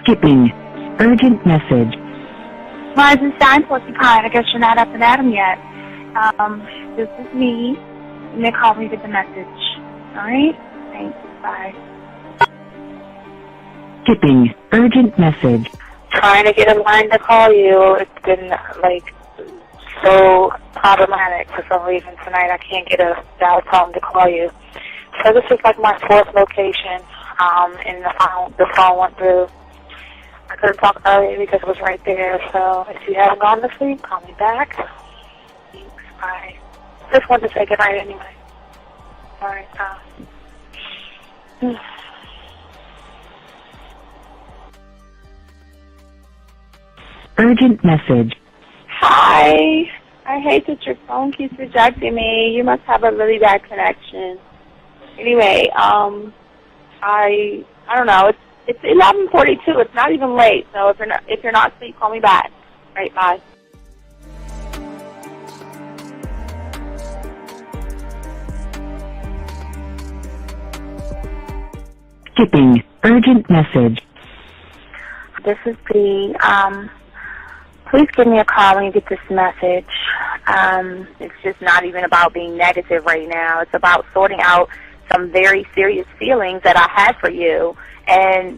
Skipping. Urgent message. Rising Porcupine. I guess you're not up and at 'em yet. This is me. You may call me with the message. Alright? Thanks. Bye. Skipping. Urgent message. Trying to get a line to call you. It's been, so problematic for some reason tonight. I can't get a dial tone to call you. So this is my fourth location, and the phone went through. I couldn't talk earlier because it was right there. So if you haven't gone to sleep, call me back. Thanks. Bye. Just wanted to say goodnight anyway. All right. Urgent message. Hi. I hate that your phone keeps rejecting me. You must have a really bad connection. Anyway, I don't know. It's 11:42. It's not even late. So if you're not asleep, call me back. All right. Bye. Skipping. Urgent message. This is B. Please give me a call when you get this message. It's just not even about being negative right now. It's about sorting out some very serious feelings that I had for you, and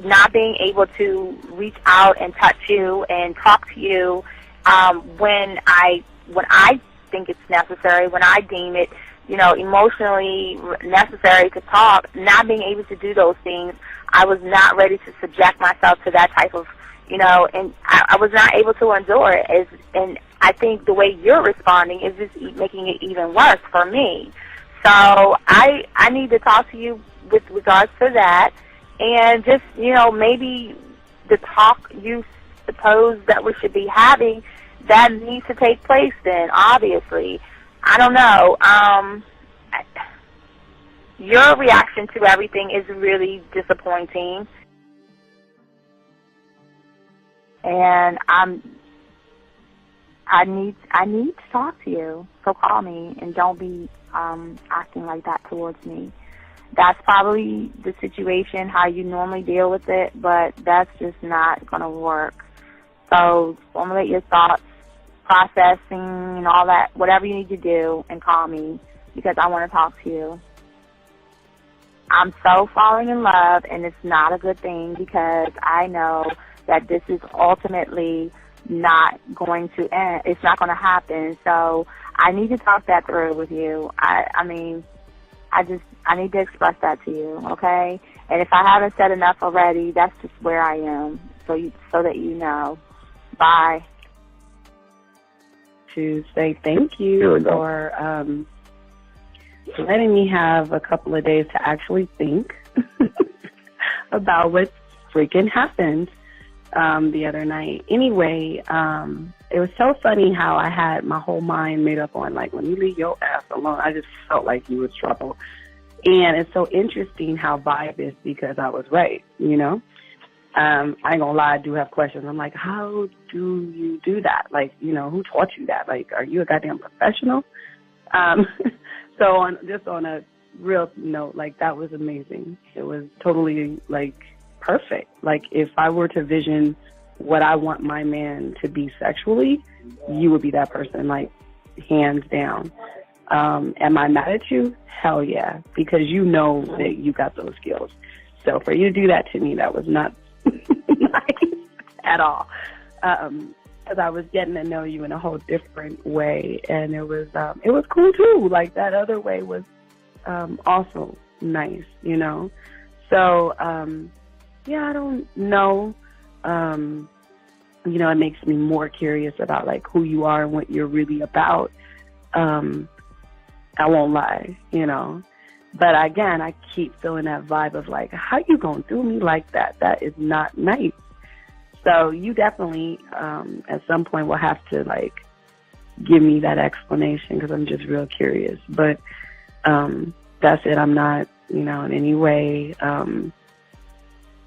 not being able to reach out and touch you and talk to you when I think it's necessary, when I deem it, emotionally necessary to talk. Not being able to do those things, I was not ready to subject myself to that type of, and I was not able to endure it. And I think the way you're responding is just making it even worse for me. So I need to talk to you with regards to that, and just, maybe the talk you suppose that we should be having, that needs to take place then, obviously. I don't know. Your reaction to everything is really disappointing. And I need to talk to you. So call me, and don't be acting like that towards me. That's probably the situation, how you normally deal with it, but that's just not going to work. So formulate your thoughts, processing and all that, whatever you need to do, and call me, because I want to talk to you. I'm so falling in love, and it's not a good thing, because I know that this is ultimately not going to end. It's not going to happen. So I need to talk that through with you. I need to express that to you, okay? And if I haven't said enough already, that's just where I am, so that you know. Bye. To say thank you for letting me have a couple of days to actually think about what freaking happened the other night. Anyway, it was so funny how I had my whole mind made up on, when you leave your ass alone, I just felt like you was trouble. And it's so interesting how vibe is, because I was right, I ain't gonna lie, I do have questions. I'm like, how do you do that? Who taught you that? Are you a goddamn professional? So on a real note, that was amazing. It was totally, perfect. If I were to vision what I want my man to be sexually, you would be that person, hands down. Am I mad at you? Hell yeah, because you know that you got those skills. So for you to do that to me, that was not nice at all. Because I was getting to know you in a whole different way, and it was cool too. That other way was also nice, So I don't know. It makes me more curious about who you are and what you're really about. I won't lie, But again, I keep feeling that vibe of how you gonna do me like that? That is not nice. So you definitely, at some point, will have to give me that explanation, because I'm just real curious. But that's it. I'm not, in any way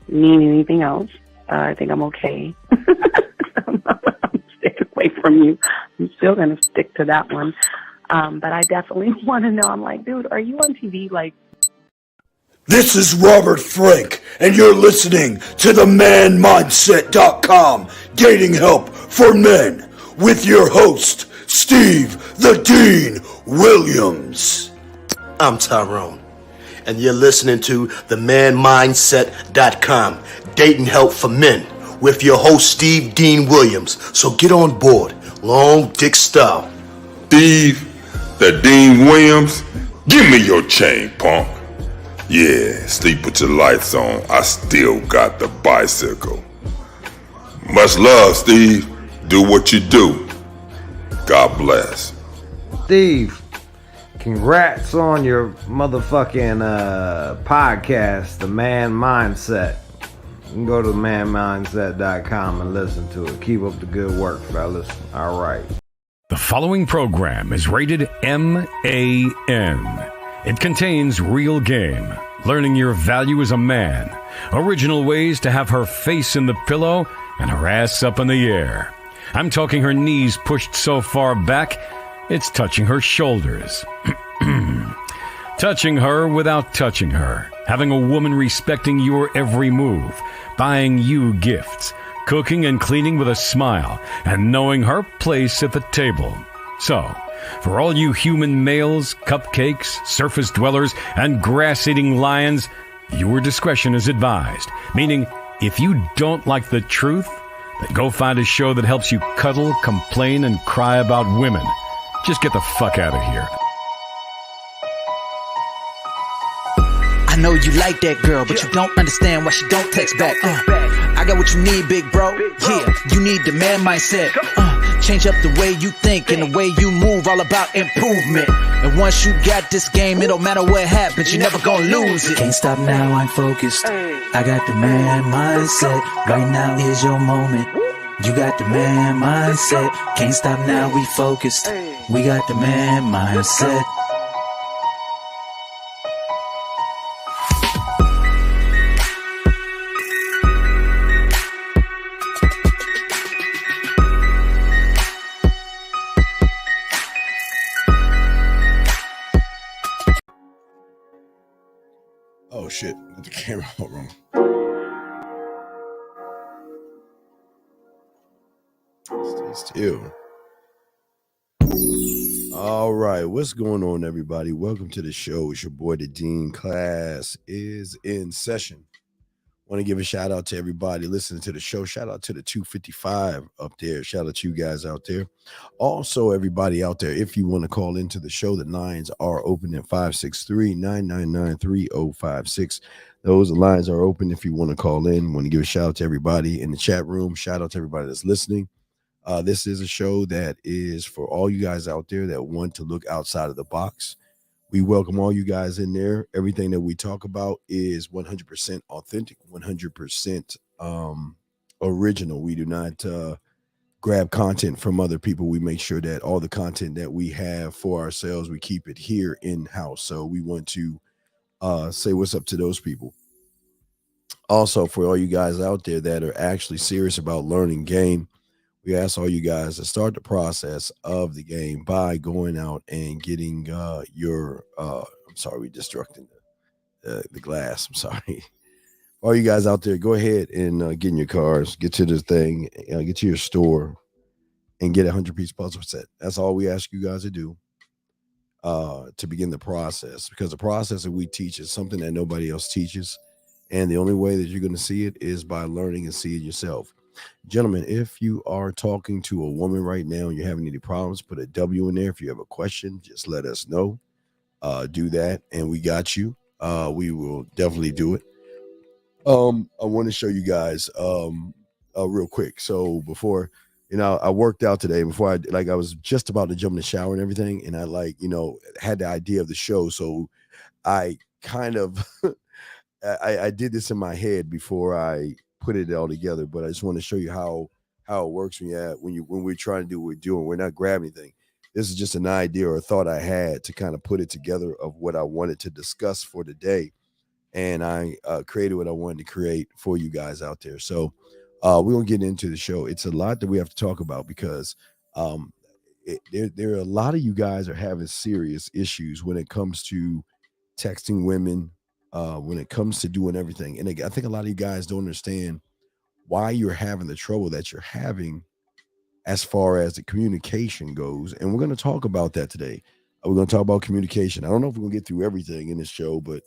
mean anything else. I think I'm okay. I'm staying away from you. I'm still gonna stick to that one. But I definitely want to know. I'm like, dude, are you on TV? This is Robert Frank, and you're listening to the ManMindset.com Dating Help for Men with your host, Steve the Dean Williams. I'm Tyrone, and you're listening to the ManMindset.com Dating Help for Men with your host, Steve Dean Williams. So get on board, long dick style. Steve the Dean Williams, give me your chain, punk. Yeah, sleep with your lights on. I still got the bicycle. Much love, Steve. Do what you do. God bless. Steve, congrats on your motherfucking podcast, The Man Mindset. You can go to manmindset.com and listen to it. Keep up the good work, fellas. All right. The following program is rated MAN. It contains real game, learning your value as a man, original ways to have her face in the pillow and her ass up in the air. I'm talking her knees pushed so far back, it's touching her shoulders. Touching her without touching her. Having a woman respecting your every move. Buying you gifts. Cooking and cleaning with a smile. And knowing her place at the table. So, for all you human males, cupcakes, surface dwellers, and grass-eating lions, your discretion is advised. Meaning, if you don't like the truth, then go find a show that helps you cuddle, complain, and cry about women. Just get the fuck out of here. I know you like that girl, but you don't understand why she don't text back. I got what you need, big bro. Yeah, you need the man mindset. Change up the way you think and the way you move, all about improvement. And once you got this game, it don't matter what happens, you're never gonna lose it. Can't stop now, I'm focused. I got the man mindset. Right now is your moment. You got the man mindset. Can't stop now, we focused. We got the man mindset. Oh shit, the camera wrong. Stay still. All right, what's going on, everybody? Welcome to the show. It's your boy, the Dean. Class is in session. Want to give a shout out to everybody listening to the show. Shout out to the 255 up there. Shout out to you guys out there. Also, everybody out there, if you want to call into the show, the lines are open at 563-999-3056. Those lines are open if you want to call in. Want to give a shout out to everybody in the chat room. Shout out to everybody that's listening. This is a show that is for all you guys out there that want to look outside of the box. We welcome all you guys in there. Everything that we talk about is 100% authentic, 100% original. We do not grab content from other people. We make sure that all the content that we have for ourselves, we keep it here in-house. So we want to say what's up to those people. Also, for all you guys out there that are actually serious about learning game, we ask all you guys to start the process of the game by going out and getting your I'm sorry, we destructing the glass. I'm sorry. All you guys out there, go ahead and get in your cars, get to this thing, get to your store and get a 100-piece puzzle set. That's all we ask you guys to do to begin the process, because the process that we teach is something that nobody else teaches. And the only way that you're going to see it is by learning and seeing it yourself. Gentlemen, if you are talking to a woman right now and you're having any problems, put a W in there. If you have a question, just let us know. Do that, and we got you. We will definitely do it. I want to show you guys real quick. So before, I worked out today. Before I was just about to jump in the shower and everything, and I had the idea of the show. So I kind of I did this in my head before I put it all together, but I just want to show you how it works when we're trying to do what we're doing. We're not grabbing anything. This is just an idea or a thought I had to kind of put it together of what I wanted to discuss for today, and I created what I wanted to create for you guys out there. So we're gonna get into the show. It's a lot that we have to talk about because there are a lot of you guys are having serious issues when it comes to texting women, when it comes to doing everything. And I think a lot of you guys don't understand why you're having the trouble that you're having as far as the communication goes. And we're going to talk about that today. We're going to talk about communication. I don't know if we're going to get through everything in this show, but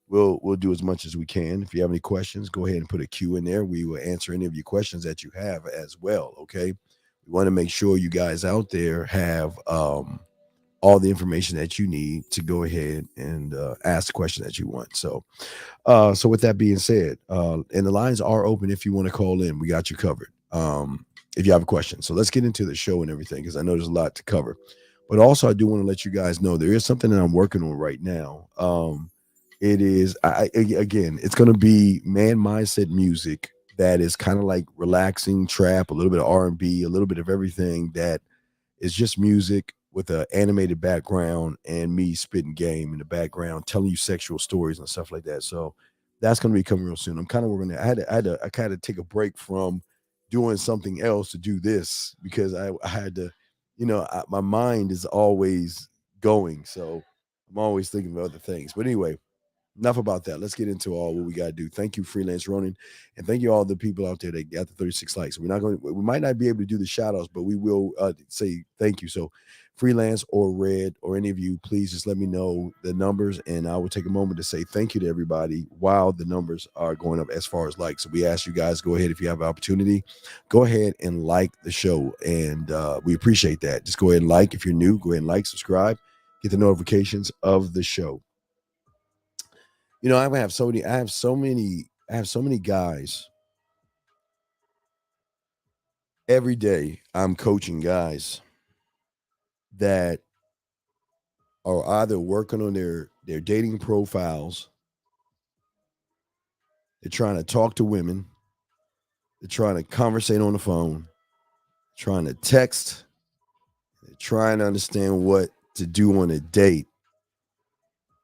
we'll do as much as we can. If you have any questions, go ahead and put a Q in there. We will answer any of your questions that you have as well. Okay. We want to make sure you guys out there have all the information that you need to go ahead and ask the question that you want. So with that being said, and the lines are open if you want to call in. We got you covered. If you have a question. So let's get into the show and everything, because I know there's a lot to cover. But also, I do want to let you guys know there is something that I'm working on right now. It is, again, it's going to be man mindset music that is kind of like relaxing trap, a little bit of R&B, a little bit of everything that is just music with an animated background and me spitting game in the background, telling you sexual stories and stuff like that. So that's going to be coming real soon. I'm kind of working. I kind of take a break from doing something else to do this, because I had to, my mind is always going. So I'm always thinking of other things. But anyway, enough about that. Let's get into all what we got to do. Thank you, Freelance Ronin. And thank you all the people out there that got the 36 likes. We might not be able to do the shout outs, but we will say thank you. So Freelance or Red or any of you, please just let me know the numbers, and I will take a moment to say thank you to everybody while the numbers are going up as far as likes. So we ask you guys, go ahead, if you have an opportunity, go ahead and like the show. And we appreciate that. Just go ahead and like. If you're new, go ahead and like, subscribe, get the notifications of the show. I have so many guys. Every day I'm coaching guys that are either working on their dating profiles, they're trying to talk to women, they're trying to conversate on the phone, trying to text, they're trying to understand what to do on a date,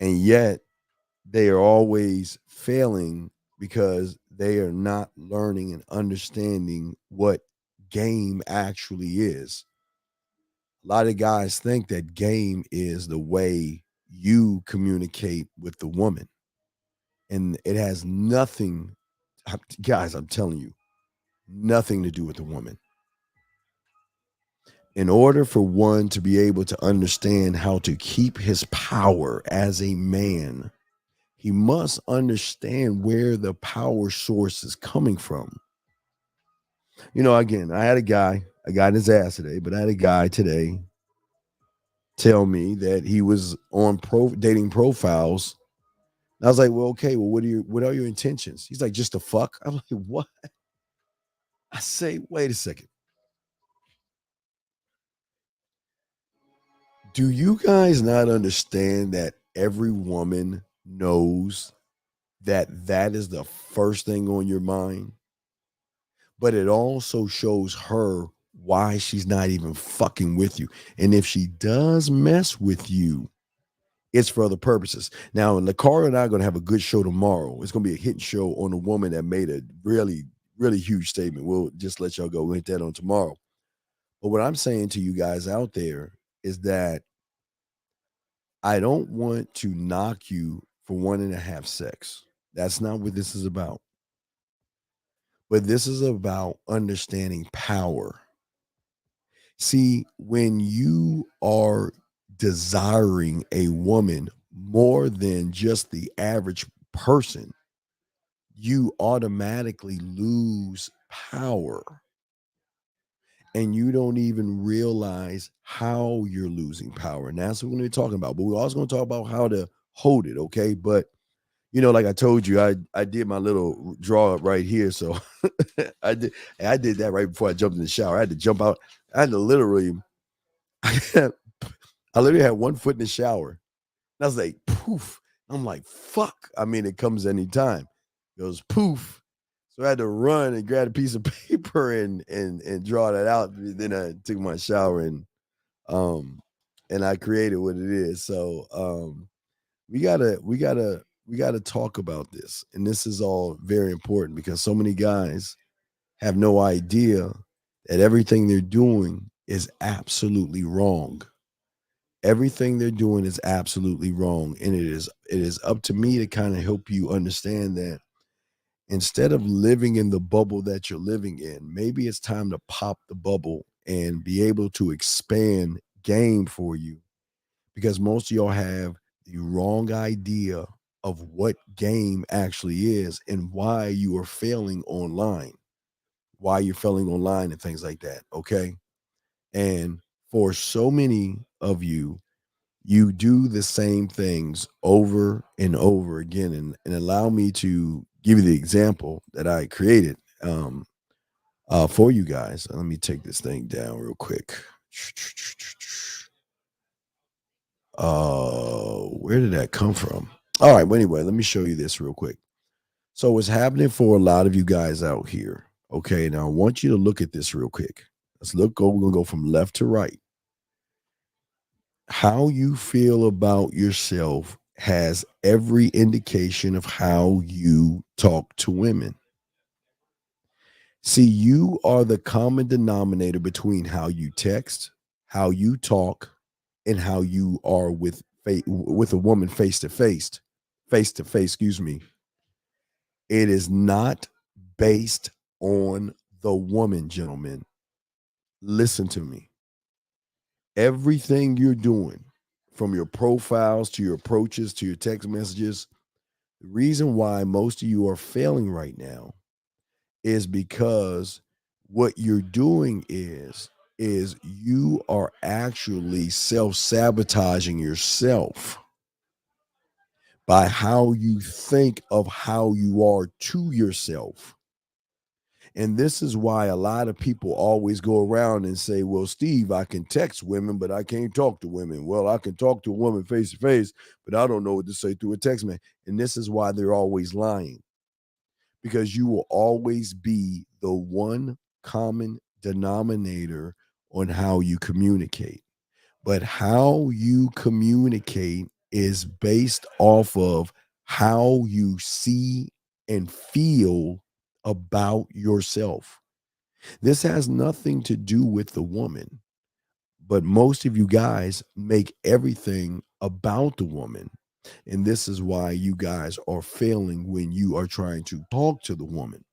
and yet they are always failing because they are not learning and understanding what game actually is. A lot of guys think that game is the way you communicate with the woman. And it has nothing, guys, I'm telling you, nothing to do with the woman. In order for one to be able to understand how to keep his power as a man, he must understand where the power source is coming from. Again, I had a guy, I got his ass today, but I had a guy today tell me that he was on dating profiles. And I was like, well, okay, well, what are your intentions? He's like, just to fuck. I'm like, what? I say, wait a second. Do you guys not understand that every woman knows that is the first thing on your mind? But it also shows her why she's not even fucking with you. And if she does mess with you, it's for other purposes. Now, Lakara and I are going to have a good show tomorrow. It's going to be a hit show on a woman that made a really, really huge statement. We'll just let y'all go. We'll hit that on tomorrow. But what I'm saying to you guys out there is that I don't want to knock you for wanting to have sex. That's not what this is about. But this is about understanding power. See, when you are desiring a woman more than just the average person, you automatically lose power. And you don't even realize how you're losing power. And that's what we're going to be talking about. But we're also going to talk about how to hold it, okay? But like I told you, I did my little draw up right here. So I did that right before I jumped in the shower. I had to jump out. I had to literally had 1 foot in the shower. And I was like, poof. I'm like, fuck. I mean, it comes anytime. It goes poof. So I had to run and grab a piece of paper and draw that out. Then I took my shower and I created what it is. So we gotta talk about this. And this is all very important because so many guys have no idea that everything they're doing is absolutely wrong. Everything they're doing is absolutely wrong. And it is up to me to kind of help you understand that instead of living in the bubble that you're living in, maybe it's time to pop the bubble and be able to expand game for you, because most of y'all have the wrong idea of what game actually is and why you are failing online, and things like that. Okay. And for so many of you, you do the same things over and over again. And allow me to give you the example that I created for you guys. Let me take this thing down real quick. Where did that come from? All right. Well, anyway, let me show you this real quick. So what's happening for a lot of you guys out here? Okay. Now I want you to look at this real quick. We're going to go from left to right. How you feel about yourself has every indication of how you talk to women. See, you are the common denominator between how you text, how you talk, and how you are with a woman face to face, excuse me. It is not based on the woman, gentlemen. Listen to me. Everything you're doing, from your profiles to your approaches to your text messages, the reason why most of you are failing right now is because what you're doing is you are actually self-sabotaging yourself by how you think of how you are to yourself. And this is why a lot of people always go around and say, well, Steve, I can text women, but I can't talk to women. Well, I can talk to a woman face to face, but I don't know what to say through a text message. And this is why they're always lying, because you will always be the one common denominator on how you communicate. But how you communicate is based off of how you see and feel about yourself. This has nothing to do with the woman, but most of you guys make everything about the woman. And this is why you guys are failing when you are trying to talk to the woman.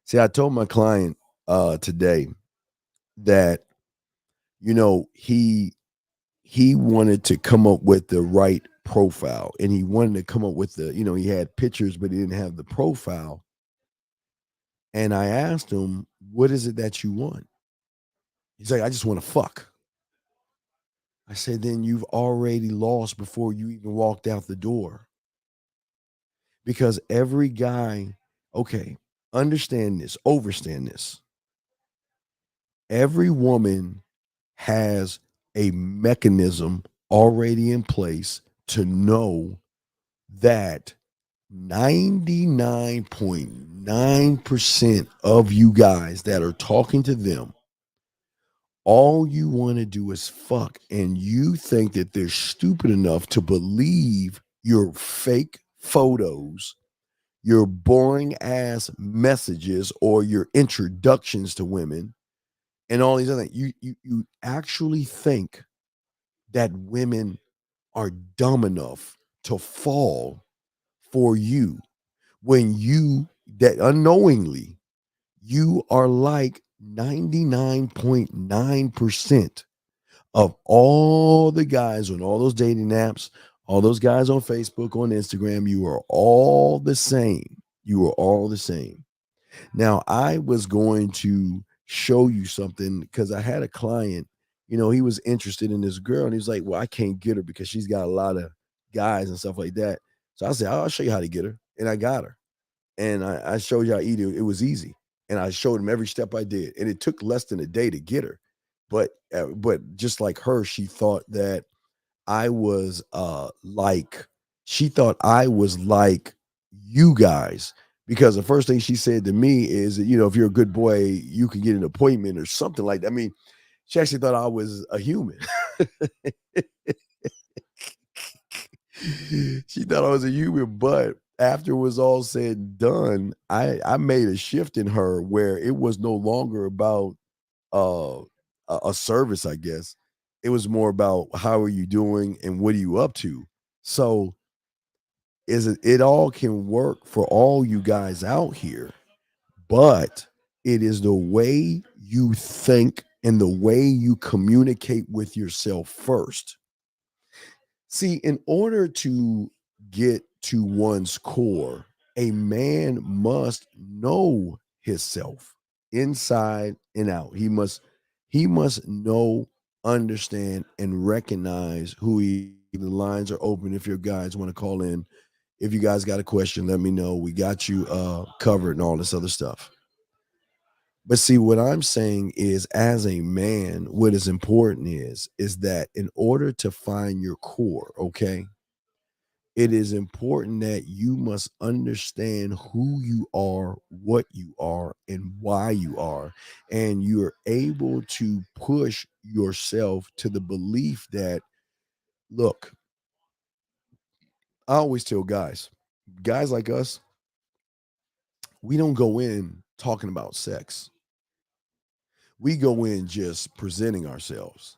See, I told my client today that, he wanted to come up with the right profile, and he wanted to come up with he had pictures, but he didn't have the profile. And I asked him, what is it that you want? He's like, I just want to fuck. I said, then you've already lost before you even walked out the door. Because every guy, okay, understand this, overstand this. Every woman has a mechanism already in place to know that 99.9% of you guys that are talking to them, all you want to do is fuck, and you think that they're stupid enough to believe your fake photos, your boring ass messages, or your introductions to women and all these other things. You actually think that women are dumb enough to fall for you, when that unknowingly you are like 99.9% of all the guys on all those dating apps, all those guys on Facebook, on Instagram. You are all the same. You are all the same. Now, I was going to show you something because I had a client, he was interested in this girl, and he was like, well, I can't get her because she's got a lot of guys and stuff like that. So I said, I'll show you how to get her. And I got her. And I showed you how it was easy. And I showed him every step I did. And it took less than a day to get her. But just like her, she thought that I was she thought I was like you guys. Because the first thing she said to me is, if you're a good boy, you can get an appointment or something like that. I mean, she actually thought I was a human. She thought I was a human, but after it was all said and done, I made a shift in her where it was no longer about a service, I guess. It was more about how are you doing and what are you up to. So it all can work for all you guys out here, but it is the way you think and the way you communicate with yourself first. See, in order to get to one's core, a man must know himself inside and out. He must know, understand, and recognize who he. The lines are open if your guys want to call in. If you guys got a question, let me know. We got you covered and all this other stuff. But see, what I'm saying is, as a man, what is important is that in order to find your core, okay, it is important that you must understand who you are, what you are, and why you are. And you're able to push yourself to the belief that, look, I always tell guys like us, we don't go in talking about sex. We go in just presenting ourselves.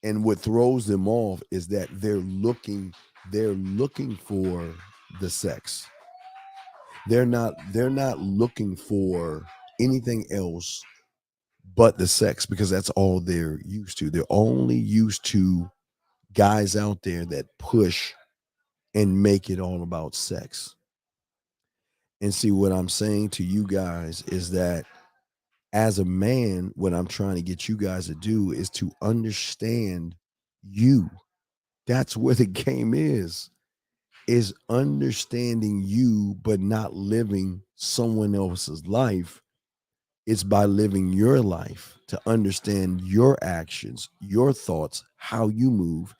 And what throws them off is that they're looking for the sex. They're not looking for anything else but the sex, because that's all they're used to. They're only used to guys out there that push and make it all about sex. And see, what I'm saying to you guys is that as a man, what I'm trying to get you guys to do is to understand you. That's where the game is understanding you, but not living someone else's life. It's by living your life to understand your actions, your thoughts, how you move,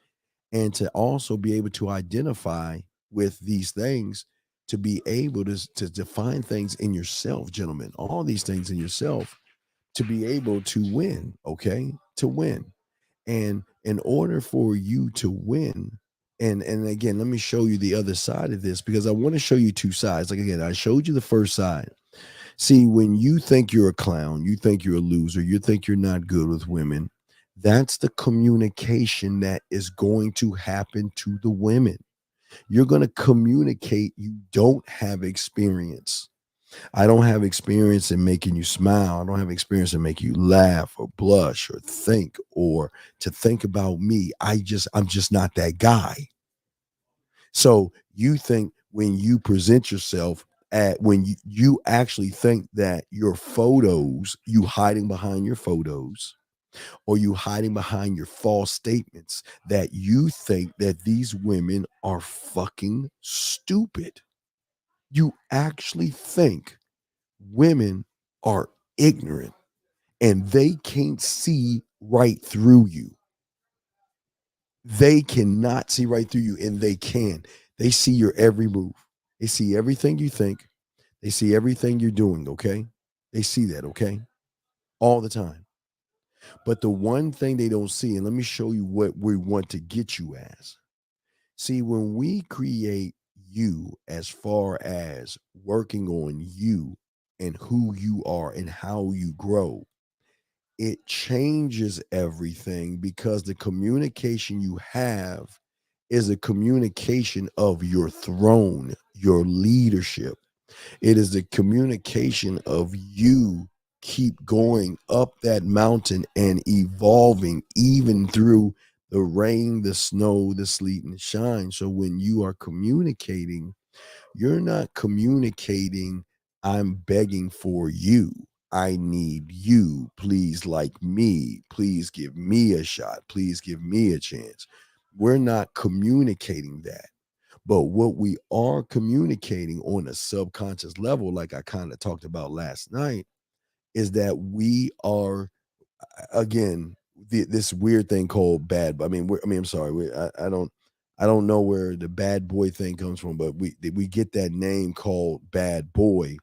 and to also be able to identify with these things, to be able to define things in yourself, gentlemen, all these things in yourself, to be able to win, okay? To win. And in order for you to win, and again, let me show you the other side of this, because I want to show you two sides. Like, again, I showed you the first side. See, when you think you're a clown, you think you're a loser, you think you're not good with women, that's the communication that is going to happen to the women. You're going to communicate you don't have experience. I don't have experience in making you smile. I don't have experience in making you laugh or blush or think, or to think about me. I'm just not that guy. So you think when you present yourself when you actually think that your photos, you hiding behind your photos, or you hiding behind your false statements, that you think that these women are fucking stupid. You actually think women are ignorant and they can't see right through you. They cannot see right through you, and they can. They see your every move. They see everything you think. They see everything you're doing, okay? They see that, okay? All the time. But the one thing they don't see, and let me show you what we want to get you as. See, when we create you, as far as working on you and who you are and how you grow, it changes everything, because the communication you have is a communication of your throne, your leadership. It is the communication of you keep going up that mountain and evolving, even through the rain, the snow, the sleet, and the shine. So when you are communicating, you're not communicating, I'm begging for you. I need you. Please like me. Please give me a shot. Please give me a chance. We're not communicating that. But what we are communicating on a subconscious level, like I kind of talked about last night, is that we are, again, this weird thing called bad. I'm sorry. I don't know where the bad boy thing comes from, but we get that name called bad boy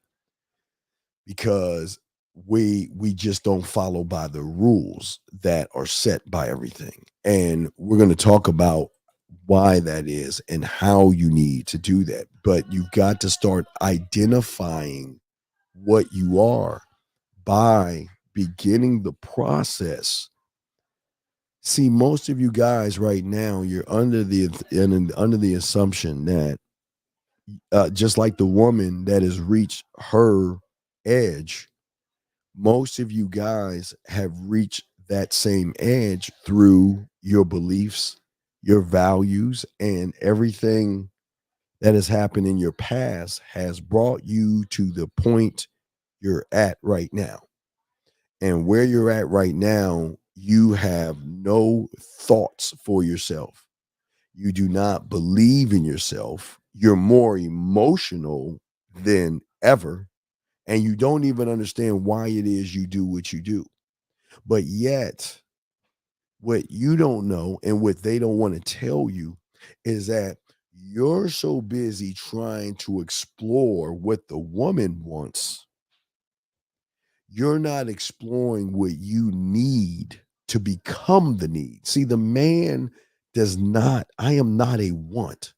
because we just don't follow by the rules that are set by everything. And we're going to talk about why that is and how you need to do that. But you've got to start identifying what you are by beginning the process. See, most of you guys right now, you're under the assumption that just like the woman that has reached her edge, most of you guys have reached that same edge through your beliefs, your values, and everything that has happened in your past has brought you to the point you're at right now. And where you're at right now, you have no thoughts for yourself. You do not believe in yourself. You're more emotional than ever. And you don't even understand why it is you do what you do. But yet, what you don't know and what they don't want to tell you is that you're so busy trying to explore what the woman wants. You're not exploring what you need to become the need. See, the man does not, I am not a want.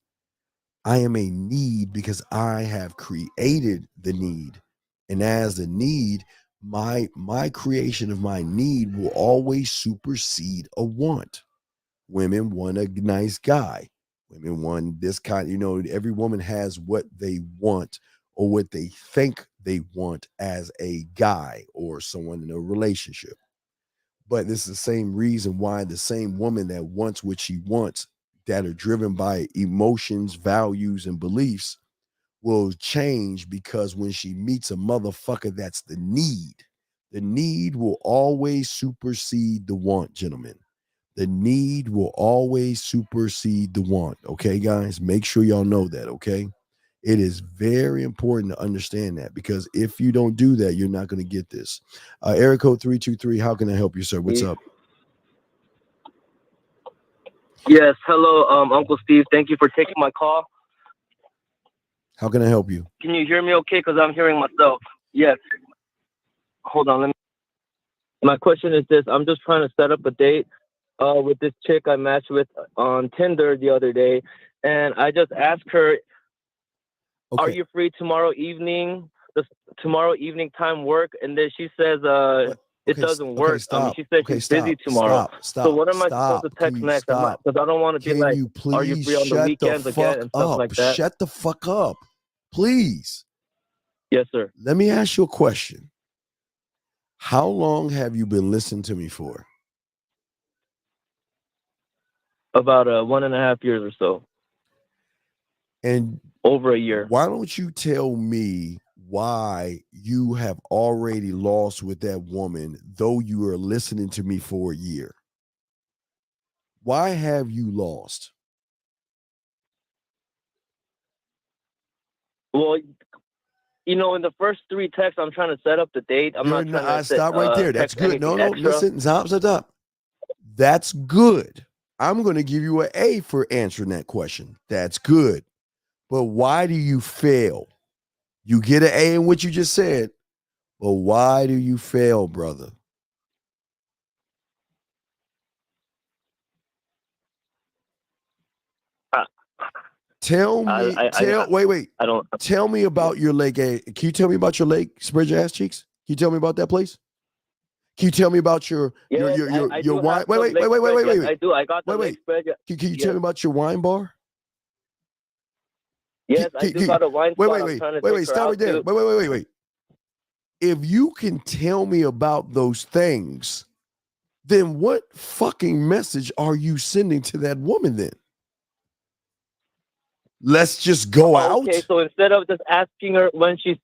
I am a need because I have created the need. And as the need, my creation of my need will always supersede a want. Women want a nice guy. Women want this kind, every woman has what they want or what they think they want as a guy or someone in a relationship. But this is the same reason why the same woman that wants what she wants, that are driven by emotions, values, and beliefs, will change, because when she meets a motherfucker that's the need will always supersede the want, gentlemen. The need will always supersede the want. Okay, guys, make sure y'all know that. Okay, it is very important to understand that, because if you don't do that, you're not going to get this. Area code 323. How can I help you, sir? What's up? Yes, hello, Uncle Steve. Thank you for taking my call. How can I help you? Can you hear me okay? Because I'm hearing myself. Yes. Hold on. My question is this. I'm just trying to set up a date with this chick I matched with on Tinder the other day. And I just asked her, are you free tomorrow evening? Does tomorrow evening time work? And then she says it doesn't work. She said she's busy tomorrow. So what am I supposed to text next? Because I don't want to be like, are you free on the weekends again and stuff like that? Shut the fuck up, please. Yes, sir. Let me ask you a question. How long have you been listening to me for? About 1.5 years or so. And over a year. Why don't you tell me why you have already lost with that woman, though you are listening to me for a year? Why have you lost? Well, in the first 3 texts, I'm trying to set up the date. I'm not trying to stop right there. That's good. No, listen, stop. That's good. I'm going to give you an A for answering that question. That's good. But why do you fail? You get an A in what you just said, but why do you fail, brother? Tell me. Wait. I don't. Tell me about your leg. Can you tell me about your leg? Spread your ass cheeks. Can you tell me about that, please? Can you tell me about your wine? Wait. I do. I got the leg spread. Can you tell me about your wine bar? Yes, I do got a wine spot. Wait. Stop right there. Wait. If you can tell me about those things, then what fucking message are you sending to that woman then? Let's just go out. Okay, so instead of just asking her when she's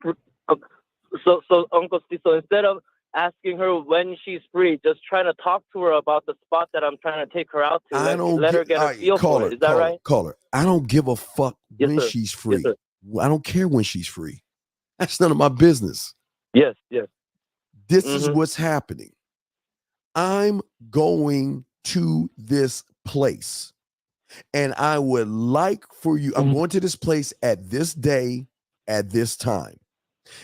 so Uncle Steve, so instead of asking her when she's free, just trying to talk to her about the spot that I'm trying to take her out to. Let her get a feel for it. Is that right? Call her. I don't give a fuck when she's free. Yes, I don't care when she's free. That's none of my business. Yes. This is what's happening. I'm going to this place, and I would like for you, I'm going to this place at this day, at this time.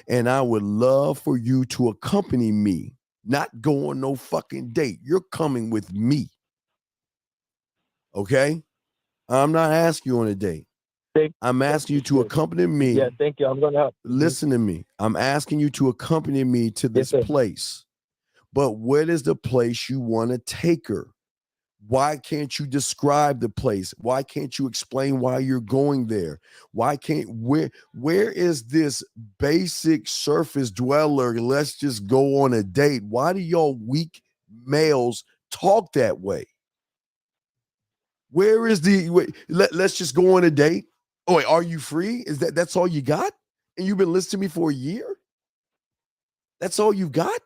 And I would love for you to accompany me, not go on no fucking date. You're coming with me. Okay? I'm not asking you on a date. I'm asking you to accompany me. Yeah, thank you. I'm going to help. Listen to me. I'm asking you to accompany me to this place. But what is the place you want to take her? Why can't you describe the place? Why can't you explain why you're going there? Why can't where is this basic surface dweller? Let's just go on a date. Why do y'all weak males talk that way? Where is let's just go on a date? Oh, wait, are you free? That's all you got? And you've been listening to me for a year? That's all you've got?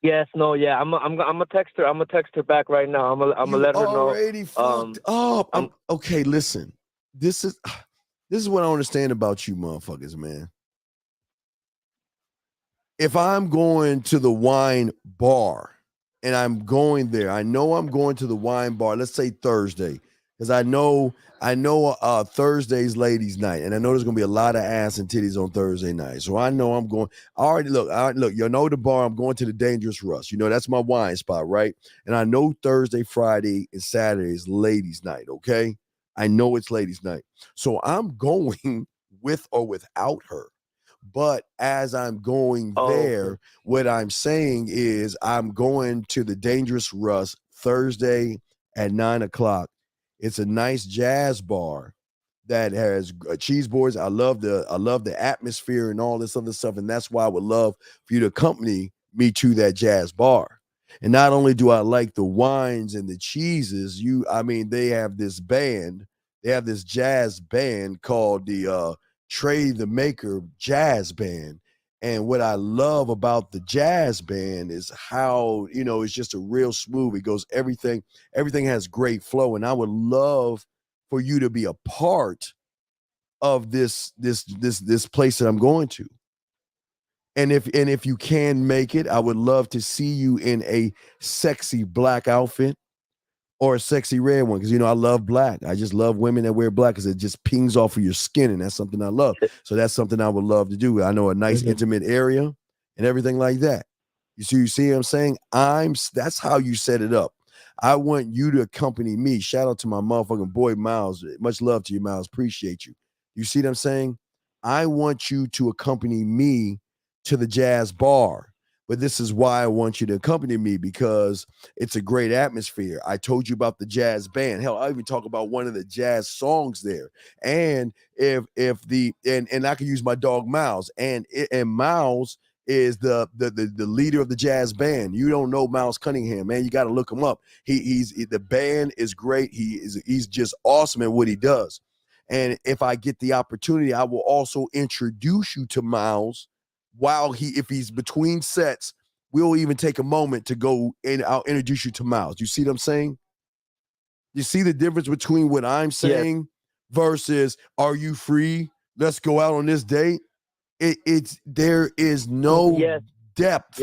Yes, no, yeah. I'm a text her. I'm gonna text her back right now. I'm gonna let her know. Already fucked up. Okay, listen. This is what I don't understand about you motherfuckers, man. If I'm going to the wine bar and I'm going there, I know I'm going to the wine bar, let's say Thursday, because I know Thursday's ladies' night, and I know there's gonna be a lot of ass and titties on Thursday night. So I know I'm going. Look, you know the bar. I'm going to the Dangerous Russ. You know that's my wine spot, right? And I know Thursday, Friday, and Saturday is ladies' night. Okay, I know it's ladies' night. So I'm going with or without her. But as I'm going there, what I'm saying is I'm going to the Dangerous Russ Thursday at 9:00. It's a nice jazz bar that has cheese boards. I love the atmosphere and all this other stuff, and that's why I would love for you to accompany me to that jazz bar. And not only do I like the wines and the cheeses, they have this band. They have this jazz band called the Trey the Maker Jazz Band. And what I love about the jazz band is how, it's just a real smooth. It goes everything has great flow. And I would love for you to be a part of this place that I'm going to. And if you can make it, I would love to see you in a sexy black outfit or a sexy red one, because I love black. I just love women that wear black because it just pings off of your skin, and that's something I love. So that's something I would love to do. I know a nice intimate area and everything like that. You see what I'm saying? That's how you set it up. I want you to accompany me. Shout out to my motherfucking boy Miles. Much love to you, Miles. Appreciate you. You see what I'm saying? I want you to accompany me to the jazz bar. But this is why I want you to accompany me, because it's a great atmosphere. I told you about the jazz band. Hell, I even talk about one of the jazz songs there. And if I can use my dog Miles, and Miles is the leader of the jazz band. You don't know Miles Cunningham, man. You got to look him up. The band is great. He's just awesome at what he does. And if I get the opportunity, I will also introduce you to Miles. If he's between sets, we'll even take a moment to go and I'll introduce you to Miles. You see what I'm saying? You see the difference between what I'm saying versus are you free? Let's go out on this date. There is no depth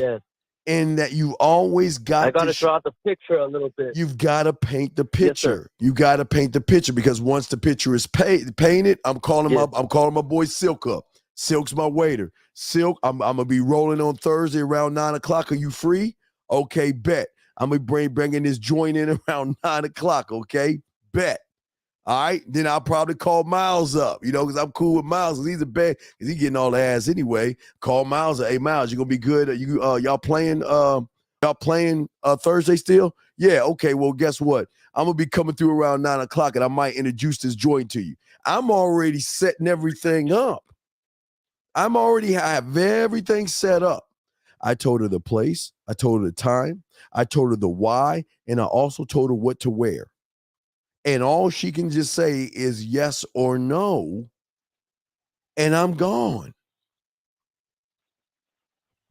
in that. You always got. I got to draw the picture a little bit. You've got to paint the picture. You got to paint the picture, because once the picture is painted, I'm calling I'm calling my boy Silk up. Silk's my waiter. Silk, I'm gonna be rolling on Thursday around 9:00. Are you free? Okay, bet. I'm gonna bringing this joint in around 9:00. Okay, bet. All right, then I'll probably call Miles up, because I'm cool with Miles. He's a bad, because he's getting all the ass anyway. Call Miles up. Hey, Miles, you gonna be good? Y'all playing Thursday still? Yeah. Okay. Well, guess what? I'm gonna be coming through around 9:00, and I might introduce this joint to you. I'm already setting everything up. I have everything set up. I told her the place. I told her the time. I told her the why. And I also told her what to wear. And all she can just say is yes or no. And I'm gone.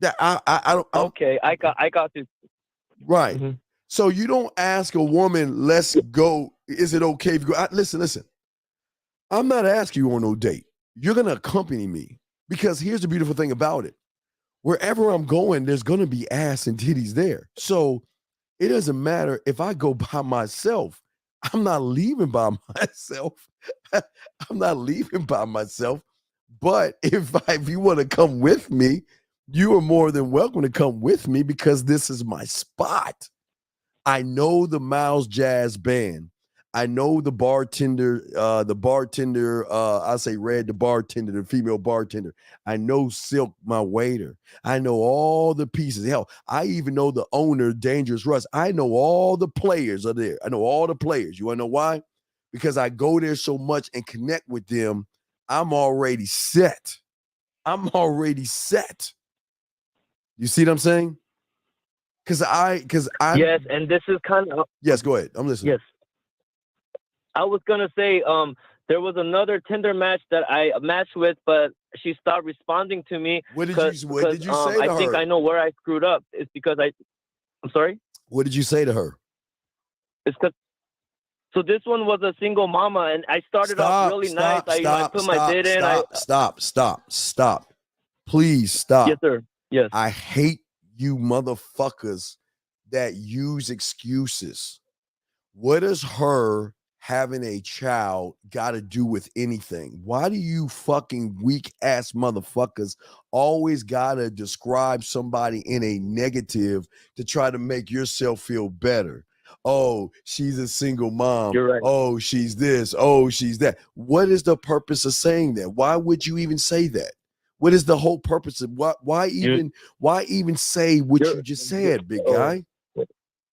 I got this. Right. Mm-hmm. So you don't ask a woman, let's go. Is it okay if you go? Listen. I'm not asking you on no date. You're going to accompany me. Because here's the beautiful thing about it. Wherever I'm going, there's going to be ass and titties there. So it doesn't matter if I go by myself. I'm not leaving by myself. I'm not leaving by myself. But if you want to come with me, you are more than welcome to come with me, because this is my spot. I know the Miles Jazz Band. I know the bartender, I'll say Red, the bartender, the female bartender. I know Silk, my waiter. I know all the pieces. Hell, I even know the owner, Dangerous Russ. I know all the players are there. I know all the players. You want to know why? Because I go there so much and connect with them. I'm already set. I'm already set. You see what I'm saying? Because I Yes, and this is kind of yes. Go ahead. I'm listening. yes. I was gonna say, there was another Tinder match that I matched with, but she stopped responding to me. What did you say to I think her? I know where I screwed up. It's because I'm sorry. What did you say to her? It's because. So this one was a single mama, and I started off really nice. I put my bid in. Stop. Please stop. Yes, sir. Yes. I hate you motherfuckers that use excuses. What does her having a child got to do with anything? Why do you fucking weak ass motherfuckers always got to describe somebody in a negative to try to make yourself feel better? Oh, she's a single mom. You're right. Oh, she's this. Oh, she's that. What is the purpose of saying that? Why would you even say that? What is the whole purpose of why even say what you just said, big guy?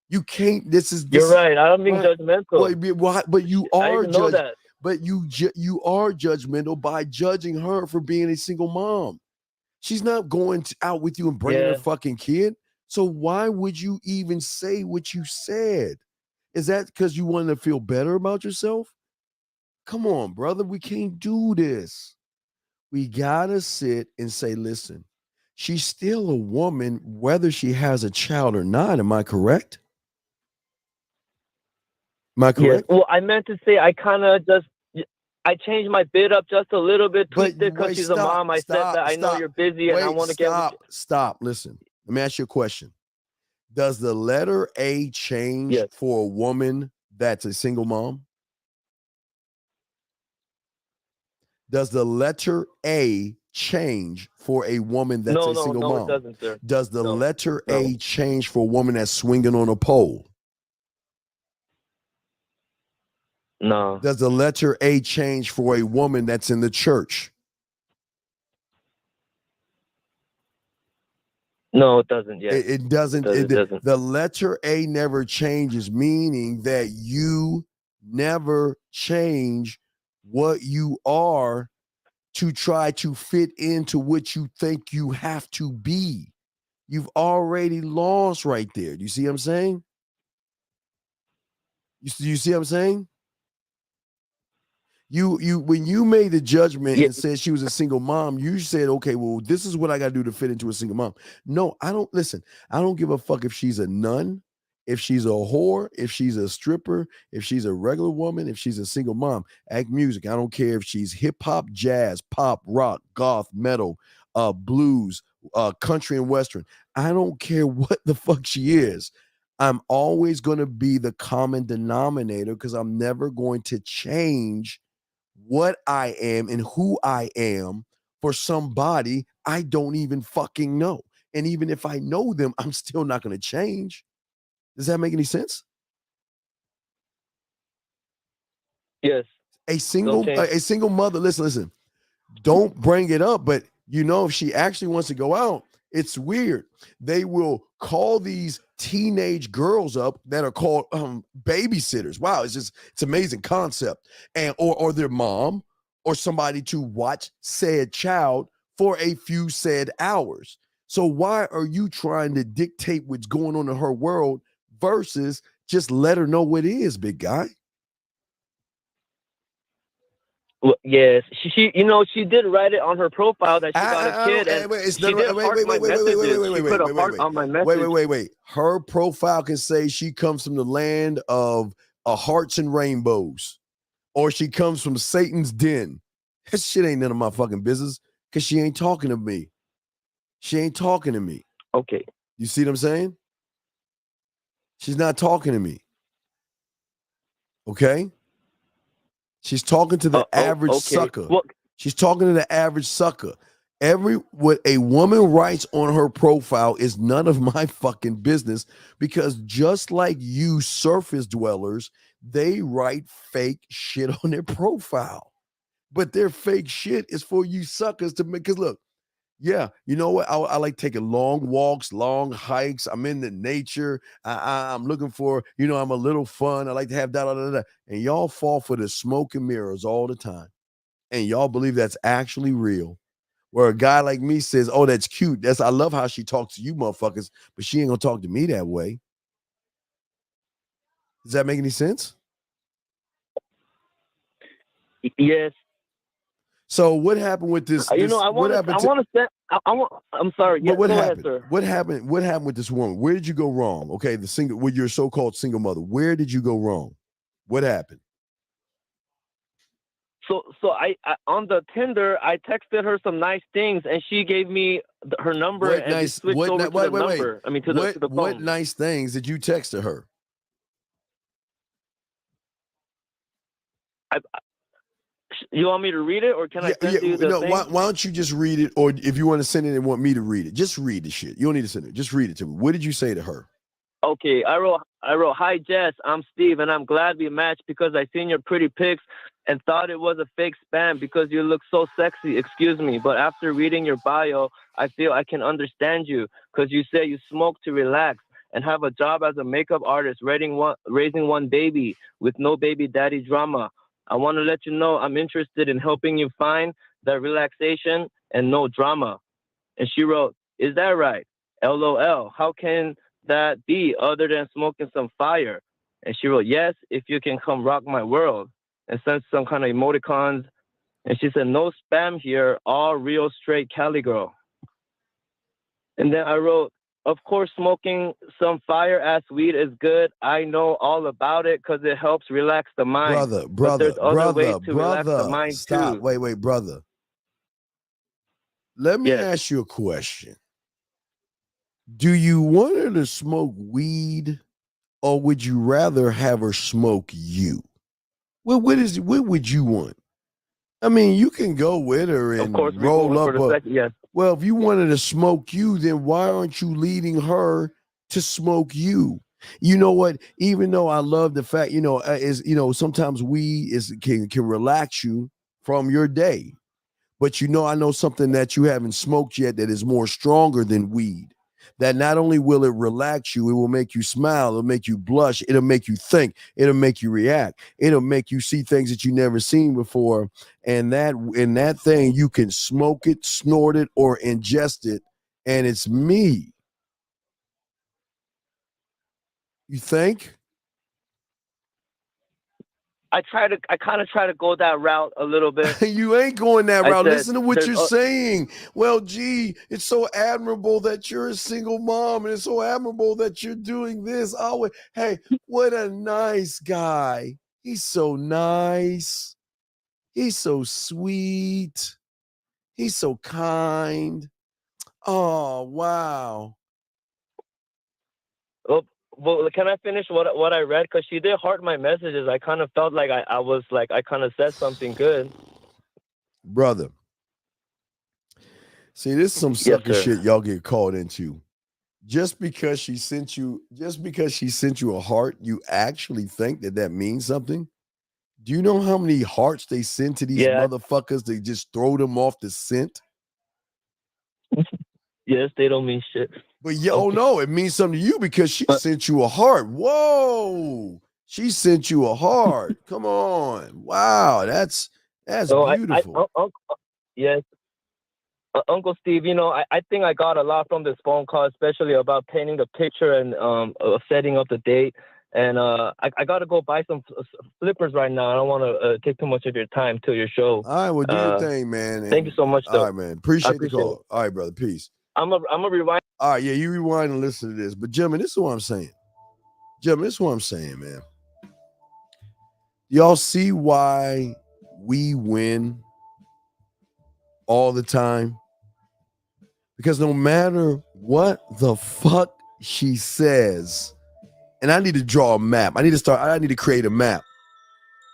You can't. You're right. I don't mean judgmental. But you are that. But you are judgmental by judging her for being a single mom. She's not going out with you and bringing her fucking kid. So why would you even say what you said? Is that because you want to feel better about yourself? Come on, brother. We can't do this. We gotta sit and say, listen, she's still a woman, whether she has a child or not. Am I correct? Am I correct? Well, I meant to say I changed my bid up just a little bit, tweaked it because she's a mom. I said that I know you're busy and I want to get with you. Stop. Listen, let me ask you a question. Does the letter A change for a woman that's a single mom? Does the letter A change for a woman that's a single mom? No, it doesn't, sir. Does the letter A change for a woman that's swinging on a pole? No. Does the letter A change for a woman that's in the church? No, it doesn't yet. It doesn't. It doesn't. The letter A never changes, meaning that you never change what you are to try to fit into what you think you have to be. You've already lost right there. Do you see what I'm saying? You see what I'm saying? You when you made the judgment and said she was a single mom, you said, okay, well, this is what I got to do to fit into a single mom. No, I don't listen. I don't give a fuck if she's a nun, if she's a whore, if she's a stripper, if she's a regular woman, if she's a single mom. Act music. I don't care if she's hip hop, jazz, pop, rock, goth, metal, blues, country and western. I don't care what the fuck she is. I'm always going to be the common denominator because I'm never going to change what I am and who I am for somebody I don't even fucking know. And even if I know them, I'm still not going to change. Does that make any sense? Yes. A single mother, listen, don't bring it up, but you know, if she actually wants to go out, it's weird. They will call these teenage girls up that are called babysitters. Wow, it's amazing concept. And or their mom or somebody to watch said child for a few said hours. So why are you trying to dictate what's going on in her world versus just let her know what it is, big guy? Well, yes, she she did write it on her profile that she got a kid, and she did heart my messages. She put a heart on my message. Wait. Her profile can say she comes from the land of hearts and rainbows, or she comes from Satan's den. That shit ain't none of my fucking business because she ain't talking to me. She ain't talking to me. Okay. You see what I'm saying? She's not talking to me. Okay? She's talking to the average sucker. Well, she's talking to the average sucker. What a woman writes on her profile is none of my fucking business because just like you surface dwellers they write fake shit on their profile. But their fake shit is for you suckers to make. Because look, yeah, you know what? I like taking long walks, long hikes. I'm in the nature. I'm looking for, I'm a little fun. I like to have that. And y'all fall for the smoke and mirrors all the time. And y'all believe that's actually real. Where a guy like me says, oh, that's cute. I love how she talks to you motherfuckers, but she ain't gonna talk to me that way. Does that make any sense? Yes. So what happened with this? I'm sorry. Yes, What go happened? ahead, sir. What happened with this woman? Where did you go wrong? Okay, with your so-called single mother. Where did you go wrong? What happened? So I on the Tinder, I texted her some nice things, and she gave me her number, and we switched over to the number. I mean, to the phone. What nice things did you text to her? You want me to read it, or can I send you the thing? Why don't you just read it, or if you want to send it and want me to read it, just read the shit. You don't need to send it. Just read it to me. What did you say to her? Okay, I wrote, hi Jess, I'm Steve, and I'm glad we matched because I seen your pretty pics and thought it was a fake spam because you look so sexy. Excuse me, but after reading your bio, I feel I can understand you because you say you smoke to relax and have a job as a makeup artist, raising one baby with no baby daddy drama. I want to let you know I'm interested in helping you find that relaxation and no drama. And she wrote, is that right? LOL. How can that be other than smoking some fire? And she wrote, yes, if you can come rock my world, and sent some kind of emoticons. And she said, no spam here, all real straight Cali girl. And then I wrote, of course, smoking some fire ass weed is good. I know all about it because it helps relax the mind. But there's other ways to relax the mind stop. too. Wait, brother. Let me ask you a question. Do you want her to smoke weed, or would you rather have her smoke you? What would you want? I mean, you can go with her and roll up. Well, if you wanted to smoke you, then why aren't you leading her to smoke you? You know what? Even though I love the fact, sometimes weed can relax you from your day. But I know something that you haven't smoked yet that is more stronger than weed. That not only will it relax you, it will make you smile, it'll make you blush, it'll make you think, it'll make you react, it'll make you see things that you never seen before. And that thing, you can smoke it, snort it, or ingest it, and it's me. You think? I kind of try to go that route a little bit. You ain't going that route. Listen to what you're saying. Well, gee, it's so admirable that you're a single mom, and it's so admirable that you're doing this. Oh, hey, what a nice guy. He's so nice. He's so sweet. He's so kind. Oh, wow. Well, can I finish what I read? Because she did heart my messages. I kind of felt like I kind of said something good. Brother, see, this is some sucker shit y'all get caught into. Just because she sent you a heart, you actually think that means something? Do you know how many hearts they send to these motherfuckers? They just throw them off the scent? Yes, they don't mean shit. But no, it means something to you because she sent you a heart. Whoa, she sent you a heart. Come on, wow, that's beautiful. Yes, Uncle Steve. I think I got a lot from this phone call, especially about painting the picture and setting up the date. And I got to go buy some flippers right now. I don't want to take too much of your time till your show. All right, well, do your thing, man. Thank you so much, though. All right, man. Appreciate the call. It. All right, brother. Peace. I'm a rewind. All right, yeah, you rewind and listen to this. But, gentlemen, this is what I'm saying. Man. Y'all see why we win all the time? Because no matter what the fuck she says, and I need to draw a map. I need to create a map.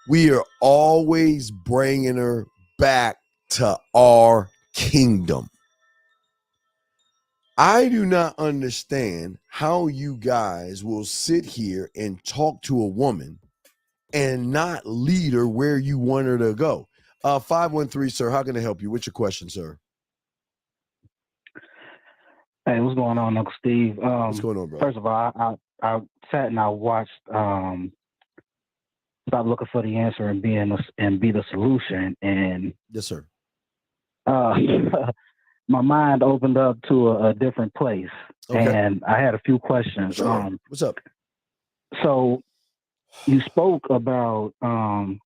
We are always bringing her back to our kingdom. I do not understand how you guys will sit here and talk to a woman and not lead her where you want her to go. 513, sir, how can I help you? What's your question, sir? Hey, what's going on, Uncle Steve? What's going on, bro? First of all, I sat and I watched Stop Looking for the Answer and Be the Solution, and yes, sir. My mind opened up to a different place, okay. And I had a few questions. Sure. What's up? So you spoke about all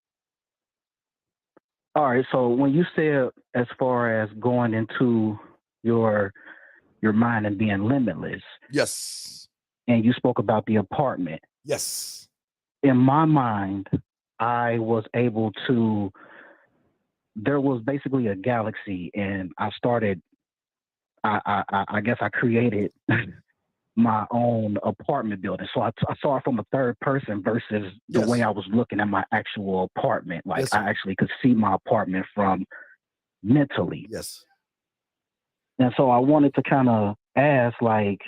right, so when you said as far as going into your mind and being limitless. Yes. And you spoke about the apartment. Yes. In my mind, I was able to, there was basically a galaxy, and I started, I guess I created my own apartment building. So I saw it from a third person versus the way I was looking at my actual apartment. Like I actually could see my apartment from mentally. Yes. And so I wanted to kind of ask, like,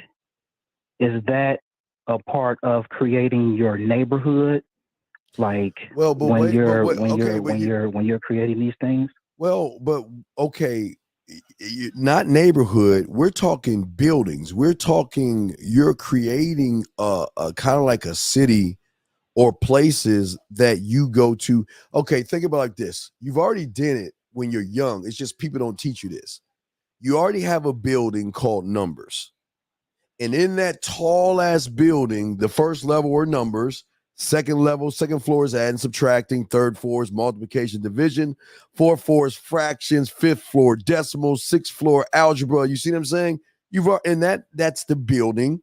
is that a part of creating your neighborhood? Like, well, but when you're creating these things? Well, but okay, not neighborhood. We're talking buildings. We're talking you're creating a kind of like a city or places that you go to. Okay, think about it like this. You've already did it when you're young. It's just people don't teach you this. You already have a building called numbers. And in that tall ass building, the first level are numbers, second floor is adding, subtracting, third floor is multiplication, division, fourth floor is fractions, fifth floor decimals, sixth floor algebra. You see what I'm saying? That's the building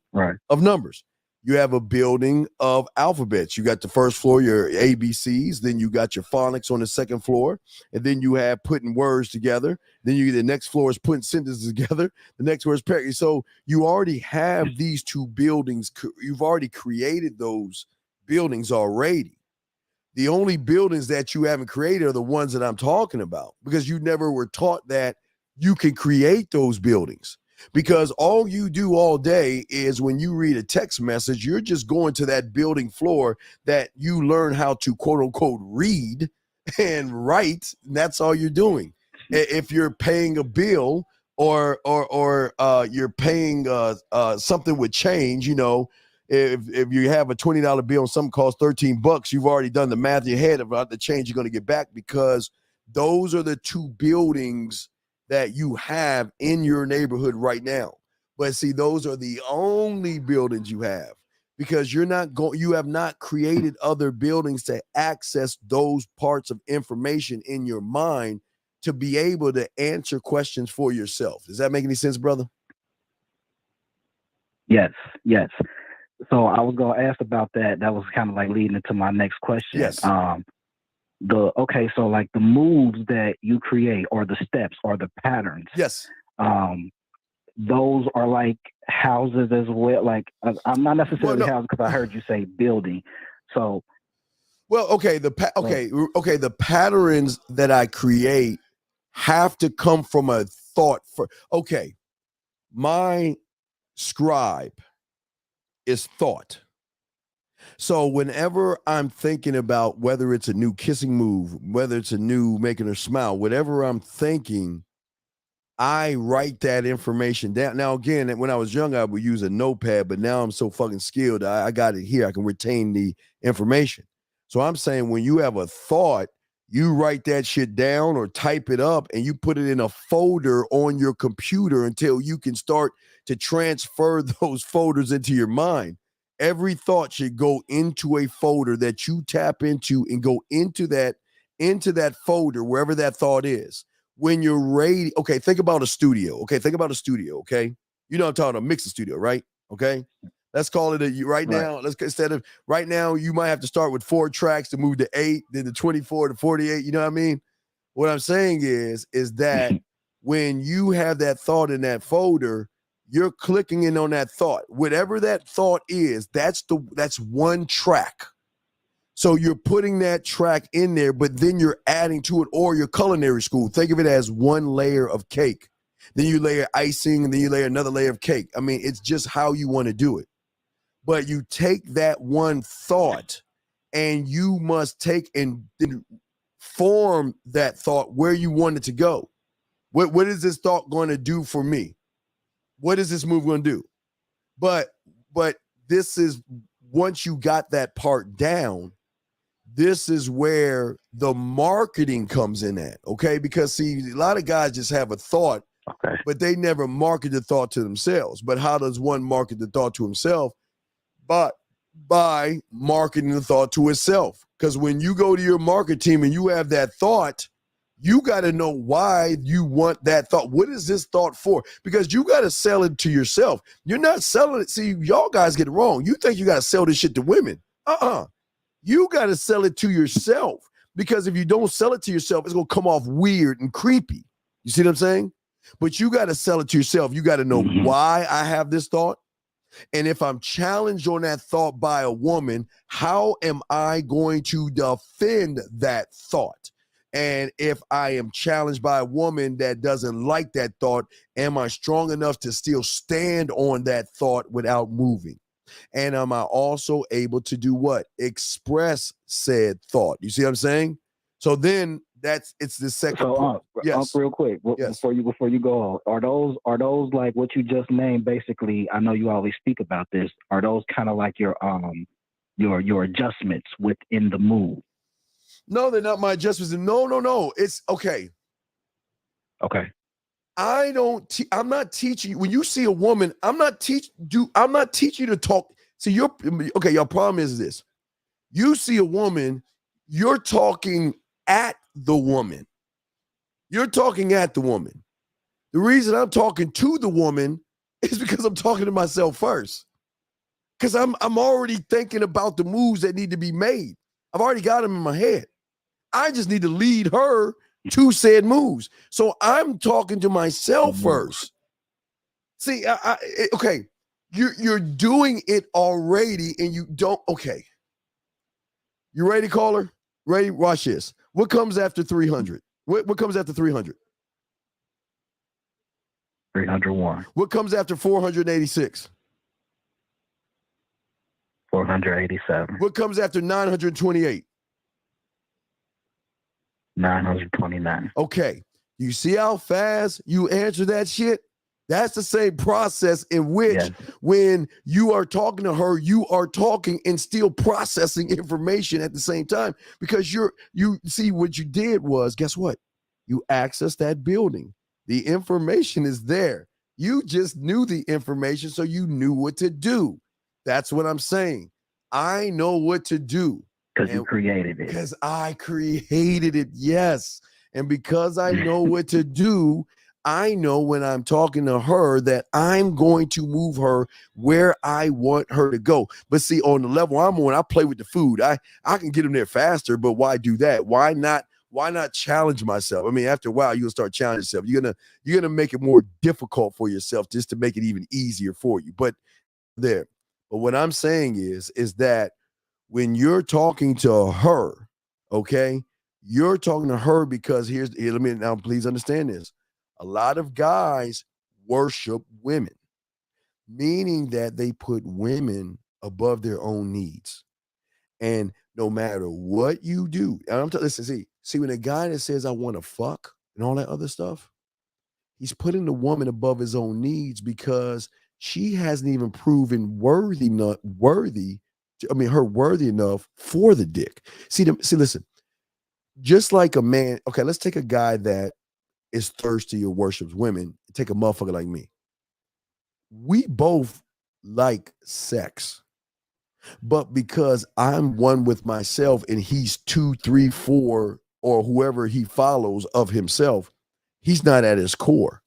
of numbers. You have a building of alphabets. You got the first floor, your ABCs. Then you got your phonics on the second floor. And then you have putting words together. Then the next floor is putting sentences together. The next word is paragraph. So you already have these two buildings. You've already created those buildings already. The only buildings that you haven't created are the ones that I'm talking about, because you never were taught that you can create those buildings. Because all you do all day is when you read a text message, you're just going to that building floor that you learn how to quote unquote read and write. And that's all you're doing. If you're paying a bill or you're paying something with change, you know, if you have a $20 bill and something costs $13, you've already done the math in your head about the change you're going to get back, because those are the two buildings that you have in your neighborhood right now. But see, those are the only buildings you have, because you have not created other buildings to access those parts of information in your mind to be able to answer questions for yourself. Does that make any sense, brother? Yes. So I was going to ask about that. That was kind of like leading into my next question. Yes. So like the moves that you create, or the steps, or the patterns. Yes. Those are like houses as well. Like I'm not necessarily houses, because I heard you say building. So. Well, okay. The patterns that I create have to come from a thought. My scribe is thought. So whenever I'm thinking about whether it's a new kissing move, whether it's a new making her smile, whatever I'm thinking, I write that information down. Now, again, when I was young, I would use a notepad, but now I'm so fucking skilled. I got it here. I can retain the information. So I'm saying when you have a thought, you write that shit down or type it up and you put it in a folder on your computer until you can start to transfer those folders into your mind. Every thought should go into a folder that you tap into and go into that folder, wherever that thought is. When you're ready, okay, think about a studio. Okay, You know what I'm talking about, a mixing studio, right? Okay. Let's call it now. Right now, you might have to start with 4 tracks to move to 8, then to 24 to 48. You know what I mean? What I'm saying is that when you have that thought in that folder, you're clicking in on that thought. Whatever that thought is, that's one track. So you're putting that track in there, but then you're adding to it, or your culinary school. Think of it as one layer of cake. Then you layer icing, and then you layer another layer of cake. I mean, it's just how you want to do it. But you take that one thought and you must take and form that thought where you want it to go. What is this thought going to do for me? What is this move going to do? But this is, once you got that part down, this is where the marketing comes in at, okay? Because see, a lot of guys just have a thought, but they never market the thought to themselves. But how does one market the thought to himself? But by marketing the thought to itself. Because when you go to your market team and you have that thought, you got to know why you want that thought. What is this thought for? Because you got to sell it to yourself. You're not selling it. See, y'all guys get it wrong. You think you got to sell this shit to women. You got to sell it to yourself, because if you don't sell it to yourself, it's going to come off weird and creepy. You see what I'm saying? But you got to sell it to yourself. You got to know why I have this thought. And if I'm challenged on that thought by a woman, how am I going to defend that thought? And if I am challenged by a woman that doesn't like that thought, am I strong enough to still stand on that thought without moving? And am I also able to do what? Express said thought. You see what I'm saying? So then it's the second. So, yes. Real quick, before you go on, are those like what you just named? Basically, I know you always speak about this. Are those kind of like your adjustments within the move? No, they're not my adjustments. No. It's okay. Okay. I'm not teaching you. When you see a woman, I'm not teaching you to talk. See, your problem is this. You see a woman, you're talking at the woman. You're talking at the woman. The reason I'm talking to the woman is because I'm talking to myself first. Because I'm already thinking about the moves that need to be made. I've already got them in my head. I just need to lead her to said moves. So I'm talking to myself first. See, okay, you're doing it already, and you don't. Okay, you ready, caller? Ready? Watch this. What comes after 300? What comes after 300? 301. What comes after 486? 487. What comes after 928? 929. Okay. You see how fast you answer that shit? That's the same process in which when you are talking to her, you are talking and still processing information at the same time, because you see what you did was, guess what? You accessed that building. The information is there. You just knew the information, so you knew what to do. That's what I'm saying. I know what to do. Because you created it. Because I created it, yes. And because I know what to do, I know when I'm talking to her that I'm going to move her where I want her to go. But see, on the level I'm on, I play with the food. I can get them there faster, but why do that? Why not challenge myself? I mean, after a while, you'll start challenging yourself. You're gonna make it more difficult for yourself just to make it even easier for you. But what I'm saying is that when you're talking to her, okay, you're talking to her because let me now please understand this. A lot of guys worship women, meaning that they put women above their own needs. And no matter what you do, and listen, see, when a guy that says I want to fuck and all that other stuff, he's putting the woman above his own needs because she hasn't even proven worthy enough for the dick. See, listen, just like a man, okay, let's take a guy that is thirsty or worships women, take a motherfucker like me. We both like sex, but because I'm one with myself and he's 2, 3, 4, or whoever he follows of himself, he's not at his core.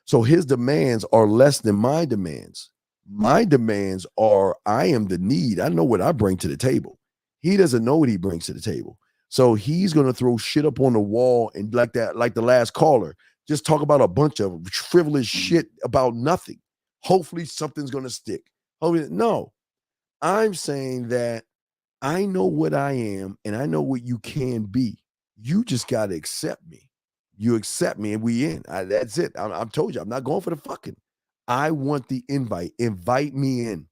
So his demands are less than my demands. My demands are, I am the need. I know what I bring to the table. He doesn't know what he brings to the table. So he's going to throw shit up on the wall and like the last caller, just talk about a bunch of frivolous shit about nothing. Hopefully something's going to stick. No, I'm saying that I know what I am and I know what you can be. You just got to accept me. You accept me and we in. That's it. I've told you, I'm not going for the fucking. I want the invite. Invite me in.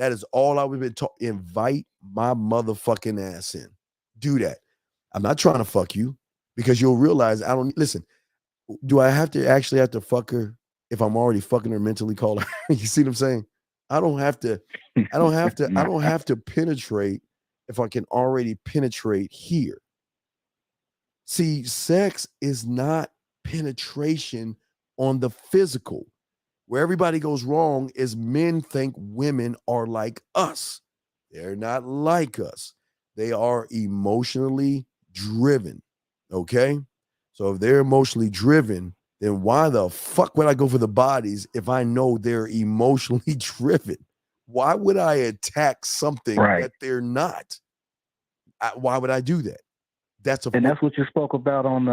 That is all I would be taught. Invite my motherfucking ass in. Do that. I'm not trying to fuck you because you'll realize I don't listen. Do I have to fuck her if I'm already fucking her mentally? Call her. You see what I'm saying? I don't have to penetrate if I can already penetrate here. See, sex is not penetration on the physical. Where everybody goes wrong is men think women are like us. They're not like us. They are emotionally driven. Okay? So if they're emotionally driven, then why the fuck would I go for the bodies if I know they're emotionally driven? Why would I attack something that they're not? Why would I do that? That's what you spoke about on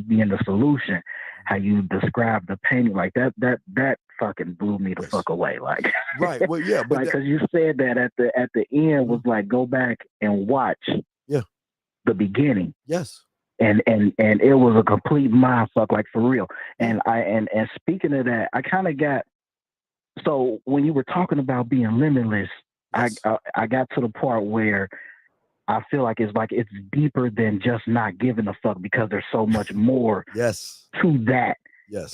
being the solution. How you described the painting like that fucking blew me the fuck away. Like right, well, yeah, but because you said that at the end was like go back and watch the beginning. Yes. And it was a complete mind fuck, like for real. And speaking of that, I kind of got so when you were talking about being limitless. Yes. I got to the part where I feel like it's deeper than just not giving a fuck because there's so much more to that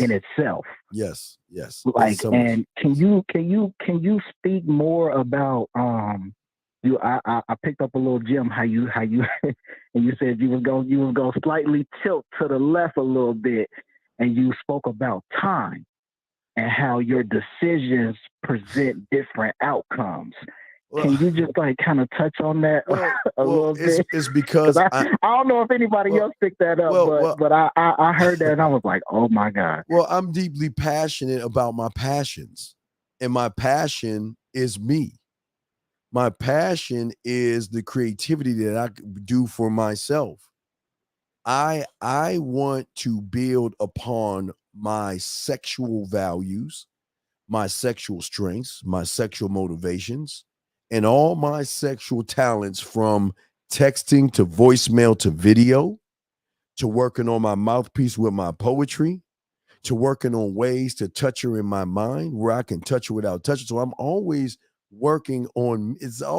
in itself. Yes. Like, and can you speak more about I picked up a little gem how you and you said you was going slightly tilt to the left a little bit, and you spoke about time and how your decisions present different outcomes. Can you just like kind of touch on that a little bit? It's because I don't know if anybody else picked that up, but I heard that and I was like, oh my God. Well, I'm deeply passionate about my passions, and my passion is me. My passion is the creativity that I do for myself. I want to build upon my sexual values, my sexual strengths, my sexual motivations, and all my sexual talents, from texting to voicemail to video, to working on my mouthpiece with my poetry, to working on ways to touch her in my mind where I can touch her without touching. So I'm always working on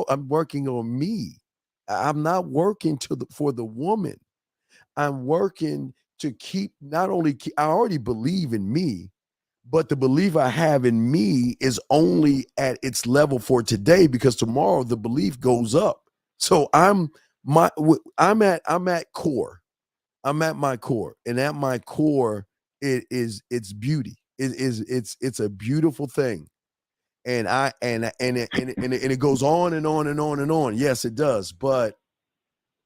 I'm working on me. I'm not working for the woman. I'm working to keep I already believe in me, but the belief I have in me is only at its level for today, because tomorrow the belief goes up. So I'm at core. I'm at my core, and at my core it's beauty. It's a beautiful thing. And it goes on and on and on and on. Yes, it does. But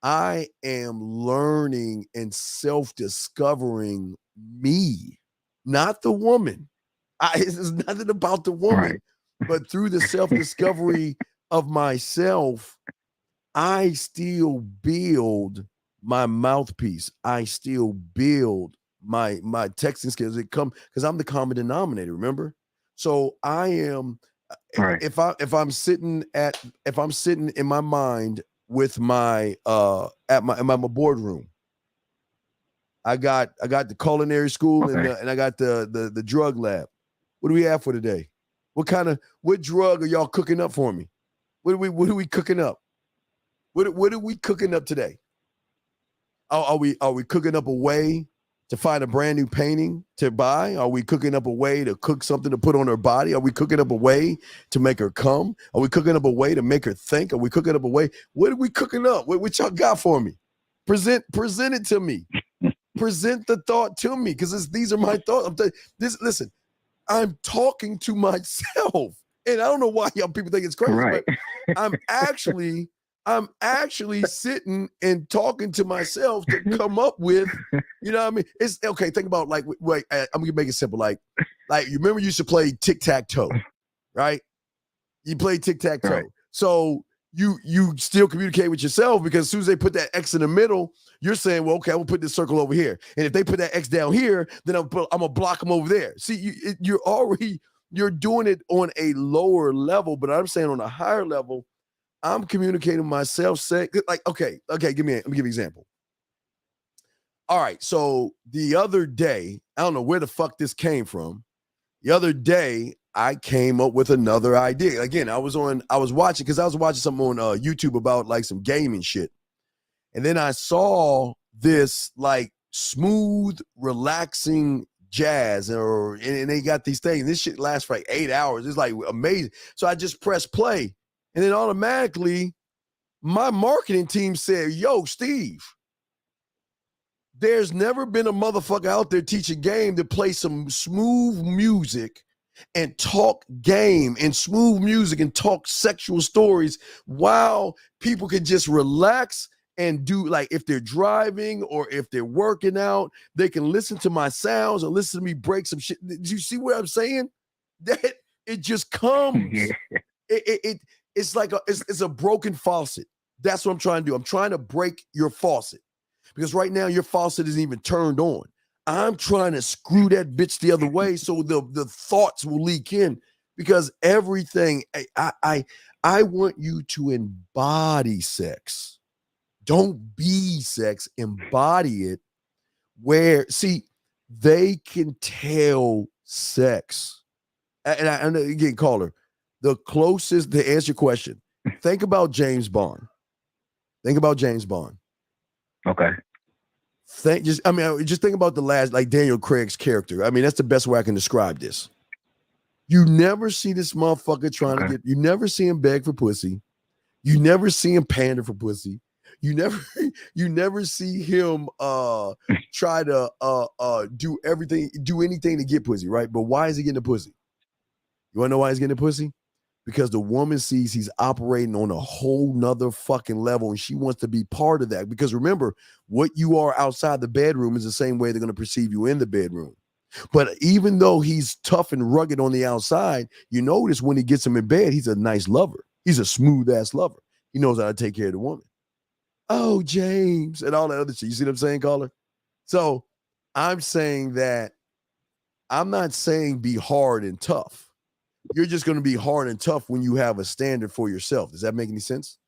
I am learning and self-discovering me, not the woman. It's nothing about the woman, but through the self-discovery of myself, I still build my mouthpiece. I still build my texting skills. Because I'm the common denominator, remember? So I am if I'm sitting in my mind with my at my boardroom, I got the culinary school and I got the drug lab. What do we have for today? What drug are y'all cooking up for me? What are we cooking up? What are we cooking up today? Are we cooking up a way to find a brand new painting to buy? Are we cooking up a way to cook something to put on her body? Are we cooking up a way to make her come? Are we cooking up a way to make her think? Are we cooking up a way? What are we cooking up? What y'all got for me? Present it to me. Present the thought to me, because these are my thoughts. Listen, I'm talking to myself, and I don't know why y'all people think it's crazy, but I'm actually sitting and talking to myself to come up with, you know what I mean? It's okay. Think about I'm gonna make it simple. Like you remember you used to play tic-tac-toe, right? You play tic-tac-toe. Right. So you still communicate with yourself, because as soon as they put that X in the middle, you're saying, well, okay, I will put this circle over here. And if they put that X down here, then I'm gonna block them over there. See, you're doing it on a lower level, but I'm saying on a higher level, I'm communicating myself, saying, like, okay, let me give you an example. All right, so the other day, I don't know where the fuck this came from, The other day, I came up with another idea. Again, I was watching something on YouTube about like some gaming shit. And then I saw this like smooth, relaxing jazz, and they got these things. This shit lasts for like 8 hours. It's like amazing. So I just pressed play, and then automatically my marketing team said, "Yo, Steve, there's never been a motherfucker out there teaching game to play some smooth music and talk game and smooth music and talk sexual stories while people can just relax and do, like, if they're driving or if they're working out, they can listen to my sounds or listen to me break some shit." Do you see what I'm saying? That it just comes. It's like it's a broken faucet. That's what I'm trying to do. I'm trying to break your faucet. Because right now your faucet isn't even turned on. I'm trying to screw that bitch the other way so the thoughts will leak in. Because everything, I want you to embody sex. Don't be sex, embody it. Where, see, they can tell sex. And again, caller, the closest to answer your question, think about James Bond. Think about James Bond. Okay. Just think about the last, like Daniel Craig's character. I mean, that's the best way I can describe this. You never see this motherfucker trying to get, you never see him beg for pussy. You never see him pander for pussy. You never see him try to do anything to get pussy, right? But why is he getting the pussy? You wanna know why he's getting the pussy? Because the woman sees he's operating on a whole nother fucking level and she wants to be part of that. Because remember, what you are outside the bedroom is the same way they're going to perceive you in the bedroom. But even though he's tough and rugged on the outside, you notice when he gets him in bed, he's a nice lover. He's a smooth ass lover. He knows how to take care of the woman. Oh, James, and all that other shit. You see what I'm saying, caller? So I'm saying that I'm not saying be hard and tough. You're just going to be hard and tough when you have a standard for yourself. Does that make any sense?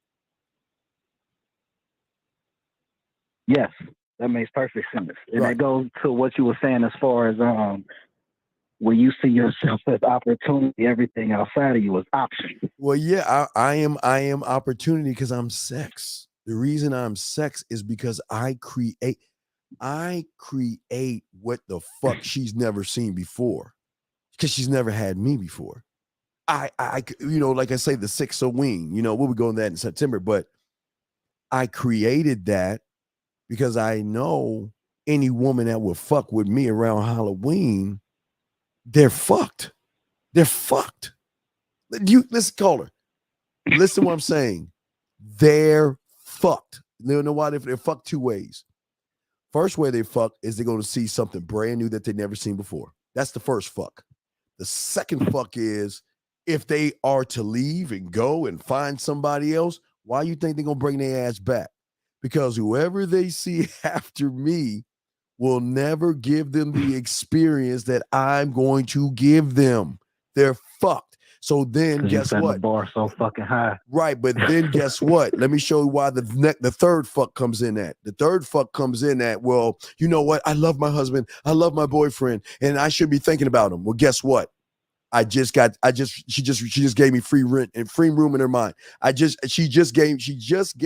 Yes, that makes perfect sense. And that goes to what you were saying as far as when you see yourself as opportunity, everything outside of you is option. Well, yeah, I am opportunity because I'm sex. The reason I'm sex is because I create what the fuck she's never seen before. Because she's never had me before. I like I say, the six of wing, we'll be going that in September, but I created that because I know any woman that will fuck with me around Halloween, they're fucked. They're fucked. Listen, caller. Listen to what I'm saying. They're fucked. You know why? They're fucked two ways. First way they fuck is they're going to see something brand new that they've never seen before. That's the first fuck. The second fuck is if they are to leave and go and find somebody else, why you think they're going to bring their ass back? Because whoever they see after me will never give them the experience that I'm going to give them. They're fucked. So then guess what? The bar so fucking high. Right, but then guess what? Let me show you why the third fuck comes in at. The third fuck comes in at, well, you know what? I love my husband. I love my boyfriend, and I should be thinking about him. Well, guess what? She just gave me free rent and free room in her mind. She just gave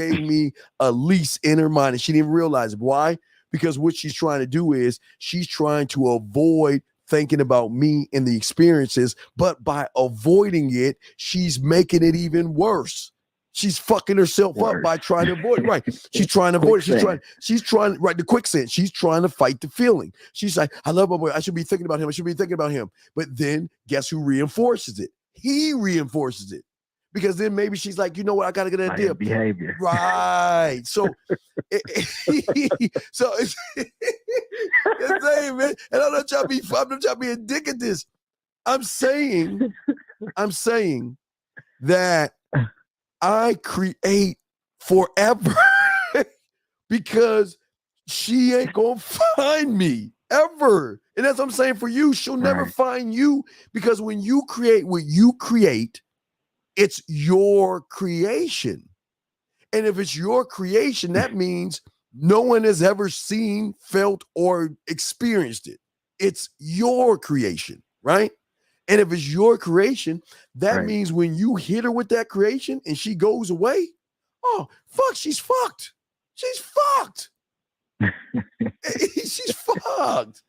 me a lease in her mind, and she didn't realize it. Why? Because what she's trying to do is she's trying to avoid thinking about me and the experiences, but by avoiding it, she's making it even worse. She's fucking herself up by trying to avoid it. Right. She's trying to avoid it. She's trying, right, the quicksand. She's trying to fight the feeling. She's like, I love my boy. I should be thinking about him. I should be thinking about him. But then guess who reinforces it? He reinforces it. Because then maybe she's like, you know what? I got to get an idea. Behavior. Right. So, so it's insane, man. And I'm not trying to be a dick at this. I'm saying that I create forever because she ain't gonna find me ever. And that's what I'm saying for you. She'll never find you because when you create what you create, it's your creation. And if it's your creation, that means no one has ever seen, felt, or experienced it. It's your creation, right? And if it's your creation, that means when you hit her with that creation and she goes away, oh, fuck, she's fucked. She's fucked. She's fucked.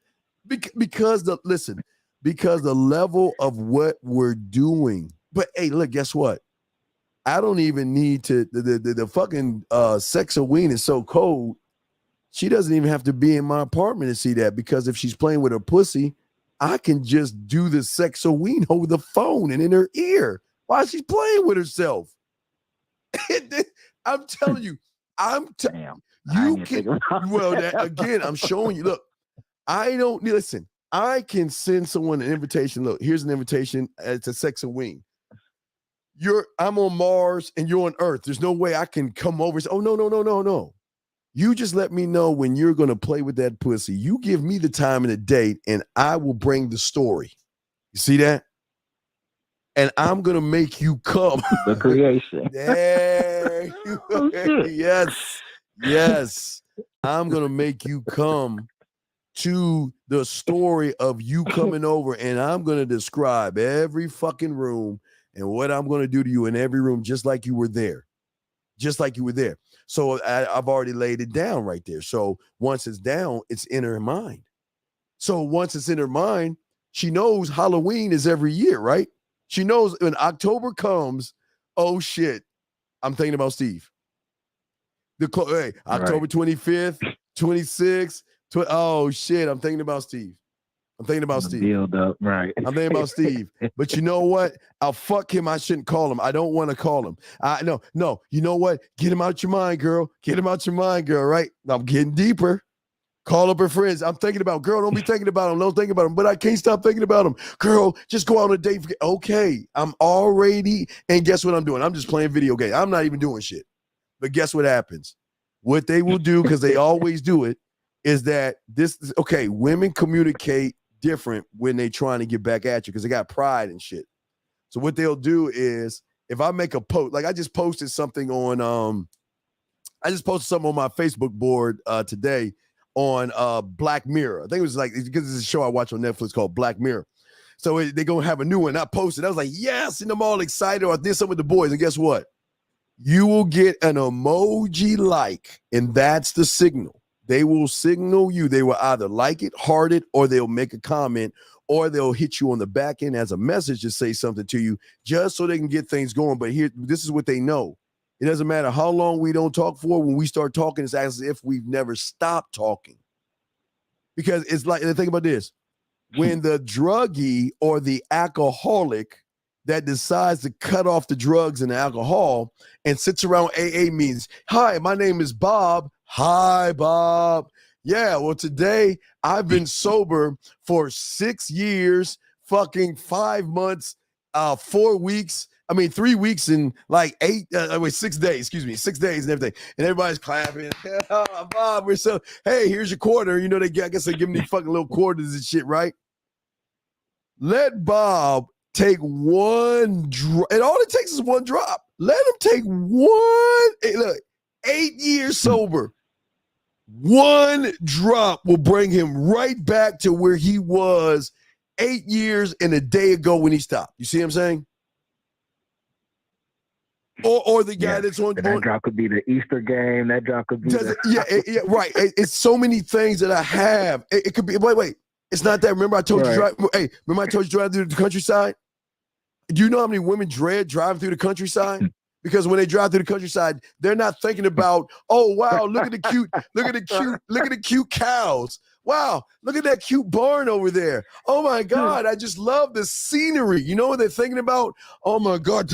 Because the level of what we're doing. But hey, look, guess what? I don't even need to, the fucking Sexoween is so cold. She doesn't even have to be in my apartment to see that, because if she's playing with her pussy, I can just do the Sexoween over the phone and in her ear while she's playing with herself. I'm telling you, you can. Well, again, I'm showing you. Look, I don't listen. I can send someone an invitation. Look, here's an invitation. It's a Sexoween. I'm on Mars and you're on Earth. There's no way I can come over and say, oh, no. You just let me know when you're going to play with that pussy. You give me the time and the date, and I will bring the story. You see that? And I'm going to make you come. The creation. There you go. Yes. I'm going to make you come to the story of you coming over, and I'm going to describe every fucking room and what I'm going to do to you in every room, just like you were there. So I've already laid it down right there. So once it's down, it's in her mind. So once it's in her mind, she knows Halloween is every year, right? She knows when October comes, oh shit, I'm thinking about Steve. October 25th, 26th, oh shit, I'm thinking about Steve. Build up, right. I'm thinking about Steve. But you know what? I'll fuck him. I shouldn't call him. I don't want to call him. No. You know what? Get him out your mind, girl. Right? I'm getting deeper. Call up her friends. I'm thinking about, girl, don't be thinking about him. Don't think about him. But I can't stop thinking about him. Girl, just go out on a date. Okay. I'm already, and guess what I'm doing? I'm just playing video games. I'm not even doing shit. But guess what happens? What they will do, because they always do it, is that women communicate different when they trying to get back at you because they got pride and shit. So what they'll do is, if I make a post, like I just posted something on my Facebook board today on Black Mirror. I think it was like, because it's a show I watch on Netflix called Black Mirror. So they're gonna have a new one. I posted. I was like, yes, and I'm all excited. Or I did something with the boys, and guess what? You will get an emoji like, and that's the signal. They will signal you. They will either like it, heart it, or they'll make a comment, or they'll hit you on the back end as a message to say something to you, just so they can get things going. But this is what they know. It doesn't matter how long we don't talk for. When we start talking, it's as if we've never stopped talking. Because it's like, think about this. When the druggie or the alcoholic that decides to cut off the drugs and the alcohol and sits around AA meetings, hi, my name is Bob. Hi, Bob. Yeah, well, today I've been sober for 6 years, fucking 5 months, 4 weeks. 3 weeks and like 6 days, 6 days and everything. And everybody's clapping. Oh, Bob, hey, here's your quarter. You know, I guess they give me fucking little quarters and shit, right? Let Bob take one drop. And all it takes is one drop. Let him take one. Hey, look, 8 years sober. One drop will bring him right back to where he was 8 years and a day ago when he stopped. You see what I'm saying? Or the guy that's on. That drop could be the Easter game. That drop could be. Right. It's so many things that I have. It could be. Wait. It's not that. Remember I told you drive. Hey, remember I told you drive through the countryside. Do you know how many women dread driving through the countryside? Because when they drive through the countryside, they're not thinking about, oh wow, look at the cute cows. Wow, look at that cute barn over there. Oh my God, I just love the scenery. You know what they're thinking about? Oh my God,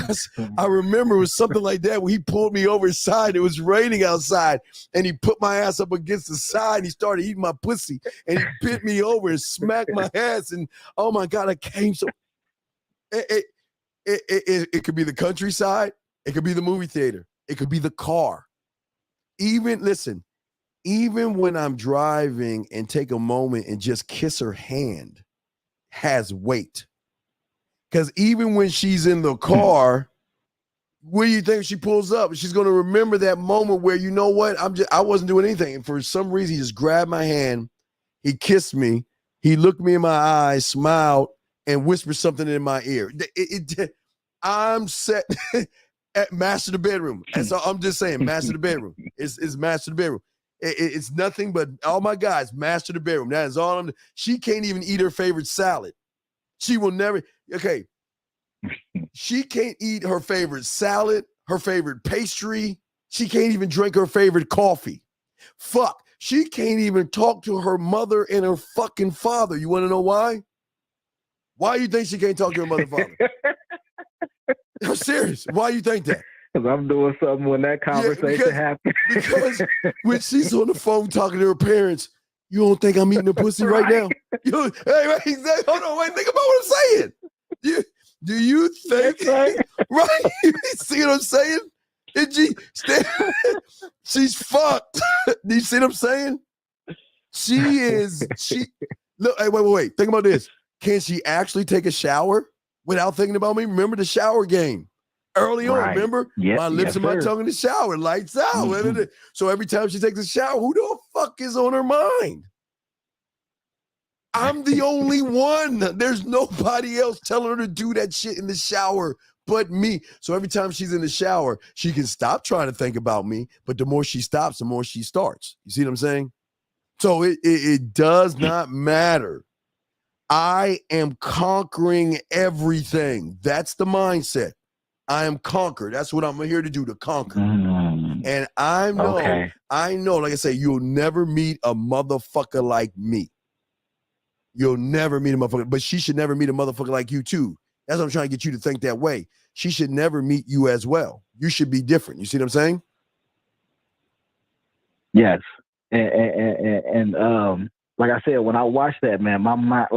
I remember it was something like that when he pulled me over his side. It was raining outside, and he put my ass up against the side, and he started eating my pussy, and he bit me over and smacked my ass, and oh my God, I came so. It could be the countryside. It could be the movie theater. It could be the car. Even when I'm driving and take a moment and just kiss her hand has weight. Because even when she's in the car, what do you think she pulls up? She's going to remember that moment where, you know what? I wasn't doing anything. And for some reason, he just grabbed my hand. He kissed me. He looked me in my eyes, smiled, and whisper something in my ear. I'm set at master the bedroom. And so I'm just saying, master the bedroom. It's master the bedroom. It's nothing but all my guys, master the bedroom. That is all she can't even eat her favorite salad. She will never, okay. She can't eat her favorite salad, her favorite pastry. She can't even drink her favorite coffee. Fuck. She can't even talk to her mother and her fucking father. You want to know why? Why you think she can't talk to her mother and father? I'm serious. Why you think that? Because I'm doing something when that conversation happens. Because when she's on the phone talking to her parents, you don't think I'm eating a pussy right now? Hey, hold on, wait, think about what I'm saying. Do you think, right? You see what I'm saying? She's fucked. Do you see what I'm saying? Look, hey, wait. Think about this. Can she actually take a shower without thinking about me? Remember the shower game early on, remember? Yep, my lips and my tongue in the shower, lights out. Mm-hmm. So every time she takes a shower, who the fuck is on her mind? I'm the only one. There's nobody else telling her to do that shit in the shower but me. So every time she's in the shower, she can stop trying to think about me, but the more she stops, the more she starts. You see what I'm saying? So it does not matter. I am conquering everything. That's the mindset. I am conquered. That's what I'm here to do, to conquer. And I know, like I say, you'll never meet a motherfucker like me. You'll never meet a motherfucker, but she should never meet a motherfucker like you too. That's what I'm trying to get you to think that way. She should never meet you as well. You should be different. You see what I'm saying? Yes. And like I said, when I watched that, man, my mind,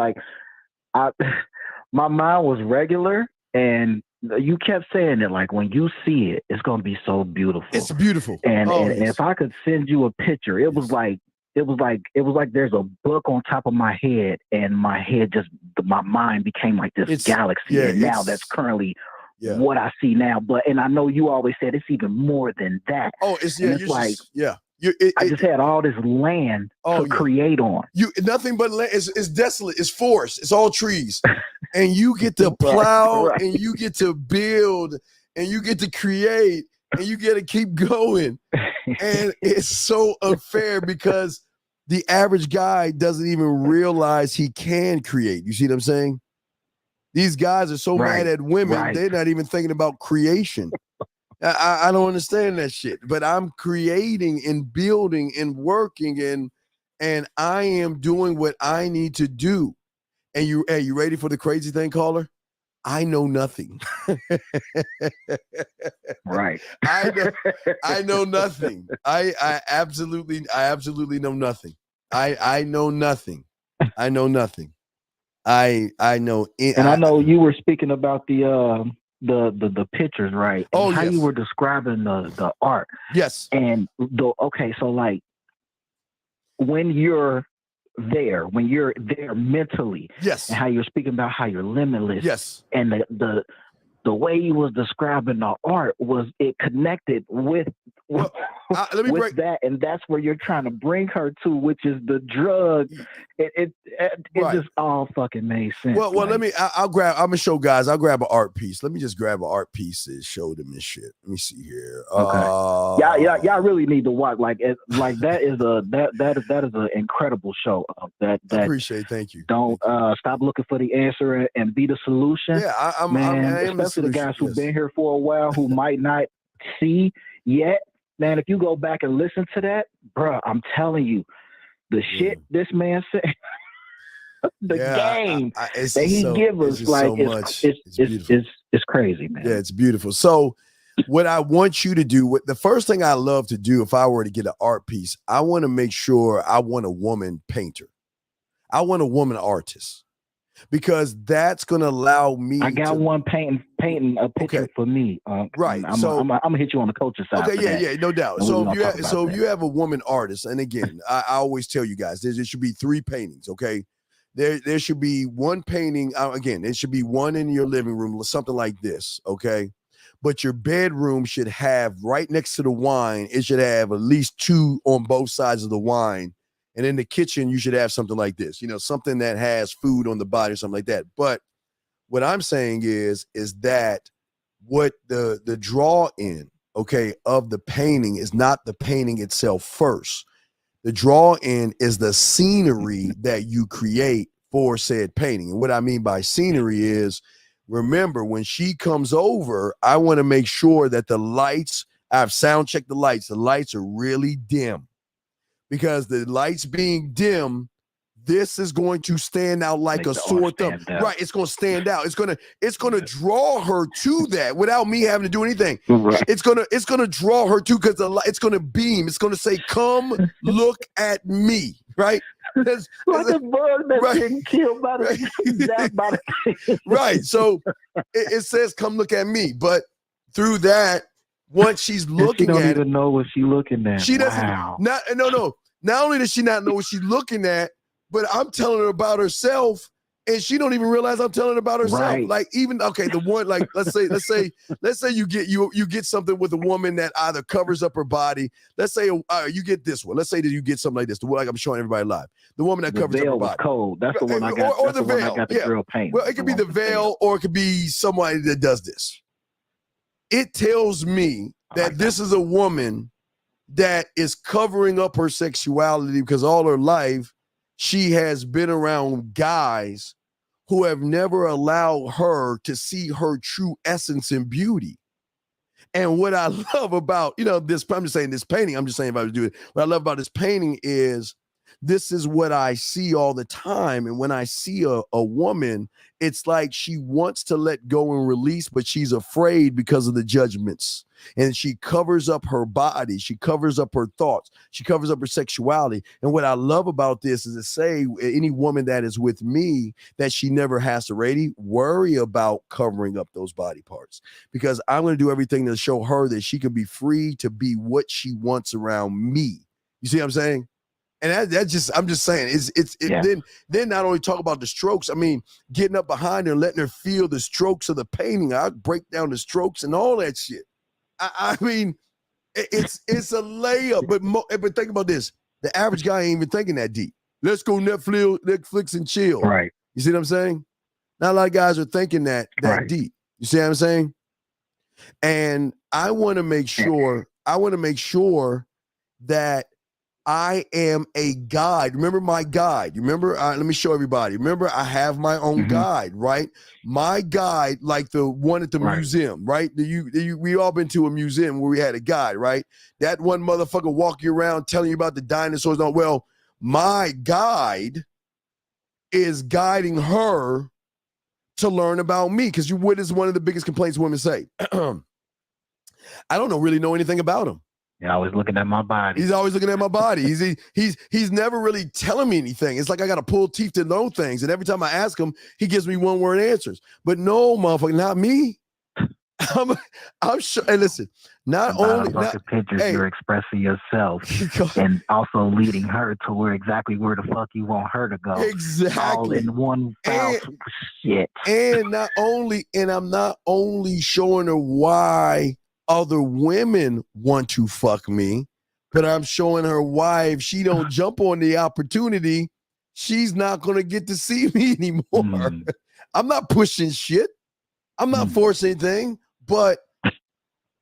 my mind was regular, and you kept saying it, like, when you see it, it's gonna be so beautiful. It's beautiful. And if I could send you a picture, it was like there's a book on top of my head, and my head my mind became like this galaxy. And now that's currently what I see now. And I know you always said it's even more than that. Oh, it's like I just had all this land to create on. Nothing but land. It's desolate. It's forest. It's all trees, and you get to plow, and you get to build, and you get to create, and you get to keep going. And it's so unfair because the average guy doesn't even realize he can create. You see what I'm saying? These guys are so mad at women, they're not even thinking about creation. I don't understand that shit, but I'm creating and building and working, and I am doing what I need to do. And you ready for the crazy thing, caller? I know nothing. Right. I know nothing. I absolutely know nothing. I know nothing. I know nothing. I know. And I know you were speaking about the pictures, right? And how you were describing the art. Yes. And so like when you're there mentally, yes, and how you're speaking about how you're limitless, yes, and the way you was describing the art was it connected with that, and that's where you're trying to bring her to, which is the drug. It just all fucking made sense. Well, I'm gonna show guys. I'll grab an art piece. Let me just grab an art piece and show them this shit. Let me see here. Okay. Y'all really need to watch. Like that is an incredible show. That I appreciate. Thank you. Don't stop looking for the answer and be the solution. Yeah, I am especially the guys who've been here for a while who might not see yet. Man, if you go back and listen to that, bruh, I'm telling you, the shit this man said, game that he gives us, like, it's crazy, man. Yeah, it's beautiful. So what I want you to do, the first thing I love to do if I were to get an art piece, I want to make sure I want a woman painter. I want a woman artist. Because that's going to allow me. I got one painting a picture for me. Right. I'm gonna hit you on the coach's side. Okay. Yeah, no doubt. So if you have a woman artist, and again, I always tell you guys, there should be 3 paintings. Okay. There should be one painting. Again, there should be one in your living room, something like this. Okay. But your bedroom should have right next to the wine. It should have at least 2 on both sides of the wine. And in the kitchen, you should have something like this, something that has food on the body or something like that. But What I'm saying is that what the draw in, okay, of the painting is not the painting itself first. The draw in is the scenery that you create for said painting. And what I mean by scenery is, remember, when she comes over, I want to make sure that the lights, I've sound checked the lights are really dim, because the lights being dim, this is going to stand out like a sore thumb. Right, it's going to stand out. It's going to draw her to that without me having to do anything. Right. It's going to draw her to, because it's going to beam. It's going to say, "Come look at me." Right? Like a bird that's getting killed by the right. So it says, "Come look at me," but through that, once she's looking at, she don't even know what she's looking at. She doesn't. Wow. No. Not only does she not know what she's looking at, but I'm telling her about herself, and she don't even realize I'm telling her about herself. Right. Like, even, okay, the one, like, let's say you get something with a woman that either covers up her body. Let's say you get this one. Let's say that you get something like this, the one like I'm showing everybody live. The woman that covers up her body. Cold. That's the one I got. Or the veil. I got the girl paint. Well, it could be the veil, or it could be somebody that does this. It tells me that this is a woman that is covering up her sexuality, because all her life she has been around guys who have never allowed her to see her true essence and beauty. And what I love about, this, I'm just saying this painting, I'm just saying if I was doing it, what I love about this painting is this is what I see all the time. And when I see a woman, it's like she wants to let go and release, but she's afraid because of the judgments. And she covers up her body. She covers up her thoughts. She covers up her sexuality. And what I love about this is to say any woman that is with me, that she never has to really worry about covering up those body parts, because I'm going to do everything to show her that she can be free to be what she wants around me. You see what I'm saying? And that just, I'm just saying, then not only talk about the strokes, I mean, getting up behind her and letting her feel the strokes of the painting. I break down the strokes and all that shit. I mean, it's a layup, but think about this. The average guy ain't even thinking that deep. Let's go Netflix and chill. Right. You see what I'm saying? Not a lot of guys are thinking that right. deep. You see what I'm saying? And I want to make sure, that I am a guide. Remember my guide. Remember, let me show everybody. Remember, I have my own guide, right? My guide, like the one at the museum, right? We all been to a museum where we had a guide, right? That one motherfucker walk you around telling you about the dinosaurs. No, well, my guide is guiding her to learn about me, because what is one of the biggest complaints women say? I don't really know anything about him. You're always looking at my body. He's always looking at my body. He's never really telling me anything. It's like I got to pull teeth to know things. And every time I ask him, he gives me one word answers. But no, motherfucker, not me. I'm sure. Hey, listen, pictures, you're expressing yourself and also leading her to exactly where the fuck you want her to go. Exactly. All in one foul shit. And I'm not only showing her why other women want to fuck me, but I'm showing her why if she don't jump on the opportunity, she's not going to get to see me anymore. I'm not pushing shit. I'm not forcing anything, but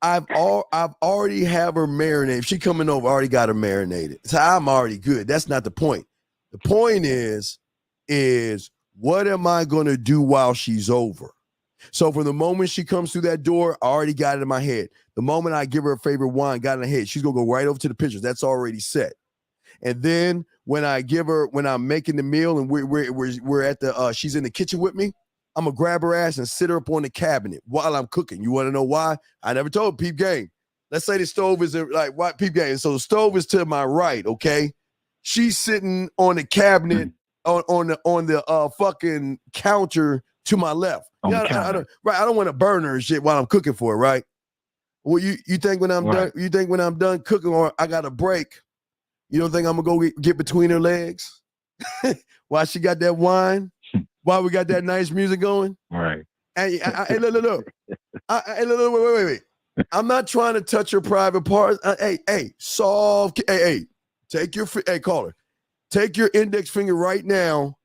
I've already have her marinated. If she coming over, I already got her marinated. So I'm already good. That's not the point. The point is what am I going to do while she's over? So from the moment she comes through that door, I already got it in my head. The moment I give her a favorite wine, got in her head, she's going to go right over to the pictures. That's already set. And then when I'm making the meal and we're at the, she's in the kitchen with me, I'm going to grab her ass and sit her up on the cabinet while I'm cooking. You want to know why? I never told peep game. Let's say the stove is like, what peep game? So the stove is to my right, okay? She's sitting on the cabinet on the fucking counter to my left. I don't want to burn her and shit while I'm cooking for her, right? Well, you think when I'm done, you think when I'm done cooking or I got a break, you don't think I'm gonna go get between her legs while she got that wine, while we got that nice music going? Right. Hey, look. Wait. I'm not trying to touch her private parts. Take your caller. Take your index finger right now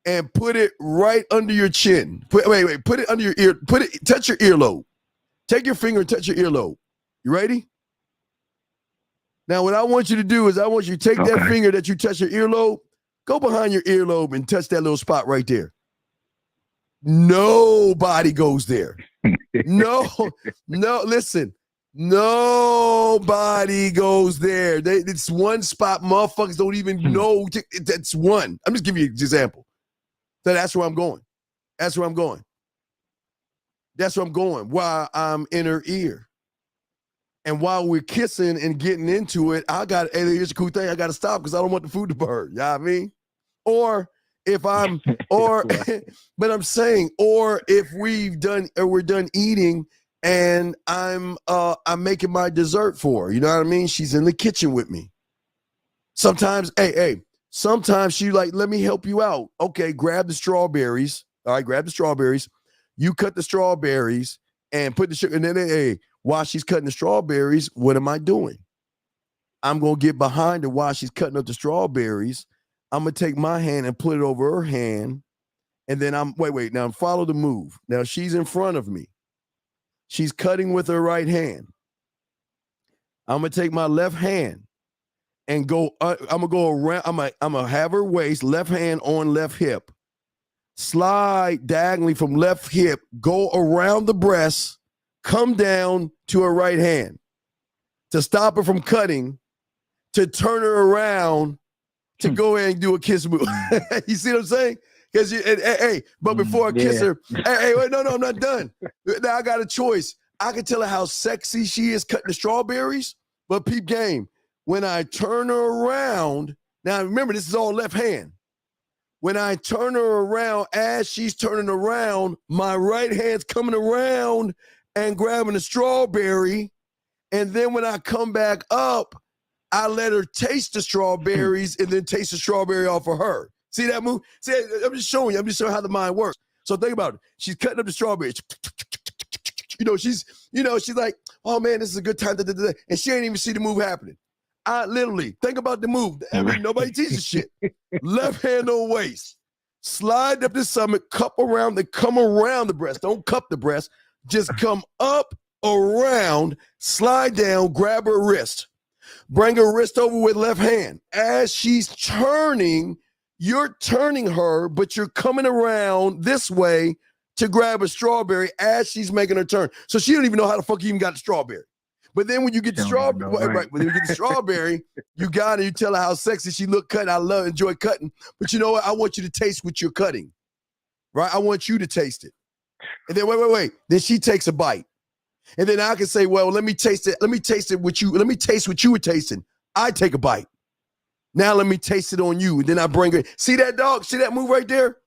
and put it right under your chin. Put it under your ear. Touch your earlobe. Take your finger and touch your earlobe. You ready? Now, what I want you to do is I want you to take that finger that you touch your earlobe, go behind your earlobe and touch that little spot right there. Nobody goes there. Listen. Nobody goes there. It's one spot. Motherfuckers don't even know. That's one. I'm just giving you an example. So that's where I'm going. While I'm in her ear. And while we're kissing and getting into it, here's a cool thing. I got to stop because I don't want the food to burn. You know what I mean? But I'm saying, or if we're done eating and I'm making my dessert for her, you know what I mean? She's in the kitchen with me. Sometimes, sometimes she like, let me help you out. Okay, grab the strawberries. All right, grab the strawberries. You cut the strawberries and put the sugar, and then, while she's cutting the strawberries, what am I doing? I'm going to get behind her while she's cutting up the strawberries. I'm going to take my hand and put it over her hand. And then now follow the move. Now she's in front of me. She's cutting with her right hand. I'm going to take my left hand and I'm going to go around. I'm going to have her waist, left hand on left hip. Slide diagonally from left hip, go around the breast, come down to her right hand to stop her from cutting, to turn her around, to go ahead and do a kiss move. You see what I'm saying? Because but before I kiss her, wait, no, I'm not done. Now I got a choice. I can tell her how sexy she is cutting the strawberries, but peep game. When I turn her around, now remember, this is all left hand. When I turn her around, as she's turning around, my right hand's coming around and grabbing a strawberry. And then when I come back up, I let her taste the strawberries and then taste the strawberry off of her. See that move? See, I'm just showing you how the mind works. So think about it. She's cutting up the strawberries. She's like, oh man, this is a good time. And she ain't even see the move happening. I literally think about the move. I mean, nobody teaches shit. Left hand on waist. Slide up the stomach, come around the breast. Don't cup the breast. Just come up, around, slide down, grab her wrist. Bring her wrist over with left hand. As she's turning, you're turning her, but you're coming around this way to grab a strawberry as she's making her turn. So she don't even know how the fuck you even got the strawberry. But then when you get the strawberry, when you get the strawberry, you got it. You tell her how sexy she look cutting. Enjoy cutting. But you know what? I want you to taste what you're cutting, right? I want you to taste it. And then wait. Then she takes a bite. And then I can say, well, let me taste it. Let me taste it with you. Let me taste what you were tasting. I take a bite. Now let me taste it on you. And then I bring her. See that dog? See that move right there?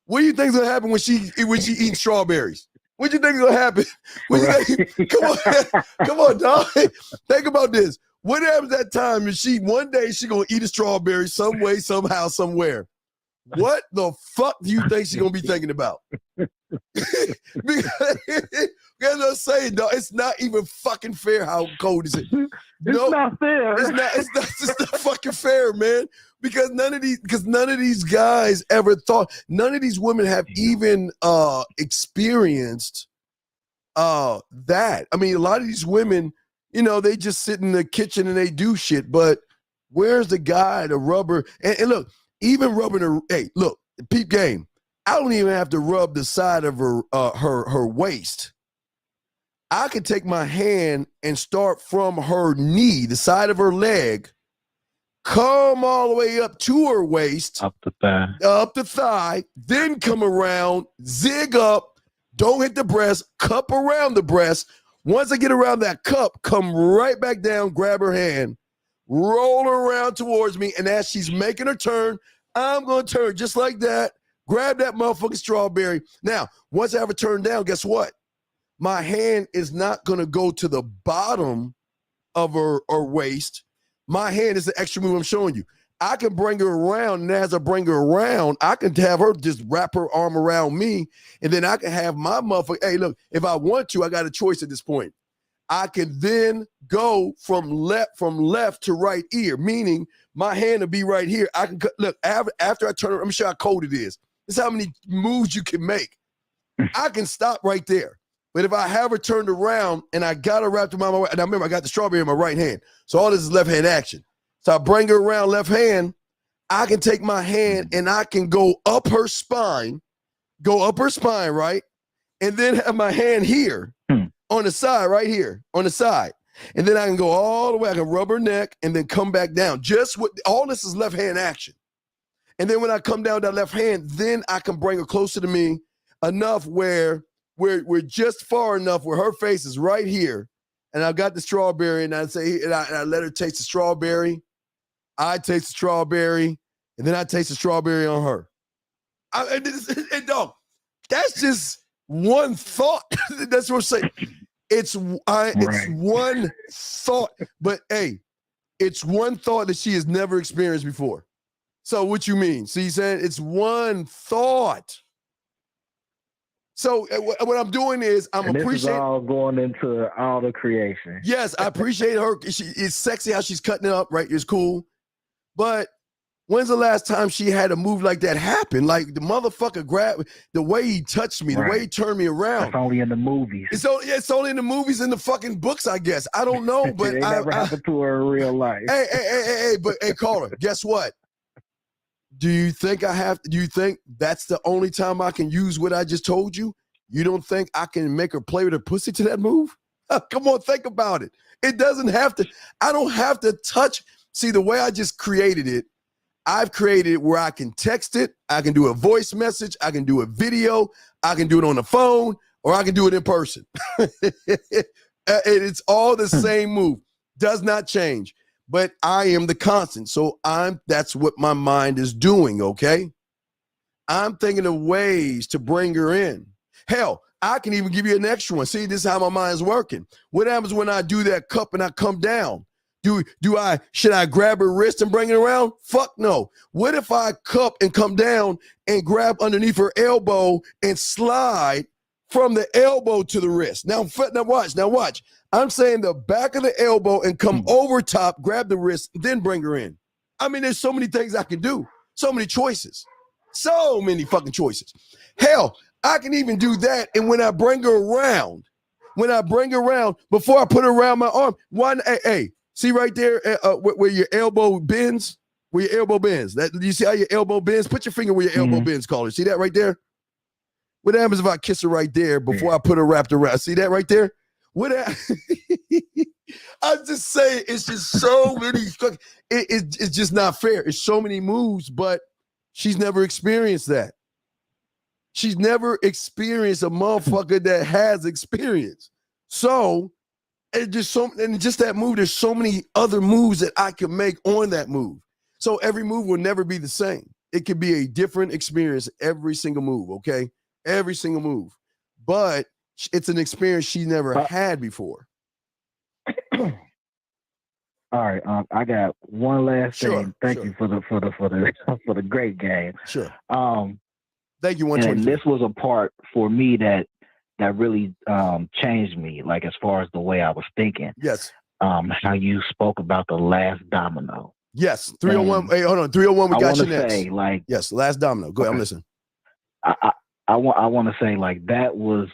What do you think is gonna happen when she eating strawberries? What do you think is gonna happen? Come on, dog. Think about this. What happens that time if one day she gonna eat a strawberry some way, somehow, somewhere? What the fuck do you think she's gonna be thinking about? Because I'm saying, dog, it's not even fucking fair. How cold is it? It's not fair. It's not fucking fair, man. Because none of these guys ever thought. None of these women have even experienced that. I mean, a lot of these women, they just sit in the kitchen and they do shit. But where's the guy, the rubber? And look, even rubbing her. Hey, look, peep game. I don't even have to rub the side of her waist. I could take my hand and start from her knee, the side of her leg, come all the way up to her waist, up the thigh, then come around, zig up, don't hit the breast, cup around the breast. Once I get around that cup, come right back down, grab her hand, roll her around towards me, and as she's making her turn, I'm going to turn just like that, grab that motherfucking strawberry. Now, once I have her turned down, guess what? My hand is not going to go to the bottom of her waist. My hand is the extra move I'm showing you. I can bring her around, and as I bring her around, I can have her just wrap her arm around me, and then I can have my motherfucker. Hey, look, if I want to, I got a choice at this point. I can then go from left to right ear, meaning my hand will be right here. I can look after I turn her. Let me show you how cold it is. This is how many moves you can make. I can stop right there. But if I have her turned around and I got her wrapped around my right, and I remember I got the strawberry in my right hand. So all this is left hand action. So I bring her around left hand. I can take my hand and I can go up her spine, right? And then have my hand here on the side, right here, on the side. And then I can go all the way. I can rub her neck and then come back down. Just with all this is left hand action. And then when I come down that left hand, then I can bring her closer to me enough where we're just far enough where her face is right here. And I've got the strawberry and I let her taste the strawberry. I taste the strawberry and then I taste the strawberry on her. And dog, that's just one thought. That's what I'm saying. It's one thought, but hey, it's one thought that she has never experienced before. So what you mean? See, you saying it's one thought. So what I'm doing is I'm appreciating. This is all going into all the creation. Yes, I appreciate her. It's sexy how she's cutting it up, right? It's cool. But when's the last time she had a move like that happen? Like the motherfucker grabbed, the way he touched me, the way he turned me around. It's only in the movies. It's only in the movies and the fucking books, I guess. I don't know, but it never happened to her in real life. Hey, caller, guess what? Do you think that's the only time I can use what I just told you? You don't think I can make her play with her pussy to that move? Come on, think about it. It doesn't have to. I don't have to touch. See, the way I just created it, I've created it where I can text it. I can do a voice message. I can do a video. I can do it on the phone, or I can do it in person. It's all the same move. Does not change. But I am the constant. So that's what my mind is doing, okay? I'm thinking of ways to bring her in. Hell, I can even give you an extra one. See, this is how my mind's working. What happens when I do that cup and I come down? Should I grab her wrist and bring it around? Fuck no. What if I cup and come down and grab underneath her elbow and slide from the elbow to the wrist? Now watch. I'm saying the back of the elbow and come over top, grab the wrist, then bring her in. I mean, there's so many things I can do. So many choices. So many fucking choices. Hell, I can even do that. And when I bring her around, before I put her around my arm, see right there where your elbow bends? Where your elbow bends. You see how your elbow bends? Put your finger where your elbow bends, caller. See that right there? What happens if I kiss her right there before I put her wrapped around? See that right there? I'm just saying, it's just so many. It's just not fair. It's so many moves, but she's never experienced that. She's never experienced a motherfucker that has experience. So, just that move, there's so many other moves that I can make on that move. So every move will never be the same. It could be a different experience every single move, okay? Every single move. But it's an experience she never had before. All right, I got one last thing. Thank you for the great game. Sure. Thank you. And this was a part for me that really changed me, like as far as the way I was thinking. Yes. How you spoke about the last domino. Yes. 301. Hey, hold on. 301. We got you next. Say, like, yes, last domino. Go ahead. I'm listening. I want to say, like, that was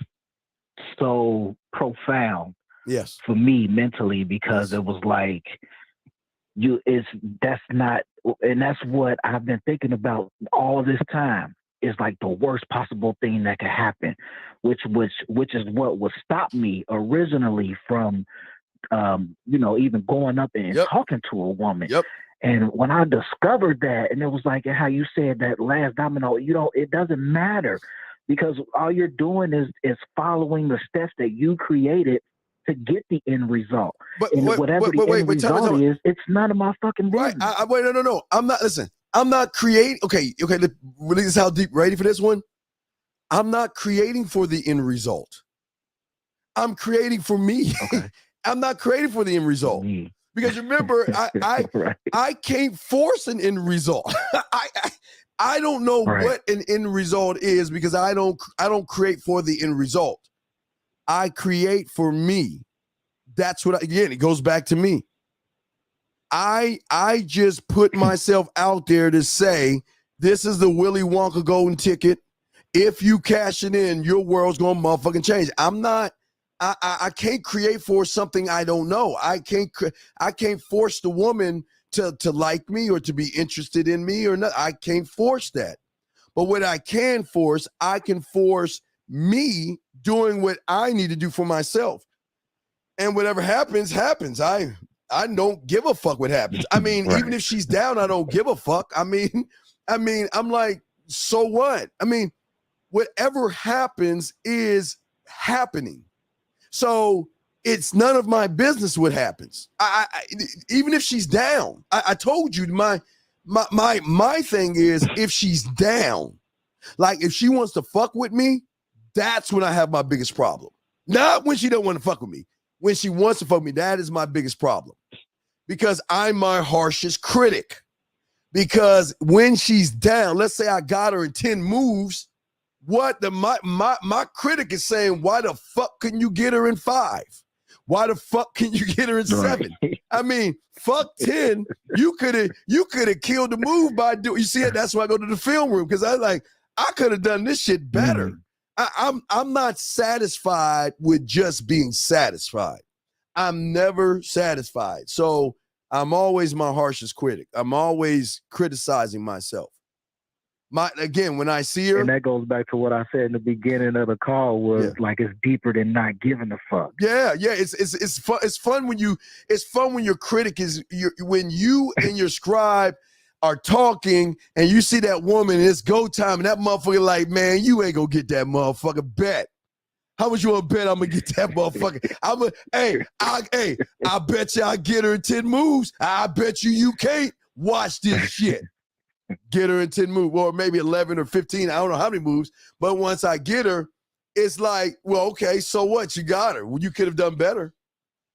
so profound. Yes. For me mentally, because it was like that's what I've been thinking about all this time. Is like the worst possible thing that could happen, which is what would stop me originally from even going up and talking to a woman. Yep. And when I discovered that, and it was like how you said that last domino, it doesn't matter, because all you're doing is following the steps that you created to get the end result. But whatever the end result is, it's none of my fucking business. Wait, no. I'm not creating. Okay. This is how deep. Ready for this one? I'm not creating for the end result. I'm creating for me. Okay. I'm not creating for the end result. Because remember, I can't force an end result. I don't know what an end result is, because I don't create for the end result. I create for me. That's what it goes back to me. I just put myself out there to say This is the Willy Wonka golden ticket. If you cash it in, your world's gonna motherfucking change. I can't create for something I don't know. I can't force the woman to like me or to be interested in me or not. I can't force that. But what I can force me doing what I need to do for myself. And whatever happens, happens. I don't give a fuck what happens. I mean, even if she's down, I don't give a fuck. I mean, I'm like, so what? I mean, whatever happens is happening. So it's none of my business what happens. I even if she's down, I told you my thing is if she's down, like if she wants to fuck with me, that's when I have my biggest problem. Not when she don't want to fuck with me. When she wants to fuck with me, that is my biggest problem. Because I'm my harshest critic. Because when she's down, let's say I got her in 10 moves, my critic is saying, why the fuck couldn't you get her in 5? Why the fuck can you get her in 7? I mean, fuck 10. You could have killed the move by doing. You see it? That's why I go to the film room because I could have done this shit better. I'm not satisfied with just being satisfied. I'm never satisfied. So I'm always my harshest critic. I'm always criticizing myself. Again, when I see her, and that goes back to what I said in the beginning of the call was like it's deeper than not giving a fuck. Yeah. It's fun. It's fun when your critic is when you and your scribe are talking and you see that woman and it's go time and that motherfucker like, man, you ain't gonna get that motherfucker. Bet. How much you want to bet I'm gonna get that motherfucker? I bet you I get her in 10 moves. I bet you can't watch this shit. Get her in 10 moves, or maybe 11 or 15. I don't know how many moves, but once I get her, it's like, well, okay, so what? You got her. Well, you could have done better.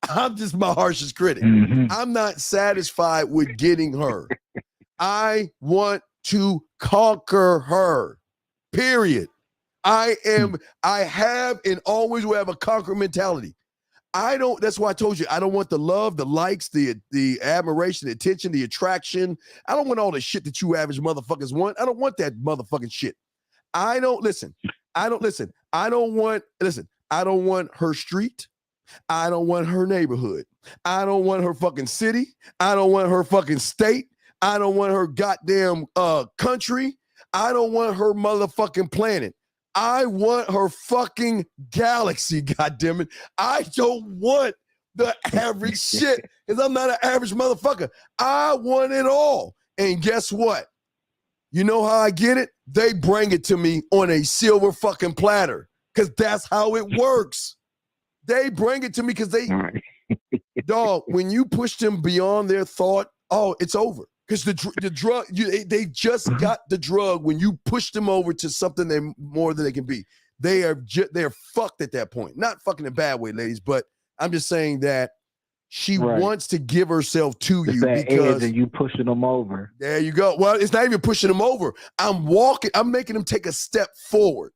I'm just my harshest critic. I'm not satisfied with getting her. I want to conquer her. Period. I have and always will have a conquer mentality. That's why I told you, I don't want the love, the likes, the admiration, the attention, the attraction. I don't want all the shit that you average motherfuckers want. I don't want that motherfucking shit. I don't want her street. I don't want her neighborhood. I don't want her fucking city. I don't want her fucking state. I don't want her goddamn country. I don't want her motherfucking planet. I want her fucking galaxy, goddammit. I don't want the average shit because I'm not an average motherfucker. I want it all. And guess what? You know how I get it? They bring it to me on a silver fucking platter because that's how it works. They bring it to me because dog, when you push them beyond their thought, it's over. Because the drug, they just got the drug when you push them over to something they more than they can be. They're fucked at that point. Not fucking in a bad way, ladies, but I'm just saying that she wants to give herself to you because you pushing them over. There you go. Well, it's not even pushing them over. I'm making them take a step forward.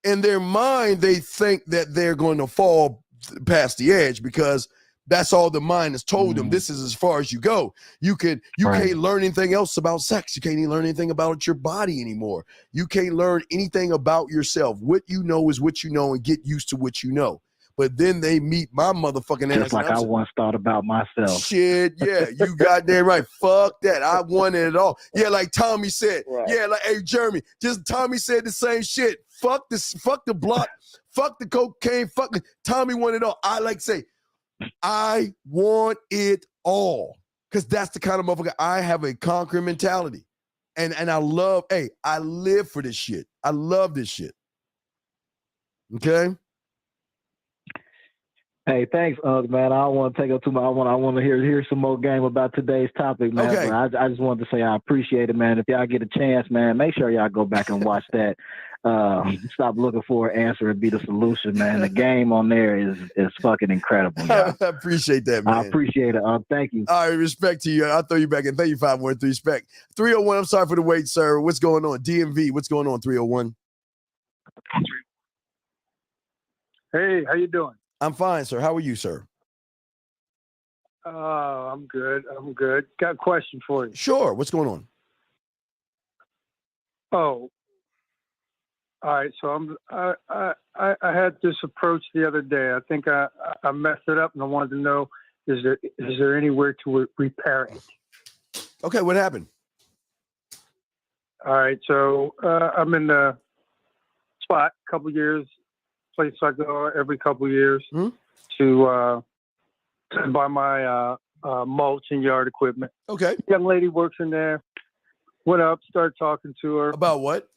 In their mind, they think that they're going to fall past the edge because that's all the mind has told them. This is as far as you go. You can't learn anything else about sex. You can't even learn anything about your body anymore. You can't learn anything about yourself. What you know is what you know and get used to what you know. But then they meet my motherfucking ass. Just like I once thought about myself. Shit, yeah, you goddamn right. Fuck that. I wanted it all. Yeah, like Tommy said. Right. Yeah, like, hey, Jeremy, just Tommy said the same shit. Fuck this, fuck the block, fuck the cocaine, Tommy wanted it all. I like to say, I want it all because that's the kind of motherfucker. I have a conquering mentality, and I live for this shit. I love this shit. Okay. Hey, thanks, man. I don't want to take up too much. I want to hear some more game about today's topic, man. Okay. I just wanted to say I appreciate it, man. If y'all get a chance, man, make sure y'all go back and watch that. Stop looking for an answer and be the solution, man. The game on there is fucking incredible. I appreciate that, man. I appreciate it. Thank you. All right, respect to you. I'll throw you back in. Thank you, 513 respect. 301, I'm sorry for the wait, sir. What's going on? DMV, what's going on, 301? Hey, how you doing? I'm fine, sir. How are you, sir? I'm good. Got a question for you. Sure. What's going on? Oh, all right. So I had this approach the other day. I think I messed it up, and I wanted to know is there anywhere to repair it? Okay, what happened? All right. So I'm in the spot, couple years, place I go every couple years to buy my mulch and yard equipment. Okay. Young lady works in there. Went up, started talking to her. About what?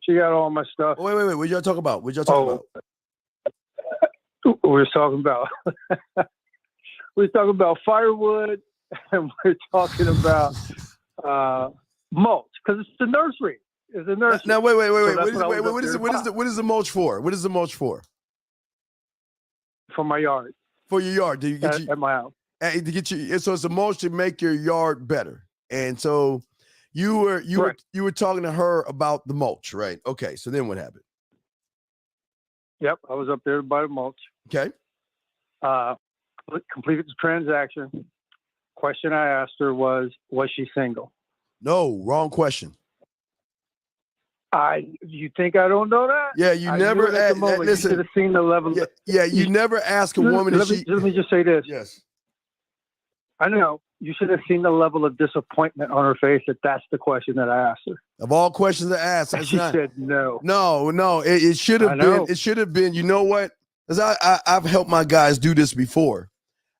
She got all my stuff. Wait. What y'all talk about? What y'all talk about? We were talking about firewood, and we're talking about mulch because it's the nursery. It's a nursery. Now wait. So What is the mulch for? What is the mulch for? For my yard. For your yard? Do you get at my house? To get you. So it's a mulch to make your yard better. And so you were talking to her about the mulch, right? Okay. So then what happened? Yep, I was up there to buy the mulch. Okay. Completed the transaction. Question I asked her was she single? No, wrong question. You think I don't know that? Yeah, you never asked. Listen, you should have seen the level. You never ask a woman. Let me just say this. Yes. I know. You should have seen the level of disappointment on her face that that's the question that I asked her. Of all questions to ask, she said no. No. It should have been. It should have been. You know what? Because I've helped my guys do this before.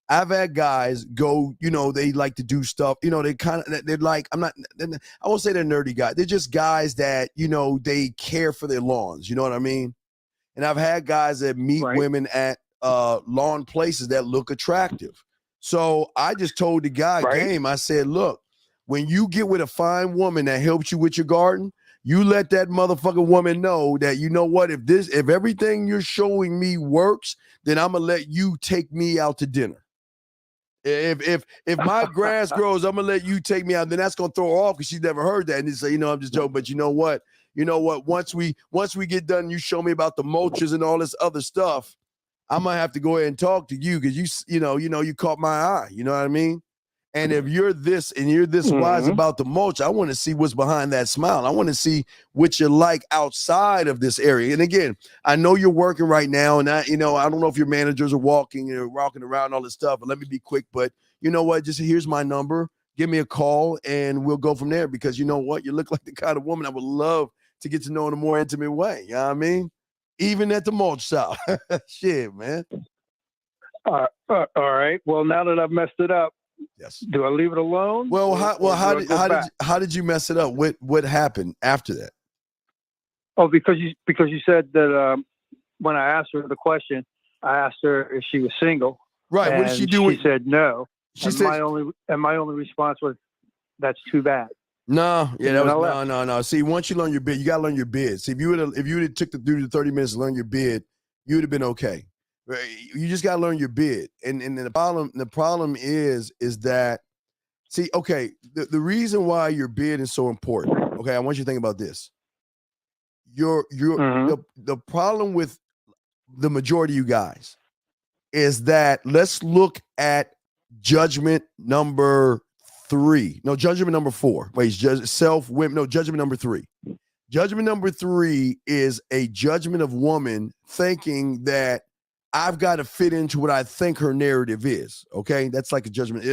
I've had guys go, they like to do stuff, they're like, I won't say they're nerdy guys. They're just guys that, they care for their lawns. You know what I mean? And I've had guys that meet women at lawn places that look attractive. So I just told the guy, game, I said, look, when you get with a fine woman that helps you with your garden, you let that motherfucking woman know that, you know what, if everything you're showing me works, then I'm going to let you take me out to dinner. If my grass grows, I'm gonna let you take me out. Then that's gonna throw her off because she's never heard that. And they say, I'm just joking. But you know what? Once we get done, you show me about the mulches and all this other stuff. I might have to go ahead and talk to you because you caught my eye. You know what I mean? And if you're this and you're this wise about the mulch, I want to see what's behind that smile. I want to see what you're like outside of this area. And again, I know you're working right now, and I don't know if your managers are walking around all this stuff. But let me be quick. But you know what? Just here's my number. Give me a call, and we'll go from there. Because you know what? You look like the kind of woman I would love to get to know in a more intimate way. You know what I mean? Even at the mulch shop. Shit, man. All right. Well, now that I've messed it up. Yes. Do I leave it alone? Well, how did you mess it up? What happened after that? Oh, because you said that when I asked her the question, I asked her if she was single. Right. What did she do? She said no. My only response was, "That's too bad." No, no. See, once you learn your bid, you gotta learn your bid. See, if you would have took the 30 minutes to learn your bid, you would have been okay. You just gotta learn your bid, and the problem is that, see, okay, the reason why your bid is so important. Okay, I want you to think about this. The problem with the majority of you guys is that let's look at judgment number 3. No, judgment number 4. Wait, judgment number 3. Judgment number 3 is a judgment of woman thinking that I've got to fit into what I think her narrative is. Okay, that's like a judgment,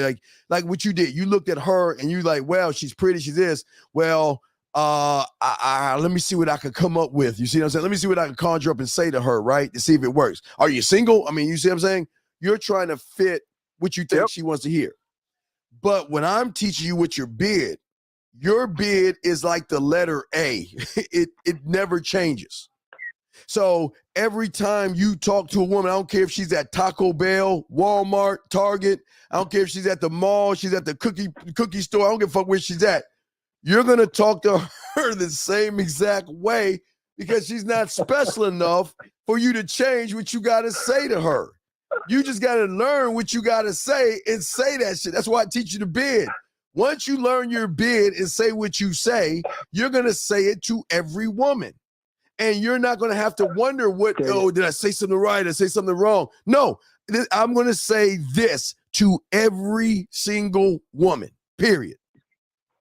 like what you did. You looked at her and you like, well, she's pretty, she's this. Well, let me see what I could come up with. You see what I'm saying? Let me see what I can conjure up and say to her, right, to see if it works. Are you single? I mean, you see what I'm saying? You're trying to fit what you think she wants to hear. But when I'm teaching you what your bid is like the letter A. It never changes. So every time you talk to a woman, I don't care if she's at Taco Bell, Walmart, Target, I don't care if she's at the mall, she's at the cookie store, I don't give a fuck where she's at. You're going to talk to her the same exact way because she's not special enough for you to change what you got to say to her. You just got to learn what you got to say and say that shit. That's why I teach you to bid. Once you learn your bid and say what you say, you're going to say it to every woman. And you're not going to have to wonder did I say something right? Did I say something wrong? No, I'm going to say this to every single woman, period.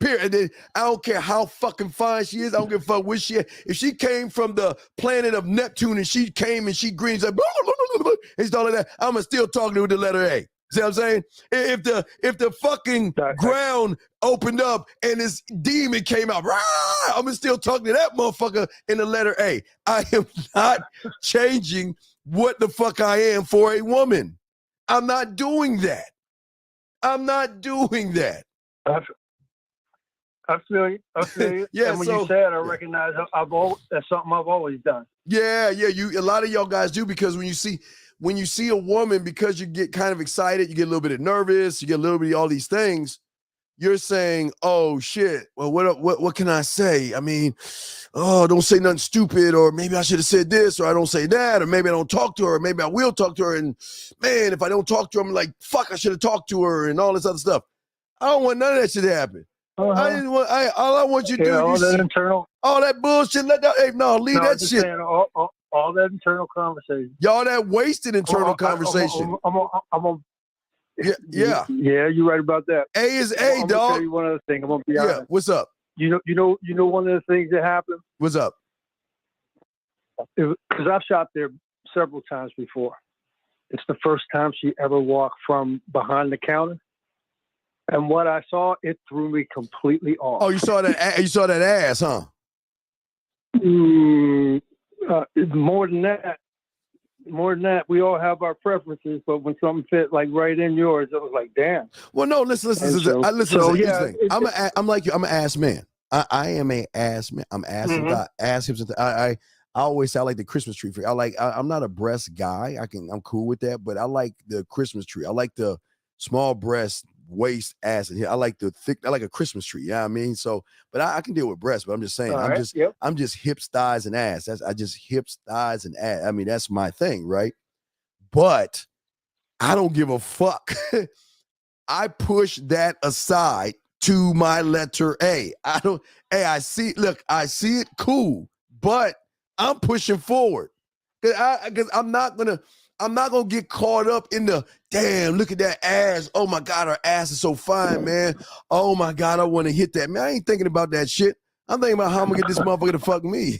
Period. And then I don't care how fucking fine she is. I don't give a fuck where she is. If she came from the planet of Neptune and she came and she grins like, blah, blah, blah, blah, and all of that, I'm going to still talk to her with the letter A. See what I'm saying? If the fucking ground opened up and this demon came out, rah, I'm still talking to that motherfucker in the letter A. I am not changing what the fuck I am for a woman. I'm not doing that. I'm not doing that. I feel you. Yeah, and when so, you say it, I recognize that's something I've always done. Yeah. A lot of y'all guys do, because when you see a woman, because you get kind of excited, you get a little bit of nervous, you get a little bit of all these things, you're saying, oh shit, well, what can I say? I mean, oh, don't say nothing stupid, or maybe I should have said this, or I don't say that, or maybe I don't talk to her, or maybe I will talk to her, and man, if I don't talk to her, I'm like, fuck, I should have talked to her, and all this other stuff. I don't want none of that shit to happen. All I want you to do all is that all that bullshit. Leave that shit. Saying, all that internal conversation. Y'all that wasted internal conversation. Yeah. Yeah, you're right about that. A is A, I'm dog. gonna tell you one other thing. I'm gonna be honest. What's up? You know one of the things that happened? What's up? Because I've shopped there several times before. It's the first time she ever walked from behind the counter. And what I saw, it threw me completely off. Oh, you saw that? You saw that ass, huh? More than that, we all have our preferences. But when something fit like right in yours, it was like, damn. Well, no, listen. I'm like you. I'm an ass man. I am a ass man. I'm ass and thigh, ass hips and thigh. I always say I like the Christmas tree. I'm not a breast guy. I'm cool with that, but I like the Christmas tree. I like the small breast, waist, ass, and here. I like the thick. I like a Christmas tree. Yeah, I mean, so, but I can deal with breasts. But I'm just saying, I'm just hips, thighs, and ass. I just hips, thighs, and ass. I mean, that's my thing, right? But I don't give a fuck. I push that aside to my letter A. I see it, cool, but I'm pushing forward because I'm not gonna get caught up in the damn. Look at that ass. Oh my God, her ass is so fine, man. Oh my God, I want to hit that, man. I ain't thinking about that shit. I'm thinking about how I'm gonna get this motherfucker to fuck me.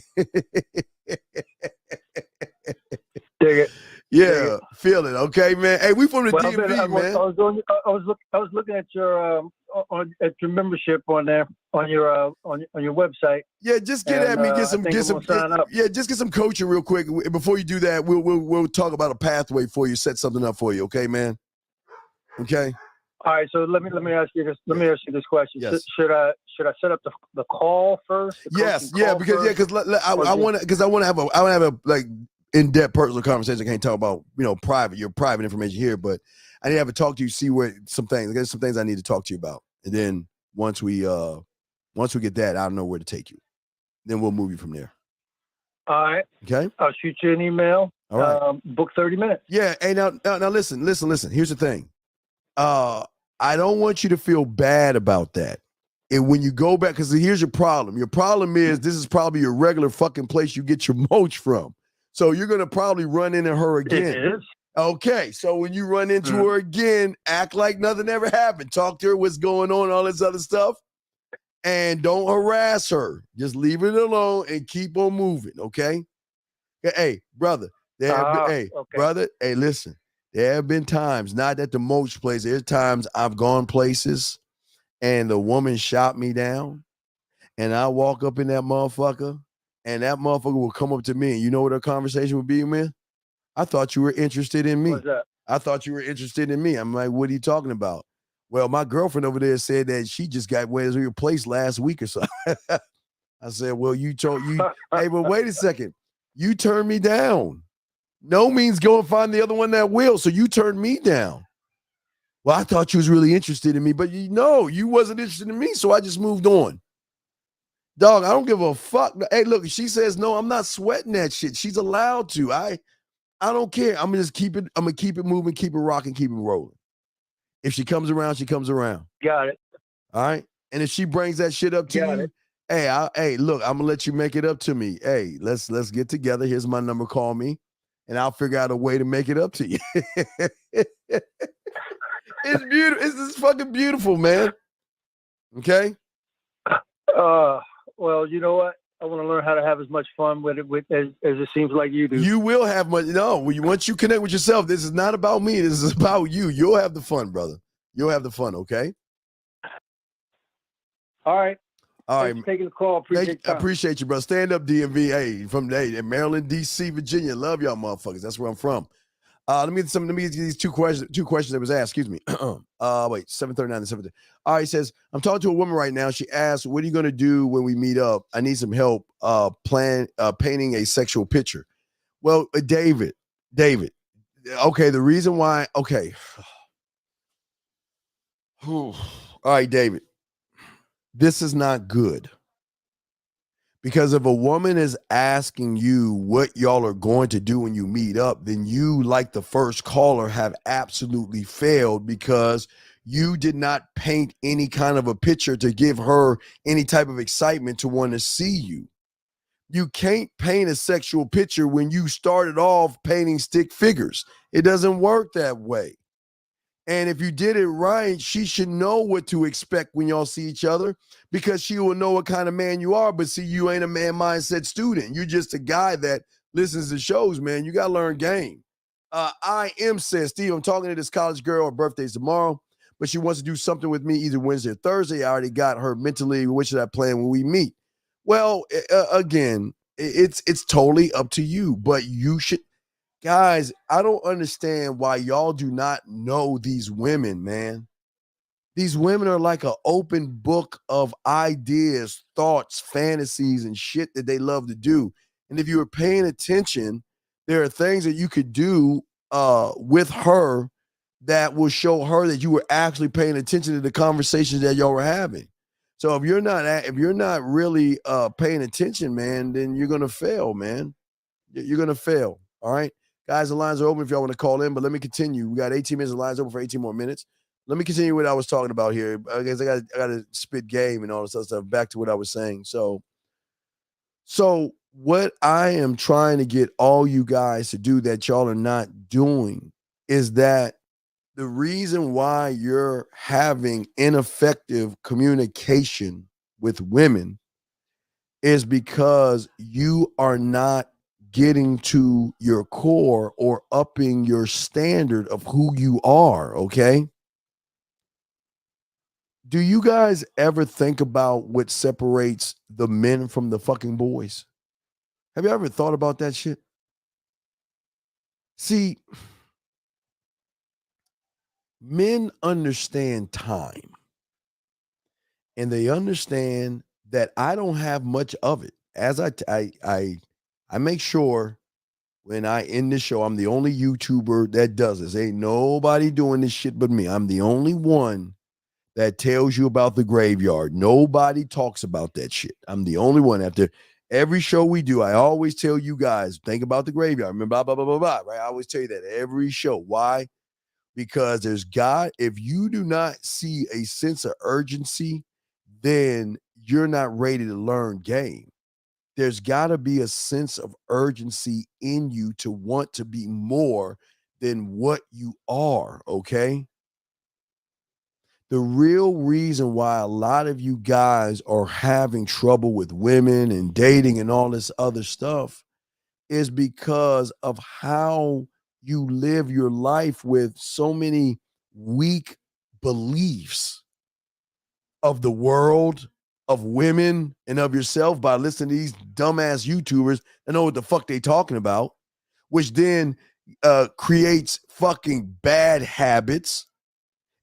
Dig it. Yeah, feel it. Okay, man. Hey, we from the DMV, man. I was looking at your membership on there on your website. Yeah, just get at me. Just get some coaching real quick. Before you do that, we'll talk about a pathway for you. Set something up for you. Okay, man. Okay. All right. So let me ask you this. This question. Yes. Should I set up the call first? Yes. Yeah. Because I want to have a like in-depth personal conversation. I can't talk about your private information here, but I need to have a talk to you. See what some things. There's some things I need to talk to you about, and then once we get that, I don't know where to take you. Then we'll move you from there. All right. Okay. I'll shoot you an email. All right. Book 30 minutes. Yeah. Hey, now listen. Here's the thing. I don't want you to feel bad about that. And when you go back, because here's your problem. Your problem is this is probably your regular fucking place you get your moach from. So you're gonna probably run into her again. It is. Okay, so when you run into her again, act like nothing ever happened. Talk to her, what's going on, all this other stuff. And don't harass her. Just leave it alone and keep on moving, okay? Hey, brother. Brother, hey, listen. There have been times, not at the most place, there's times I've gone places and the woman shot me down and I walk up in that motherfucker and that motherfucker will come up to me and you know what our conversation would be, man? I thought you were interested in me. What's that? I thought you were interested in me. I'm like, what are you talking about? Well, my girlfriend over there said that she just got where's your place last week or so. I said, well, hey, but wait a second. You turned me down. No means go and find the other one that will. So you turned me down. Well, I thought you was really interested in me, but you wasn't interested in me. So I just moved on. Dog, I don't give a fuck. Hey, look, she says, no, I'm not sweating that shit. She's allowed to. I don't care. I'm gonna keep it moving, keep it rocking, keep it rolling. If she comes around, she comes around. Got it. All right. And if she brings that shit up to you, hey, look, I'm gonna let you make it up to me. Hey, let's get together. Here's my number. Call me, and I'll figure out a way to make it up to you. It's beautiful. It's just fucking beautiful, man. Okay. Well, you know what? I want to learn how to have as much fun with it as it seems like you do. You will have much. No, once you connect with yourself, this is not about me. This is about you. You'll have the fun, brother. You'll have the fun, okay? All right. All Thanks for taking the call. I appreciate you, bro. Stand up, DMV. Hey, from Maryland, D.C., Virginia. Love y'all motherfuckers. That's where I'm from. Let me get these two questions that was asked. Excuse me. Wait, 7:39 and 7:30. All right, he says, I'm talking to a woman right now. She asked, what are you going to do when we meet up? I need some help painting a sexual picture. Well, David. Okay, the reason why, okay. All right, David. This is not good. Because if a woman is asking you what y'all are going to do when you meet up, then you, like the first caller, have absolutely failed because you did not paint any kind of a picture to give her any type of excitement to want to see you. You can't paint a sexual picture when you started off painting stick figures. It doesn't work that way. And if you did it right, she should know what to expect when y'all see each other because she will know what kind of man you are. But see, you ain't a man mindset student. You're just a guy that listens to shows, man. You got to learn game. I am says, Steve, I'm talking to this college girl. Her birthday's tomorrow, but she wants to do something with me either Wednesday or Thursday. I already got her mentally. What should I plan when we meet? Well, again, it's totally up to you, but you should. Guys, I don't understand why y'all do not know these women, man. These women are like an open book of ideas, thoughts, fantasies, and shit that they love to do. And if you were paying attention, there are things that you could do with her that will show her that you were actually paying attention to the conversations that y'all were having. So if you're not really paying attention, man, then you're gonna fail, man. You're gonna fail. All right. Guys, the lines are open if y'all want to call in, but let me continue. We got 18 minutes, the lines open for 18 more minutes. Let me continue what I was talking about here. I guess I got to spit game and all this other stuff. Back to what I was saying. So what I am trying to get all you guys to do that y'all are not doing is that the reason why you're having ineffective communication with women is because you are not getting to your core or upping your standard of who you are, okay? Do you guys ever think about what separates the men from the fucking boys? Have you ever thought about that shit? See, men understand time. And they understand that I don't have much of it. As I make sure when I end this show, I'm the only YouTuber that does this. Ain't nobody doing this shit but me. I'm the only one that tells you about the graveyard. Nobody talks about that shit. I'm the only one. After every show we do, I always tell you guys, think about the graveyard. Remember, blah, blah, blah, blah, blah, right? I always tell you that every show. Why? Because if you do not see a sense of urgency, then you're not ready to learn game. There's got to be a sense of urgency in you to want to be more than what you are, okay? The real reason why a lot of you guys are having trouble with women and dating and all this other stuff is because of how you live your life with so many weak beliefs of the world, of women, and of yourself by listening to these dumbass YouTubers that know what the fuck they talking about, which then creates fucking bad habits.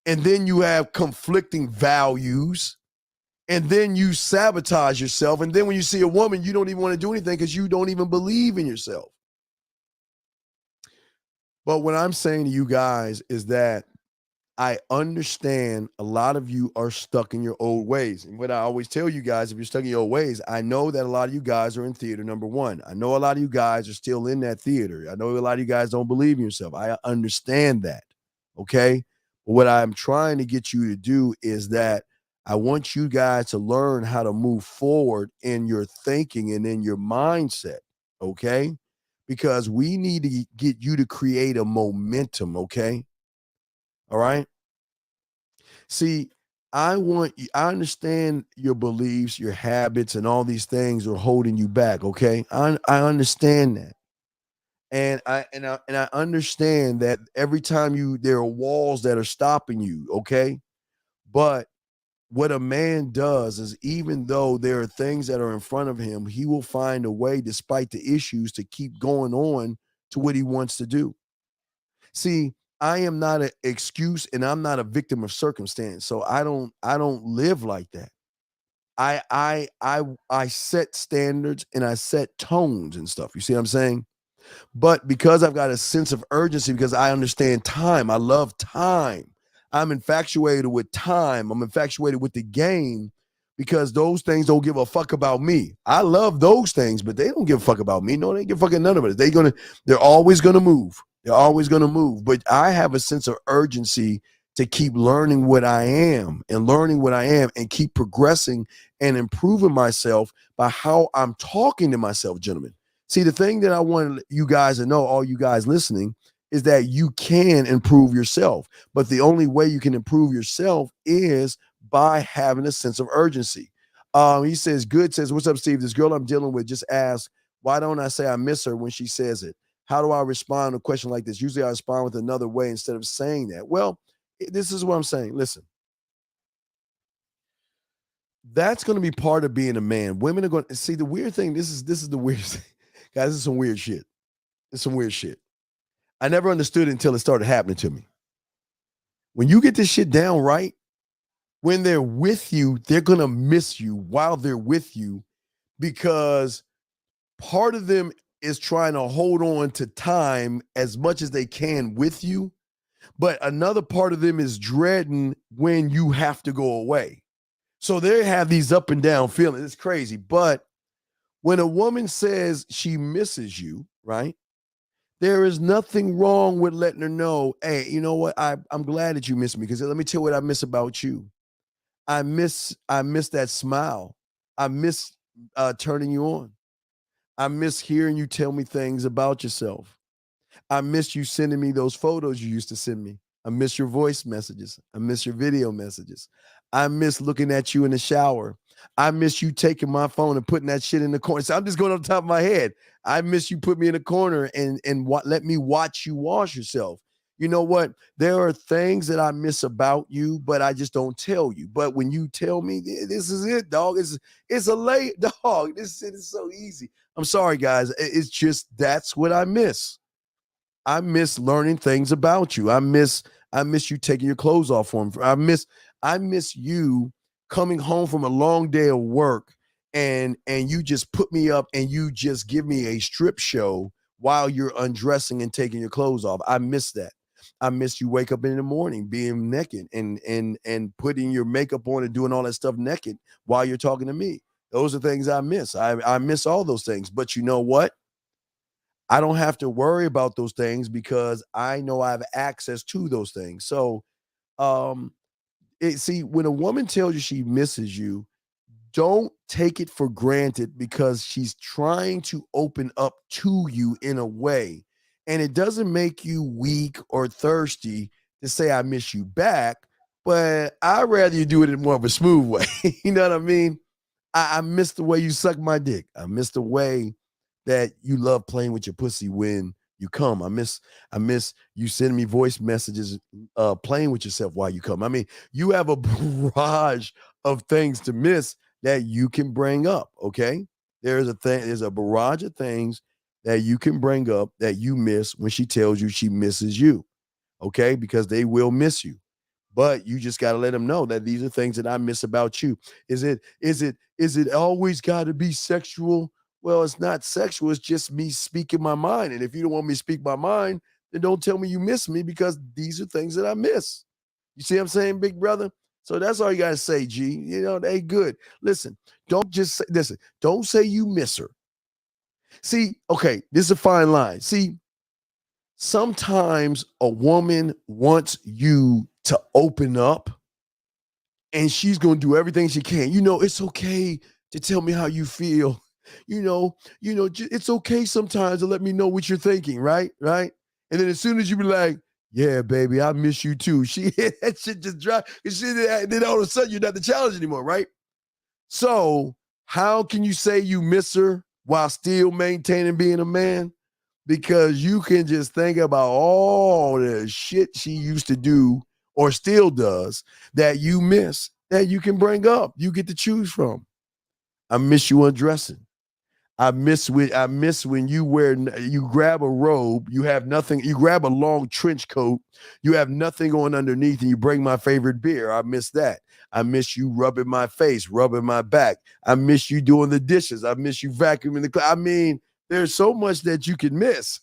And then you have conflicting values. And then you sabotage yourself. And then when you see a woman, you don't even want to do anything because you don't even believe in yourself. But what I'm saying to you guys is that I understand a lot of you are stuck in your old ways. And what I always tell you guys, if you're stuck in your old ways, I know that a lot of you guys are in theater, number one. I know a lot of you guys are still in that theater. I know a lot of you guys don't believe in yourself. I understand that, okay? But what I'm trying to get you to do is that I want you guys to learn how to move forward in your thinking and in your mindset, okay? Because we need to get you to create a momentum, okay? All right. See, I understand your beliefs, your habits, and all these things are holding you back. Okay. I understand that. And I understand that every time there are walls that are stopping you. Okay. But what a man does is, even though there are things that are in front of him, he will find a way, despite the issues, to keep going on to what he wants to do. See, I am not an excuse, and I'm not a victim of circumstance. So I don't live like that. I set standards and I set tones and stuff. You see what I'm saying? But because I've got a sense of urgency, because I understand time, I love time. I'm infatuated with time. I'm infatuated with the game, because those things don't give a fuck about me. I love those things, but they don't give a fuck about me. No, they give fucking none of it. They're always gonna move. They're always gonna move. But I have a sense of urgency to keep learning what I am and keep progressing and improving myself by how I'm talking to myself, gentlemen. See, the thing that I want you guys to know, all you guys listening, is that you can improve yourself. But the only way you can improve yourself is by having a sense of urgency. He says, Good says, what's up, Steve? This girl I'm dealing with just asked, why don't I say I miss her when she says it? How do I respond to a question like this? Usually I respond with another way instead of saying that. Well, this is what I'm saying. Listen, that's going to be part of being a man. Women are going to see the weird thing. This is the weirdest thing. Guys, this is some weird shit. It's some weird shit. I never understood it until it started happening to me. When you get this shit down right, when they're with you, they're going to miss you while they're with you, because part of them is trying to hold on to time as much as they can with you. But another part of them is dreading when you have to go away. So they have these up and down feelings. It's crazy. But when a woman says she misses you, right? There is nothing wrong with letting her know, hey, you know what? I'm glad that you miss me, because let me tell you what I miss about you. I miss that smile. I miss turning you on. I miss hearing you tell me things about yourself. I miss you sending me those photos you used to send me. I miss your voice messages. I miss your video messages. I miss looking at you in the shower. I miss you taking my phone and putting that shit in the corner. So I'm just going on the top of my head. I miss you put me in the corner and let me watch you wash yourself. You know what? There are things that I miss about you, but I just don't tell you. But when you tell me, this is it, dog. It's a late dog. This shit is so easy. I'm sorry, guys. It's just, that's what I miss. I miss learning things about you. I miss you taking your clothes off for me. I miss you coming home from a long day of work and you just put me up and you just give me a strip show while you're undressing and taking your clothes off. I miss that. I miss you wake up in the morning being naked and putting your makeup on and doing all that stuff naked while you're talking to me. Those are things I miss. I miss all those things. But you know what? I don't have to worry about those things because I know I have access to those things. So, see, when a woman tells you she misses you, don't take it for granted, because she's trying to open up to you in a way. And it doesn't make you weak or thirsty to say, I miss you back, but I'd rather you do it in more of a smooth way. You know what I mean? I miss the way you suck my dick. I miss the way that you love playing with your pussy when you come. I miss you sending me voice messages, playing with yourself while you come. I mean, you have a barrage of things to miss that you can bring up. Okay. There's a barrage of things that you can bring up that you miss when she tells you she misses you. Okay. Because they will miss you, but you just got to let them know that these are things that I miss about you. Is it always got to be sexual? Well, it's not sexual. It's just me speaking my mind. And if you don't want me to speak my mind, then don't tell me you miss me, because these are things that I miss. You see what I'm saying, big brother? So that's all you got to say, G. You know, they good. Listen, don't say you miss her. See, okay, this is a fine line. See, sometimes a woman wants you to open up and she's going to do everything she can. You know, it's okay to tell me how you feel. You know, it's okay sometimes to let me know what you're thinking, right? And then as soon as you be like, Yeah, baby, I miss you too. She that shit just drive. Then all of a sudden you're not the challenge anymore, right? So how can you say you miss her while still maintaining being a man? Because you can just think about all the shit she used to do or still does that you miss, that you can bring up. You get to choose from. I miss you undressing. I miss when you grab a robe, you have nothing, you grab a long trench coat, you have nothing on underneath, and you bring my favorite beer. I miss that. I miss you rubbing my face, rubbing my back. I miss you doing the dishes. I miss you vacuuming the I mean, there's so much that you can miss.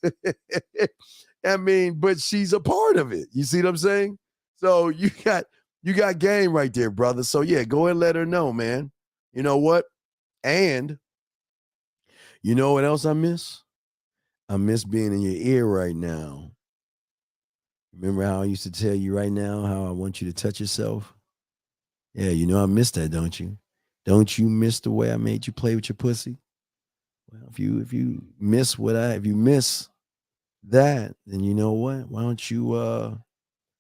I mean, but she's a part of it. You see what I'm saying? So you got game right there, brother. So yeah, go and let her know, man. You know what? And you know what else I miss? I miss being in your ear right now. Remember how I used to tell you right now how I want you to touch yourself? Yeah, you know I miss that, don't you? Don't you miss the way I made you play with your pussy? Well, if you miss that, then you know what? Why don't you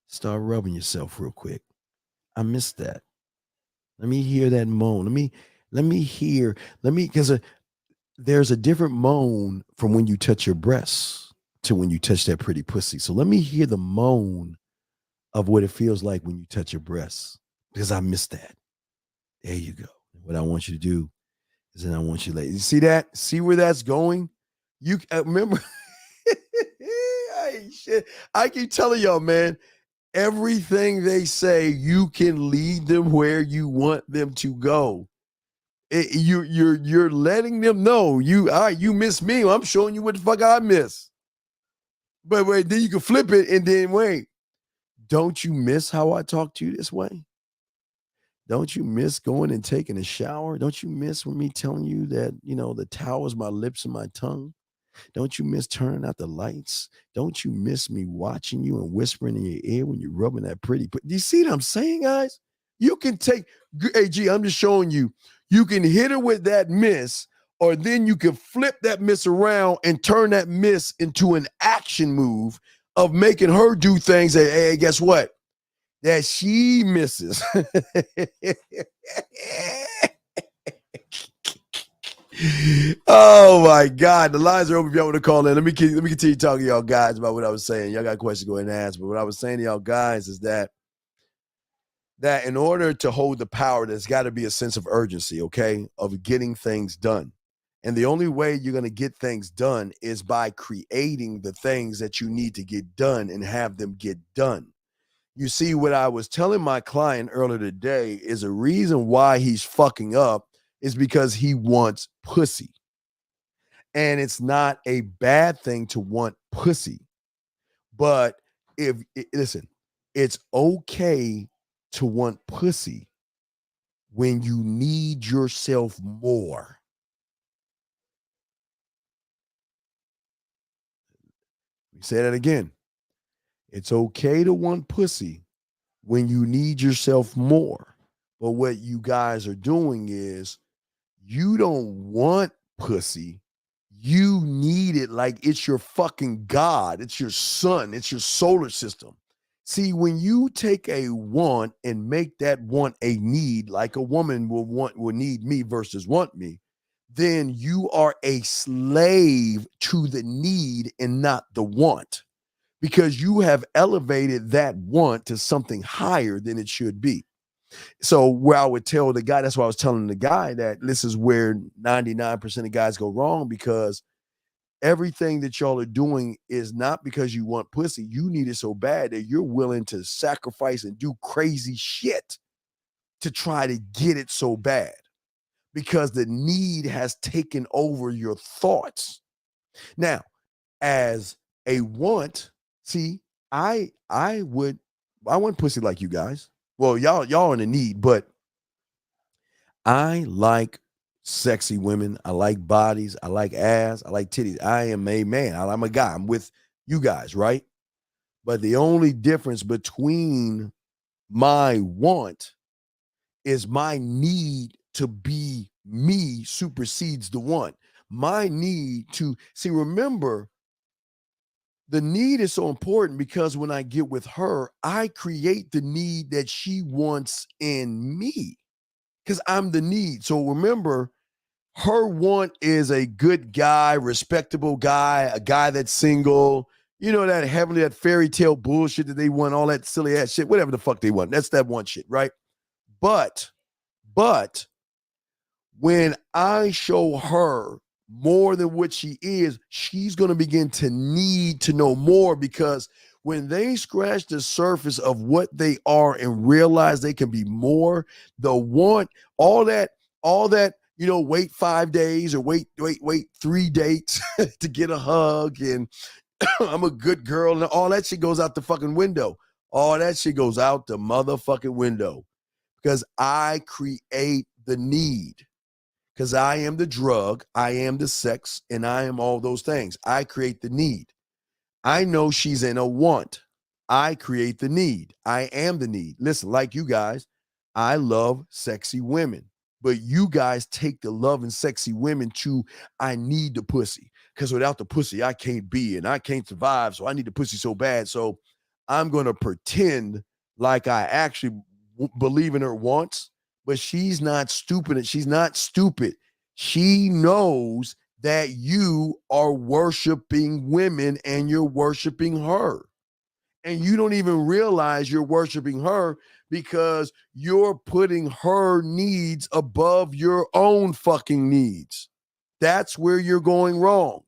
start rubbing yourself real quick? I miss that. Let me hear that moan. Because there's a different moan from when you touch your breasts to when you touch that pretty pussy. So let me hear the moan of what it feels like when you touch your breasts, because I miss that. There you go. What I want you to do is then I want you to you see that? See where that's going? You remember? I keep telling y'all, man, everything they say, you can lead them where you want them to go. You're letting them know you miss me. Well, I'm showing you what the fuck I miss. But wait, then you can flip it and then wait. Don't you miss how I talk to you this way? Don't you miss going and taking a shower? Don't you miss when me telling you that, the towel is my lips and my tongue? Don't you miss turning out the lights? Don't you miss me watching you and whispering in your ear when you're rubbing that pretty? Do you see what I'm saying, guys? You can take, I'm just showing you. You can hit her with that miss, or then you can flip that miss around and turn that miss into an action move of making her do things that, hey, guess what? That she misses. Oh my God. The lines are open if y'all want to call in. Let me continue talking to y'all guys about what I was saying. Y'all got questions, go ahead and ask. But what I was saying to y'all guys is that in order to hold the power, there's got to be a sense of urgency, okay, of getting things done. And the only way you're going to get things done is by creating the things that you need to get done and have them get done. You see, what I was telling my client earlier today is a reason why he's fucking up is because he wants pussy. And it's not a bad thing to want pussy. But listen, it's okay to want pussy when you need yourself more. Let me say that again. It's okay to want pussy when you need yourself more. But what you guys are doing is you don't want pussy. You need it like it's your fucking God. It's your sun. It's your solar system. See, when you take a want and make that want a need, like a woman will need me versus want me, then you are a slave to the need and not the want, because you have elevated that want to something higher than it should be. So where I would tell the guy, that's why I was telling the guy that this is where 99% of guys go wrong, because everything that y'all are doing is not because you want pussy. You need it so bad that you're willing to sacrifice and do crazy shit to try to get it so bad, because the need has taken over your thoughts. Now, as a want, see, I want pussy like you guys. Well, y'all in the need, but I like sexy women. I like bodies. I like ass. I like titties. I am a man. I'm a guy. I'm with you guys, right? But the only difference between my want is my need to be me supersedes the want. My need to see, remember, The need is so important because when I get with her, I create the need that she wants in me because I'm the need. So remember, her want is a good guy, respectable guy, a guy that's single, you know, that heavenly, that fairy tale bullshit that they want, all that silly ass shit, whatever the fuck they want. That's that one shit, right? But when I show her more than what she is, she's going to begin to need to know more, because when they scratch the surface of what they are and realize they can be more, the want, all that, you know, wait 5 days or wait 3 dates to get a hug and I'm a good girl and all that shit goes out the fucking window. All that shit goes out the motherfucking window because I create the need. Because I am the drug, I am the sex, and I am all those things. I create the need. I know she's in a want. I create the need. I am the need. Listen, like you guys, I love sexy women. But you guys take the love and sexy women to, I need the pussy. Because without the pussy, I can't be and I can't survive. So I need the pussy so bad. So I'm going to pretend like I actually believe in her wants. But she's not stupid. She's not stupid. She knows that you are worshiping women and you're worshiping her. And you don't even realize you're worshiping her because you're putting her needs above your own fucking needs. That's where you're going wrong.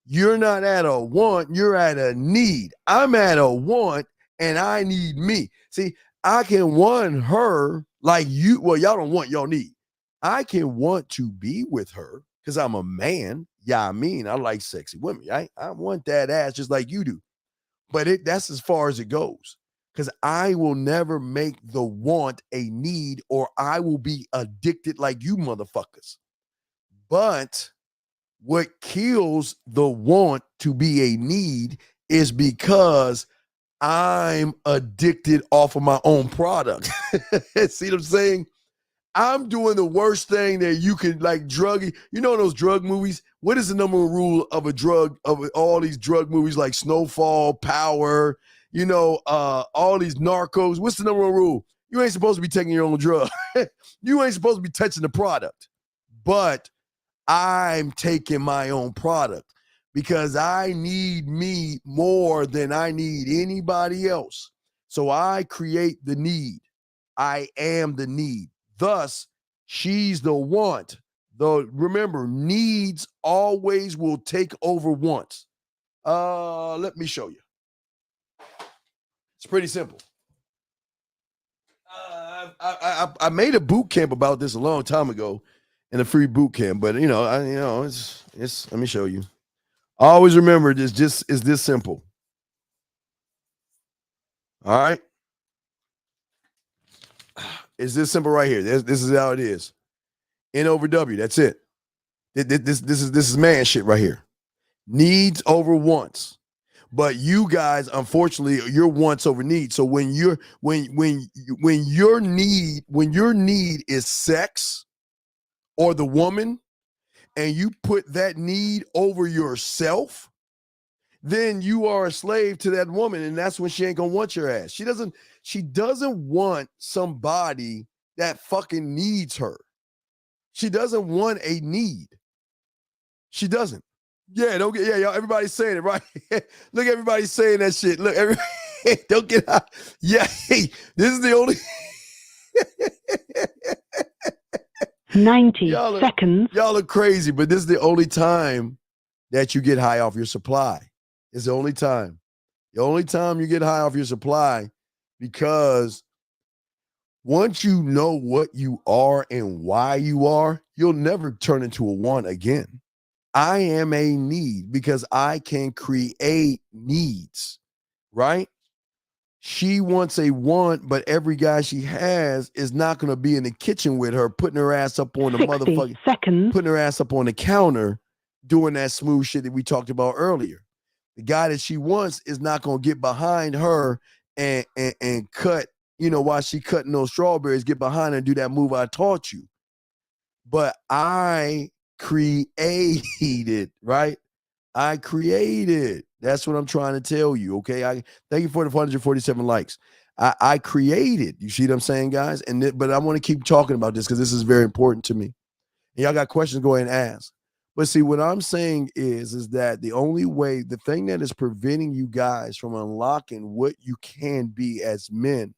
You're not at a want, you're at a need. I'm at a want and I need me. See, I can want her like you. Well, y'all don't want, y'all need. I can want to be with her because I'm a man. Yeah, I mean, I like sexy women. I want that ass just like you do. But that's as far as it goes. Because I will never make the want a need or I will be addicted like you motherfuckers. But what kills the want to be a need is because I'm addicted off of my own product. See what I'm saying? I'm doing the worst thing that you can, like druggy. You know those drug movies? What is the number one rule of a drug, of all these drug movies like Snowfall, Power, you know, all these Narcos? What's the number one rule? You ain't supposed to be taking your own drug. You ain't supposed to be touching the product. But I'm taking my own product. Because I need me more than I need anybody else. So I create the need. I am the need. Thus, she's the want. Though remember, needs always will take over wants. Let me show you. It's pretty simple. I made a boot camp about this a long time ago, in a free boot camp. But it's. Let me show you. Always remember, it's this simple. All right. It's this simple right here. This is how it is. N over W. That's it. This is man shit right here. Needs over wants. But you guys, unfortunately, you're wants over needs. So when your need is sex or the woman, and you put that need over yourself, then you are a slave to that woman, and that's when she ain't gonna want your ass. She doesn't want somebody that fucking needs her. She doesn't want a need. She doesn't. Yeah, don't get, y'all, everybody's saying it, right? Look, everybody's saying that shit. Look, don't get out. Yeah, hey, this is the only 90 seconds. Y'all are crazy, but this is the only time that you get high off your supply. It's the only time. The only time you get high off your supply, because once you know what you are and why you are, you'll never turn into a want again. I am a need because I can create needs, right? She wants a want, but every guy she has is not going to be in the kitchen with her, putting her ass up on the motherfucking seconds, putting her ass up on the counter, doing that smooth shit that we talked about earlier. The guy that she wants is not going to get behind her and cut, while she cutting those strawberries, get behind her and do that move I taught you. But I created, right? I created. That's what I'm trying to tell you. Okay. I thank you for the 447 likes. I created, you see what I'm saying, guys? But I want to keep talking about this because this is very important to me. And y'all got questions, go ahead and ask. But see, what I'm saying is that the only way, the thing that is preventing you guys from unlocking what you can be as men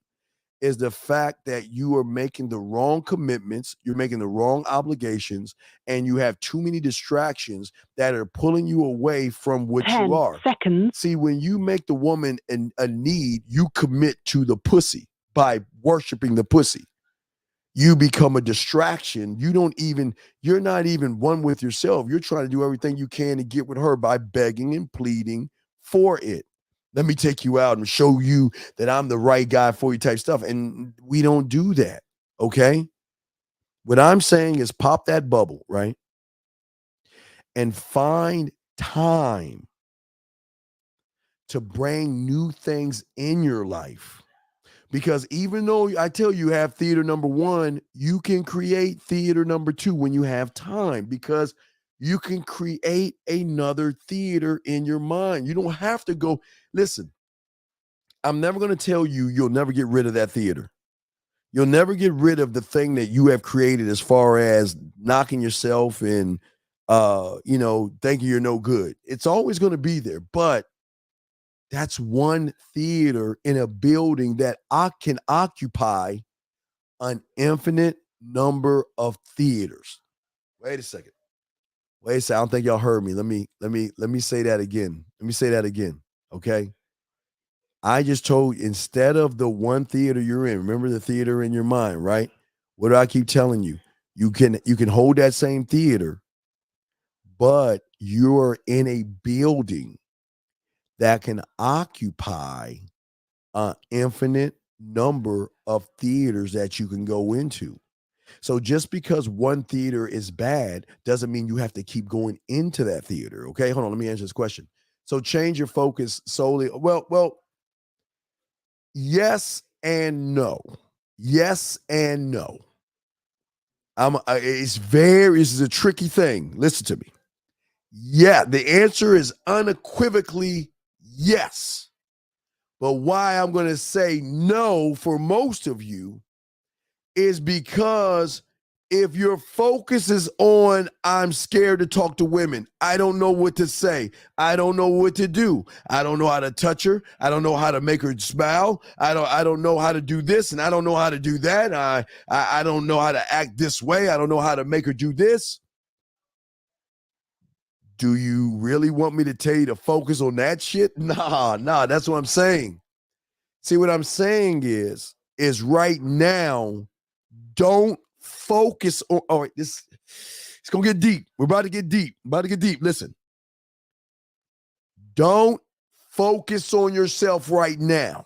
is the fact that you are making the wrong commitments, you're making the wrong obligations, and you have too many distractions that are pulling you away from what 10 you are. seconds. See, when you make the woman a need, you commit to the pussy by worshiping the pussy. You become a distraction. You're not even one with yourself. You're trying to do everything you can to get with her by begging and pleading for it. Let me take you out and show you that I'm the right guy for you type stuff. And we don't do that. Okay. What I'm saying is pop that bubble, right? And find time to bring new things in your life. Because even though I tell you have theater number 1, you can create theater number 2 when you have time, because you can create another theater in your mind. You don't have to go. Listen, I'm never going to tell you you'll never get rid of that theater. You'll never get rid of the thing that you have created as far as knocking yourself and, thinking you're no good. It's always going to be there. But that's one theater in a building that can occupy an infinite number of theaters. Wait a second. I don't think y'all heard me. Let me say that again. Okay. I just told you, instead of the one theater you're in, remember the theater in your mind, right? What do I keep telling you? You can hold that same theater, but you're in a building that can occupy an infinite number of theaters that you can go into. So just because one theater is bad doesn't mean you have to keep going into that theater. Okay, hold on. Let me answer this question. So change your focus solely. Well, yes and no. Yes and no. This is a tricky thing. Listen to me. Yeah, the answer is unequivocally yes. But why I'm going to say no for most of you is because if your focus is on, I'm scared to talk to women, I don't know what to say, I don't know what to do, I don't know how to touch her, I don't know how to make her smile, I don't know how to do this, and I don't know how to do that, I don't know how to act this way, I don't know how to make her do this. Do you really want me to tell you to focus on that shit? Nah, that's what I'm saying. See, what I'm saying is right now, don't focus on, all right, it's going to get deep. We're about to get deep. Listen. Don't focus on yourself right now.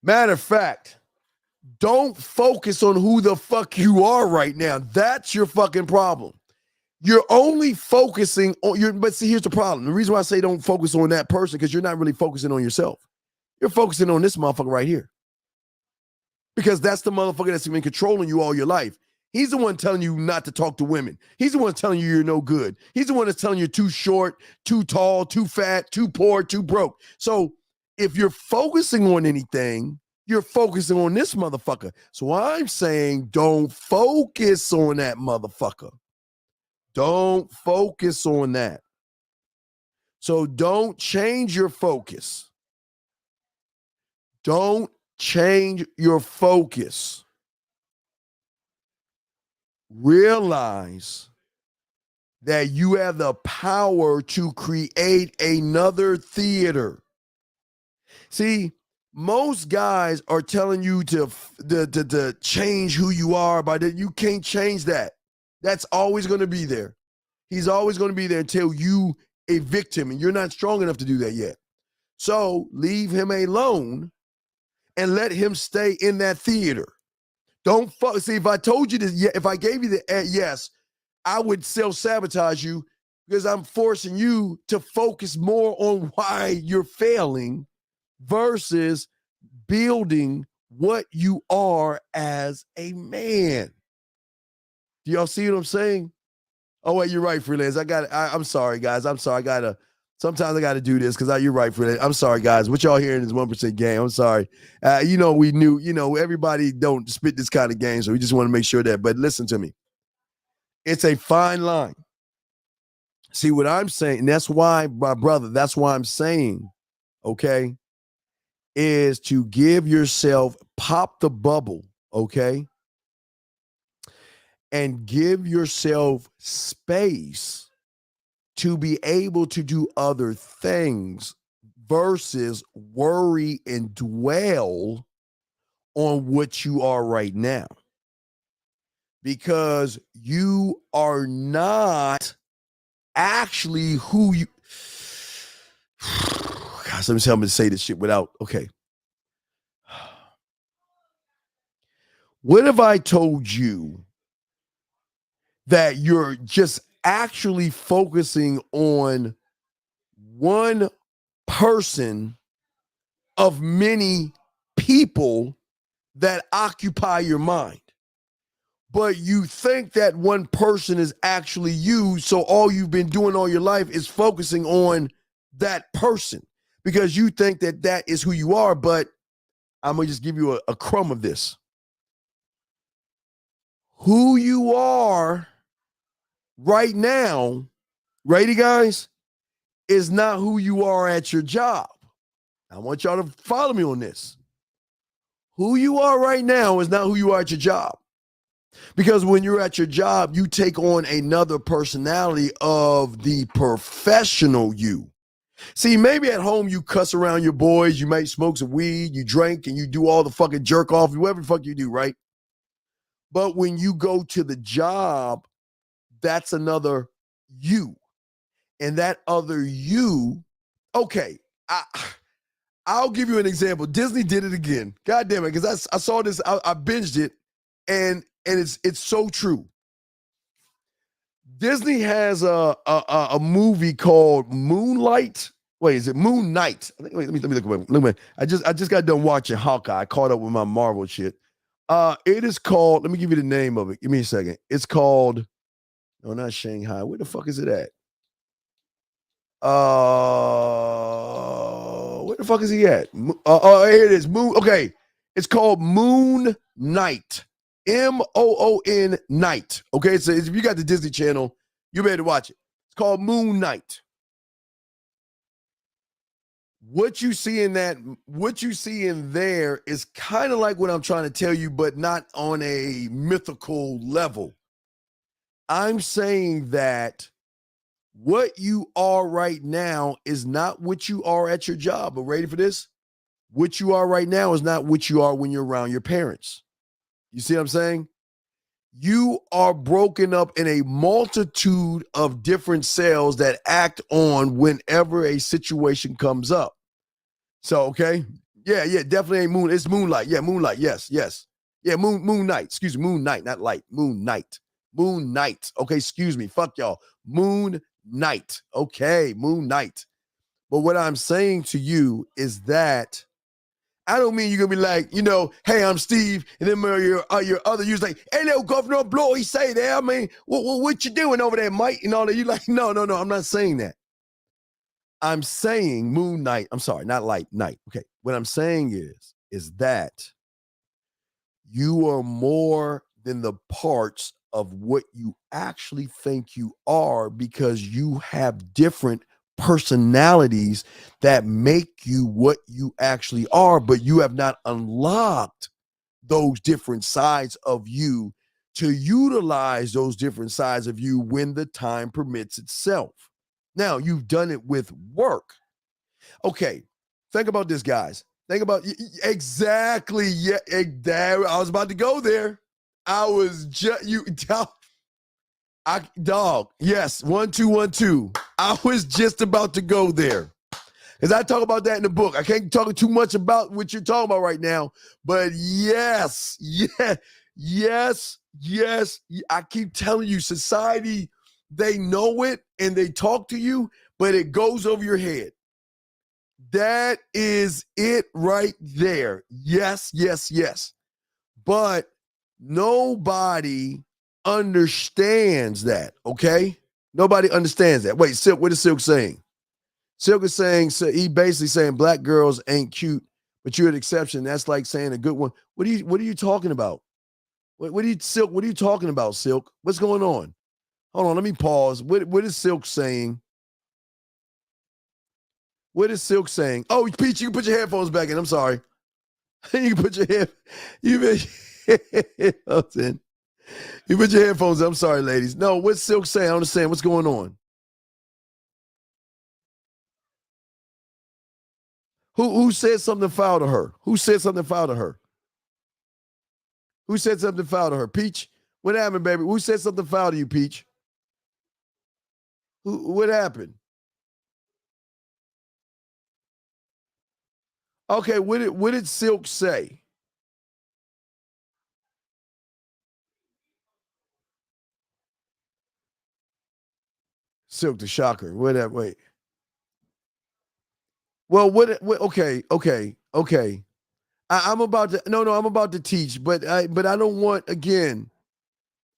Matter of fact, don't focus on who the fuck you are right now. That's your fucking problem. You're only focusing on but see, here's the problem. The reason why I say don't focus on that person, because you're not really focusing on yourself. You're focusing on this motherfucker right here. Because that's the motherfucker that's been controlling you all your life. He's the one telling you not to talk to women. He's the one telling you you're no good. He's the one that's telling you you're too short, too tall, too fat, too poor, too broke. So if you're focusing on anything, you're focusing on this motherfucker. So I'm saying don't focus on that motherfucker. Don't focus on that. So don't change your focus. Don't change your focus. Realize that you have the power to create another theater. See, most guys are telling you to change who you are, but you can't change that. That's always going to be there. He's always going to be there until you evict him, and you're not strong enough to do that yet. So leave him alone and let him stay in that theater. Don't see, if I told you this, if I gave you the yes, I would self-sabotage you, because I'm forcing you to focus more on why you're failing versus building what you are as a man. Do y'all see what I'm saying? Oh, wait, you're right, Freelance. I'm sorry, guys. I'm sorry. I gotta Sometimes I got to do this because you're right for that. I'm sorry, guys. What y'all hearing is 1% game. I'm sorry. We knew, everybody don't spit this kind of game, so we just want to make sure that. But listen to me. It's a fine line. See what I'm saying? And that's why, my brother, that's why I'm saying, okay, is to give yourself, pop the bubble, okay, and give yourself space to be able to do other things versus worry and dwell on what you are right now. Because you are not actually who you... Gosh, let me tell me to say this shit without... Okay. What if I told you that you're just actually focusing on one person of many people that occupy your mind, but you think that one person is actually you, so all you've been doing all your life is focusing on that person because you think that that is who you are. But I'm gonna just give you a crumb of this. Who you are right now, ready, guys, is not who you are at your job. I want y'all to follow me on this. Who you are right now is not who you are at your job. Because when you're at your job, you take on another personality of the professional you. See, maybe at home you cuss around your boys, you might smoke some weed, you drink, and you do all the fucking jerk off, whatever the fuck you do, right? But when you go to the job, that's another you. And that other you, okay, I'll give you an example. Disney did it again. God damn it, because I saw this, I binged it, and it's so true. Disney has a movie called Moonlight. Wait, is it Moon Knight? Wait, let me look. I just got done watching Hawkeye. I caught up with my Marvel shit. It is called, let me give you the name of it. Give me a second. It's called, no, not Shanghai. Where the fuck is it at? Where the fuck is he at? Here it is. Moon. Okay. It's called Moon Knight. Moon Knight. Okay. So if you got the Disney Channel, you better watch it. It's called Moon Knight. What you see in there is kind of like what I'm trying to tell you, but not on a mythical level. I'm saying that what you are right now is not what you are at your job. But ready for this? What you are right now is not what you are when you're around your parents. You see what I'm saying? You are broken up in a multitude of different cells that act on whenever a situation comes up. So, okay. Yeah, definitely ain't moon. It's moonlight. Yeah, moonlight. Yes. Yeah, moon night. Excuse me, moon night, not light. Moon night. Moon night. Okay, excuse me. Fuck y'all. Moon night. Okay, moon night. But what I'm saying to you is that I don't mean you're gonna be like, hey, I'm Steve, and then your other you's like, hey, little Governor Blow, he say that. I mean, what you doing over there, Mike? And all that. You like, no, I'm not saying that. I'm saying moon night. I'm sorry, not light, night. Okay. What I'm saying is that you are more than the parts of what you actually think you are, because you have different personalities that make you what you actually are, but you have not unlocked those different sides of you to utilize those different sides of you when the time permits itself. Now, you've done it with work. Okay, think about this, guys. Think about exactly. Yeah, I was about to go there. I was just dog. Yes, 1 2 1 2. I was just about to go there, because I talk about that in the book. I can't talk too much about what you're talking about right now, but yes. I keep telling you, society, they know it and they talk to you, but it goes over your head. That is it right there. Yes. But nobody understands that, okay? Nobody understands that. Wait, Silk, what is Silk saying? Silk is saying, so he basically saying black girls ain't cute, but you're an exception. That's like saying a good one. What are you talking about? What are you, Silk? What are you talking about, Silk? What's going on? Hold on, let me pause. What is Silk saying? What is Silk saying? Oh, Peach, you can put your headphones back in. I'm sorry. You can put your headphones in. You put your headphones in. I'm sorry, ladies. No, what's Silk saying? I don't understand. What's going on? Who said something foul to her? Who said something foul to her? Who said something foul to her? Peach, what happened, baby? Who said something foul to you, Peach? What happened? Okay, what did Silk say? Silk the shocker. Whatever. Wait. Well, okay. I'm about to I'm about to teach, but I don't want, again,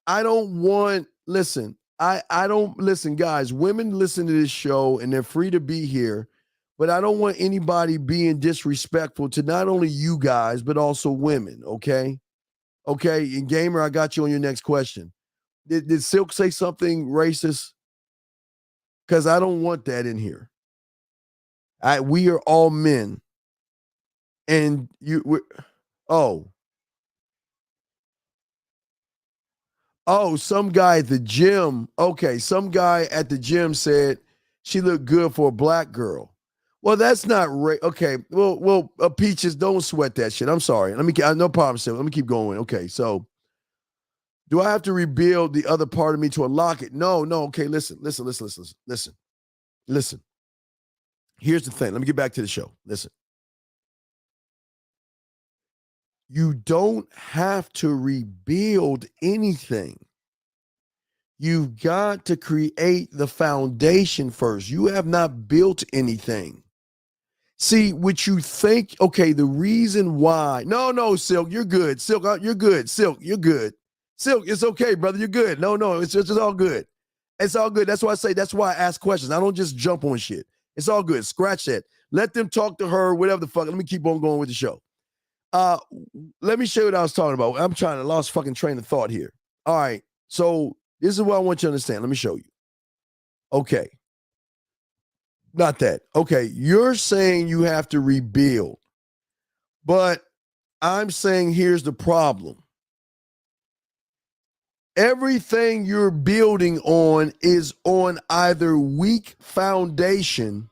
I don't want, listen, I don't listen, guys, women listen to this show and they're free to be here, but I don't want anybody being disrespectful to not only you guys, but also women, okay? Okay, and Gamer, I got you on your next question. Did Silk say something racist? Because I don't want that in here. We are all men. And some guy at the gym. Okay, some guy at the gym said she looked good for a black girl. Well, that's not okay. Well, Peaches, don't sweat that shit. I'm sorry. No problem, Silk. Let me keep going. Okay, so do I have to rebuild the other part of me to unlock it? No. Okay, listen. Here's the thing. Let me get back to the show. Listen. You don't have to rebuild anything. You've got to create the foundation first. You have not built anything. See, what you think, okay, the reason why. No, Silk, you're good. Silk, you're good. Silk, you're good. Silk, it's okay, brother. You're good. No, it's all good. It's all good. That's why I ask questions. I don't just jump on shit. It's all good. Scratch that. Let them talk to her, whatever the fuck. Let me keep on going with the show. Let me show you what I was talking about. I'm trying to lost fucking train of thought here. All right. So this is what I want you to understand. Let me show you. Okay. Not that. Okay. You're saying you have to rebuild, but I'm saying here's the problem. Everything you're building on is on either weak foundation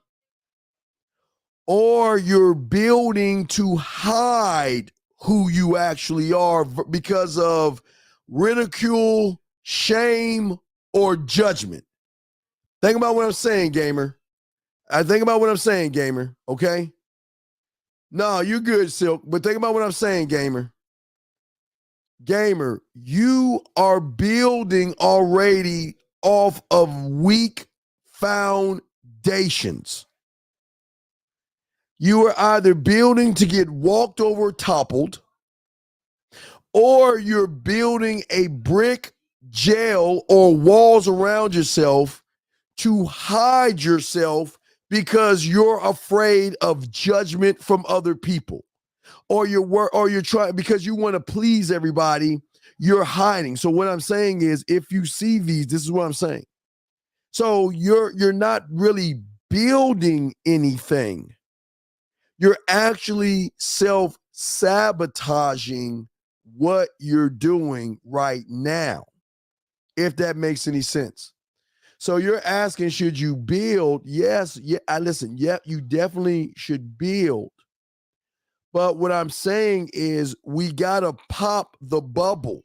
or you're building to hide who you actually are because of ridicule, shame, or judgment. Think about what I'm saying, Gamer. Okay? No, you're good, Silk, but think about what I'm saying, Gamer. Gamer, you are building already off of weak foundations. You are either building to get walked over, toppled, or you're building a brick jail or walls around yourself to hide yourself because you're afraid of judgment from other people. Or you're trying because you want to please everybody, you're hiding. So what I'm saying is, if you see these, this is what I'm saying. So you're not really building anything. You're actually self-sabotaging what you're doing right now, if that makes any sense. So you're asking, should you build? Yes, listen, you definitely should build. But what I'm saying is we got to pop the bubble.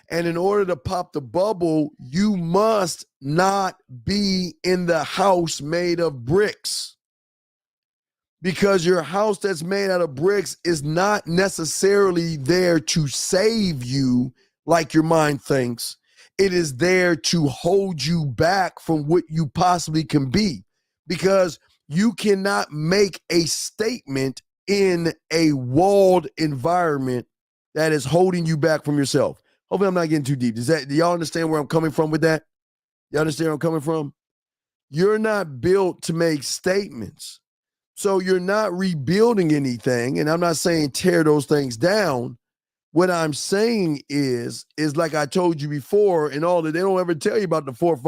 And in order to pop the bubble, you must not be in the house made of bricks. Because your house that's made out of bricks is not necessarily there to save you like your mind thinks. It is there to hold you back from what you possibly can be. Because you cannot make a statement in a walled environment that is holding you back from yourself. Hopefully I'm not getting too deep. Do y'all understand where I'm coming from with that? Y'all understand where I'm coming from? You're not built to make statements. So you're not rebuilding anything. And I'm not saying tear those things down. What I'm saying is like I told you before, and all that, they don't ever tell you about the fourth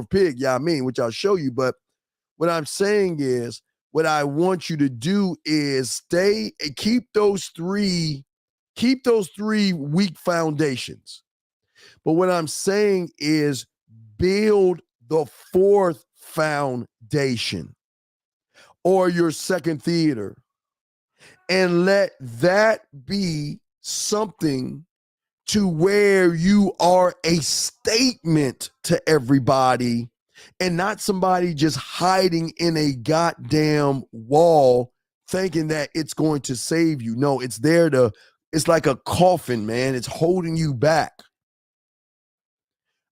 pig, yeah, I mean, which I'll show you. But what I'm saying is, what I want you to do is keep those three weak foundations. But what I'm saying is build the fourth foundation or your second theater, and let that be something to where you are a statement to everybody and not somebody just hiding in a goddamn wall thinking that it's going to save you. No, it's like a coffin, man. It's holding you back.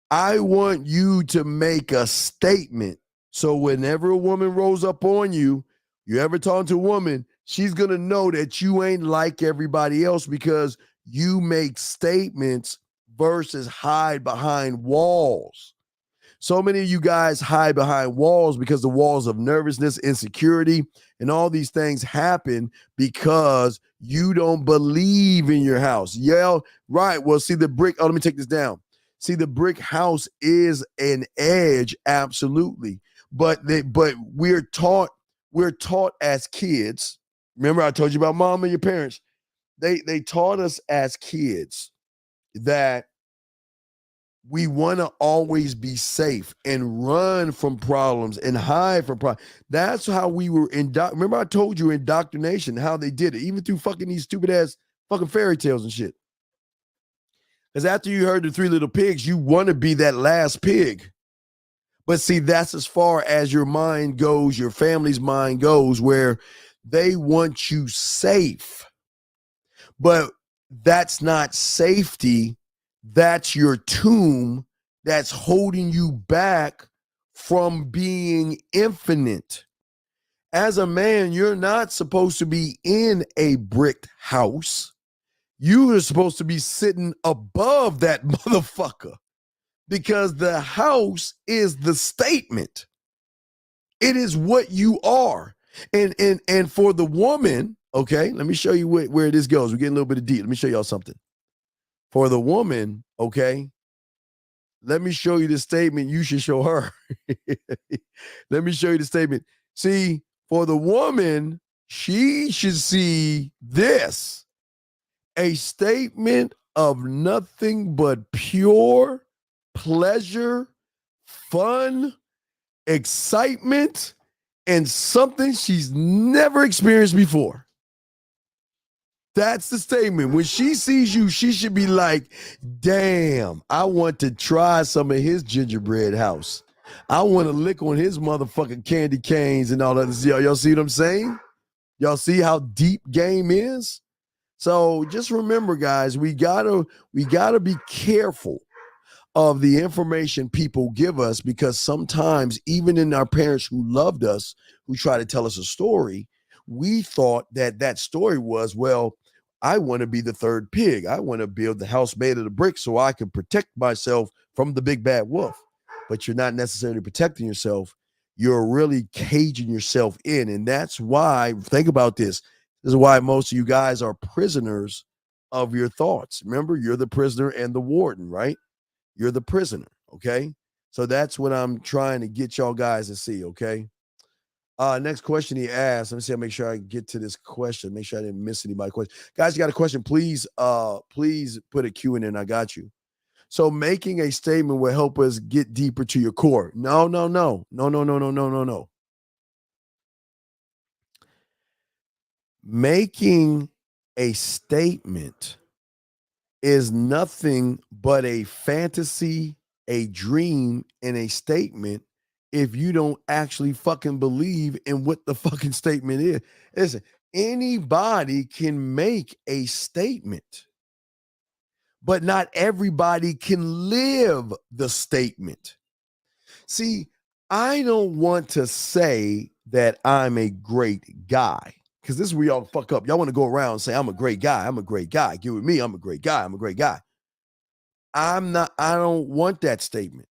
I want you to make a statement. So whenever a woman rolls up on you, you ever talk to a woman, she's going to know that you ain't like everybody else because you make statements versus hide behind walls. So many of you guys hide behind walls because the walls of nervousness, insecurity, and all these things happen because you don't believe in your house. Yeah, right. Well, see the brick. Oh, let me take this down. See, the brick house is an edge, absolutely. But we're taught as kids. Remember, I told you about mom and your parents. They taught us as kids that we want to always be safe and run from problems and hide from problems. That's how we were remember I told you indoctrination, how they did it, even through fucking these stupid ass fucking fairy tales and shit. Because after you heard the Three Little Pigs, you want to be that last pig. But see, that's as far as your mind goes, your family's mind goes, where they want you safe. But that's not safety. That's your tomb that's holding you back from being infinite. As a man, you're not supposed to be in a brick house. You are supposed to be sitting above that motherfucker because the house is the statement. It is what you are. And for the woman, okay, let me show you where this goes. We're getting a little bit of deep. Let me show y'all something. For the woman, okay, let me show you the statement you should show her. Let me show you the statement. See, for the woman, she should see this. A statement of nothing but pure pleasure, fun, excitement, and something she's never experienced before. That's the statement. When she sees you, she should be like, damn, I want to try some of his gingerbread house. I want to lick on his motherfucking candy canes and all that. Y'all see what I'm saying? Y'all see how deep game is? So just remember, guys, we gotta be careful of the information people give us, because sometimes even in our parents who loved us, who try to tell us a story, we thought that story was, well, I want to be the third pig. I want to build the house made of the brick so I can protect myself from the big bad wolf. But you're not necessarily protecting yourself. You're really caging yourself in. And that's why, think about this. This is why most of you guys are prisoners of your thoughts. Remember, you're the prisoner and the warden, right? You're the prisoner, okay? So that's what I'm trying to get y'all guys to see, okay? Next question he asked. Let me see. I'll make sure I get to this question. Make sure I didn't miss anybody's question. Guys, you got a question? Please put a Q in, and I got you. So making a statement will help us get deeper to your core. No. Making a statement is nothing but a fantasy, a dream, and a statement if you don't actually fucking believe in what the fucking statement is. Listen, anybody can make a statement, but not everybody can live the statement. See, I don't want to say that I'm a great guy, because this is where y'all fuck up. Y'all want to go around and say, I'm a great guy. I'm a great guy. Get with me. I'm a great guy. I'm a great guy. I'm not. I don't want that statement.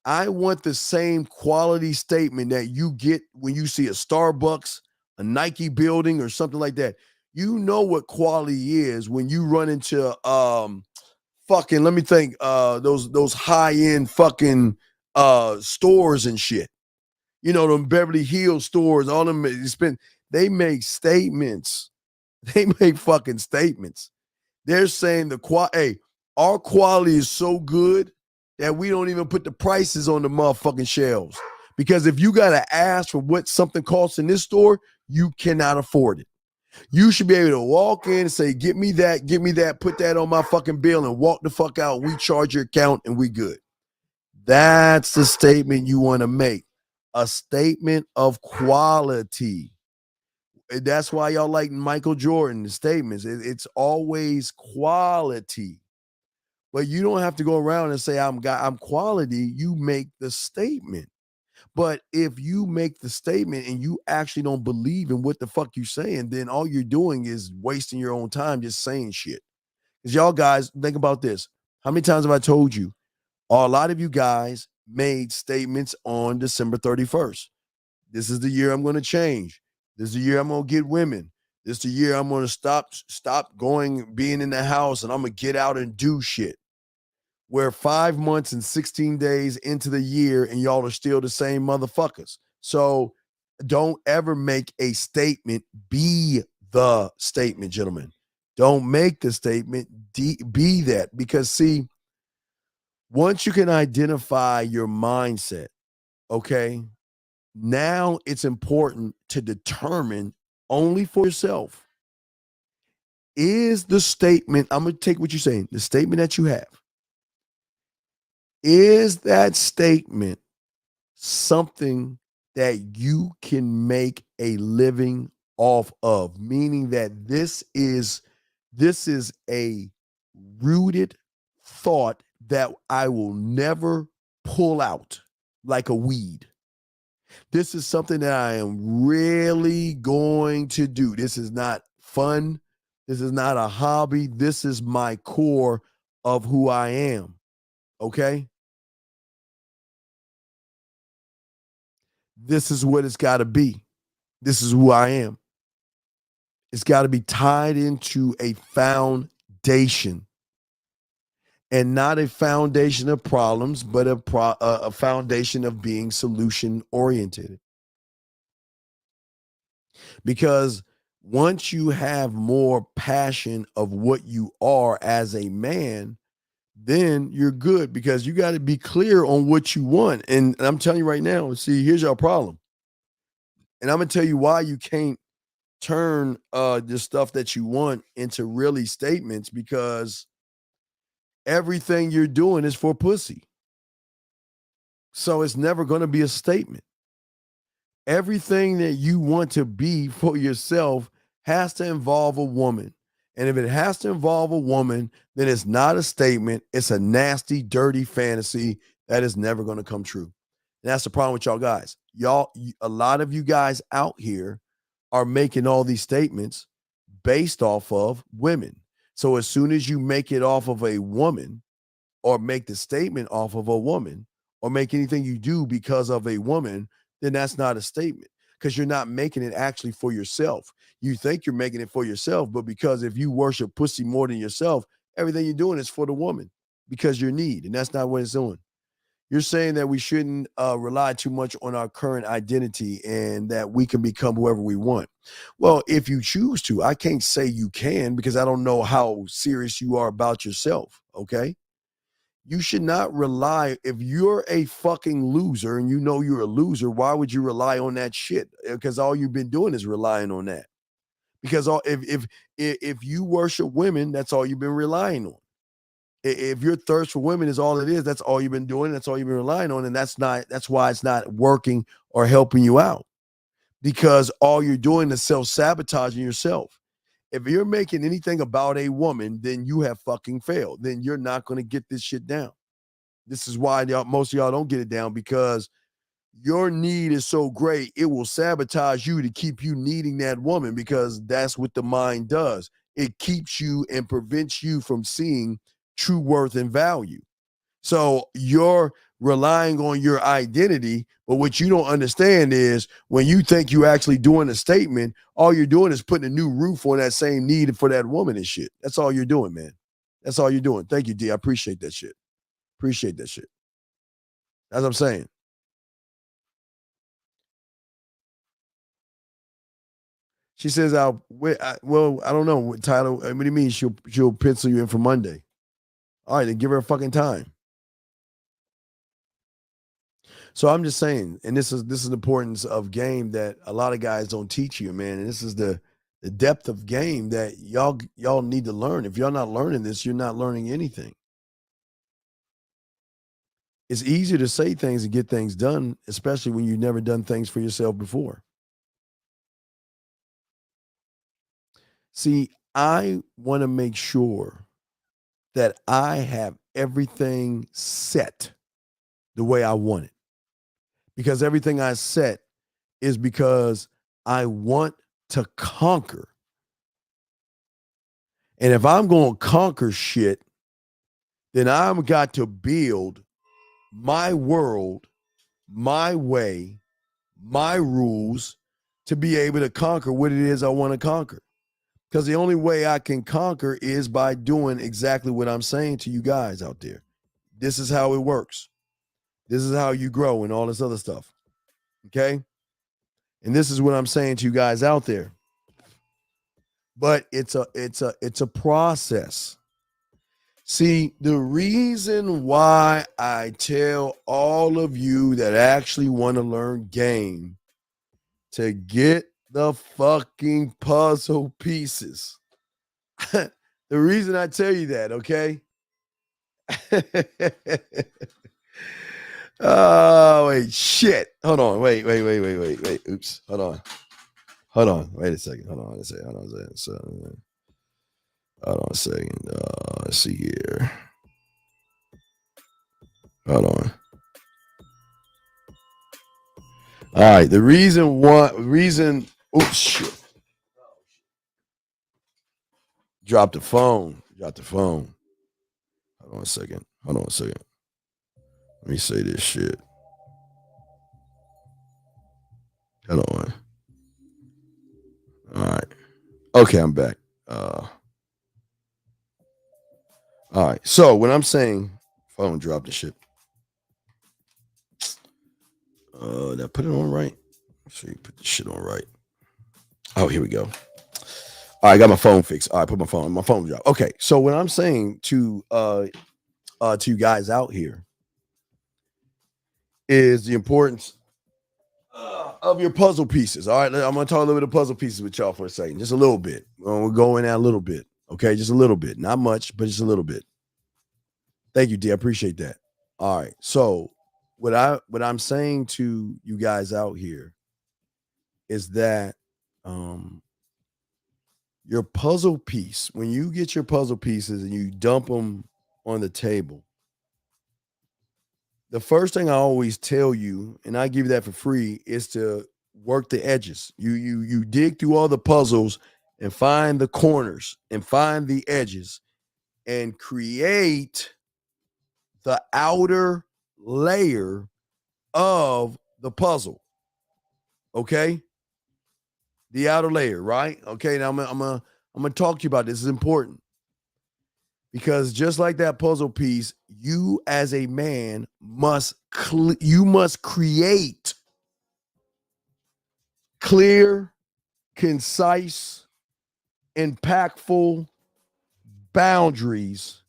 I want the same quality statement that you get when you see a Starbucks, a Nike building, or something like that. You know what quality is when you run into fucking, let me think, those high-end fucking stores and shit. You know, them Beverly Hills stores, all them they make statements. They make fucking statements. They're saying our quality is so good that we don't even put the prices on the motherfucking shelves. Because if you gotta ask for what something costs in this store, you cannot afford it. You should be able to walk in and say, get me that, put that on my fucking bill and walk the fuck out. We charge your account and we good. That's the statement you want to make. A statement of quality. That's why y'all like Michael Jordan, the statements. It's always quality. But you don't have to go around and say, I'm quality. You make the statement. But if you make the statement and you actually don't believe in what the fuck you're saying, then all you're doing is wasting your own time just saying shit. Because y'all guys, think about this. How many times have I told you? A lot of you guys made statements on December 31st. This is the year I'm going to change. This is the year I'm going to get women. This is the year I'm going to stop being in the house, and I'm going to get out and do shit. We're 5 months and 16 days into the year and y'all are still the same motherfuckers. So don't ever make a statement. Be the statement, gentlemen. Don't make the statement. Be that. Because see, once you can identify your mindset, okay, now it's important to determine only for yourself. Is the statement, I'm going to take what you're saying, the statement that you have, is that statement something that you can make a living off of? Meaning that this is a rooted thought that I will never pull out like a weed. This is something that I am really going to do. This is not fun. This is not a hobby. This is my core of who I am. Okay? This is what it's got to be. This is who I am. It's got to be tied into a foundation. And not a foundation of problems, but a foundation of being solution-oriented. Because once you have more passion of what you are as a man, then you're good, because you got to be clear on what you want. And I'm telling you right now, see, here's your problem. And I'm going to tell you why you can't turn the stuff that you want into really statements, because everything you're doing is for pussy. So it's never going to be a statement. Everything that you want to be for yourself has to involve a woman. And if it has to involve a woman, then it's not a statement. It's a nasty, dirty fantasy that is never going to come true. And that's the problem with y'all guys. A lot of you guys out here are making all these statements based off of women. So as soon as you make it off of a woman, or make the statement off of a woman, or make anything you do because of a woman, then that's not a statement, because you're not making it actually for yourself. You think you're making it for yourself, but because if you worship pussy more than yourself, everything you're doing is for the woman because you're need, and that's not what it's doing. You're saying that we shouldn't rely too much on our current identity and that we can become whoever we want. Well, if you choose to, I can't say you can, because I don't know how serious you are about yourself, okay? You should not rely. If you're a fucking loser and you know you're a loser, why would you rely on that shit? Because all you've been doing is relying on that. Because if you worship women, that's all you've been relying on. If your thirst for women is all it is, that's all you've been doing. That's all you've been relying on. And that's why it's not working or helping you out, because all you're doing is self-sabotaging yourself. If you're making anything about a woman, then you have fucking failed. Then you're not going to get this shit down. This is why most of y'all don't get it down, because your need is so great, it will sabotage you to keep you needing that woman, because that's what the mind does. It keeps you and prevents you from seeing true worth and value. So your relying on your identity. But what you don't understand is when you think you actually doing a statement, all you're doing is putting a new roof on that same need for that woman and shit. That's all you're doing, man. That's all you're doing. Thank you, D. I appreciate that shit. Appreciate that shit. That's what I'm saying. She says, well, I don't know, Tyler. What do you mean she'll pencil you in for Monday? All right, then give her a fucking time. So I'm just saying, and this is the importance of game that a lot of guys don't teach you, man. And this is the depth of game that y'all need to learn. If y'all not learning this, you're not learning anything. It's easier to say things and get things done, especially when you've never done things for yourself before. See, I want to make sure that I have everything set the way I want it. Because everything I set is because I want to conquer. And if I'm going to conquer shit, then I've got to build my world, my way, my rules to be able to conquer what it is I want to conquer. Because the only way I can conquer is by doing exactly what I'm saying to you guys out there. This is how it works. This is how you grow and all this other stuff. Okay? And this is what I'm saying to you guys out there. But it's a process. See, the reason why I tell all of you that actually want to learn game to get the fucking puzzle pieces. The reason I tell you that, okay? Oh, wait, shit. Hold on. Wait. Oops. Hold on. Wait a second. Hold on a second. Let's see here. Hold on. All right. The reason. Oh, shit. Drop the phone. Hold on a second. Let me say this shit. Hold on. All right. Okay, I'm back. All right. So when I'm saying phone drop the shit. Did I put it on right? Let's see, put the shit on right. Oh, here we go. All right, I got my phone fixed. All right, put my phone dropped. Okay, so what I'm saying to you guys out here is the importance of your puzzle pieces. All right, I'm gonna talk a little bit of puzzle pieces with y'all for a second, just a little bit. We'll go in there a little bit, okay? Just a little bit, not much, but just a little bit. Thank you, D. I appreciate that. All right, so what I'm saying to you guys out here is that your puzzle piece, when you get your puzzle pieces and you dump them on the table, the first thing I always tell you, and I give you that for free, is to work the edges. You dig through all the puzzles and find the corners and find the edges and create the outer layer of the puzzle. Okay? The outer layer, right? Okay, now I'm gonna talk to you about this. This is important. Because just like that puzzle piece, you as a man must create clear, concise, impactful boundaries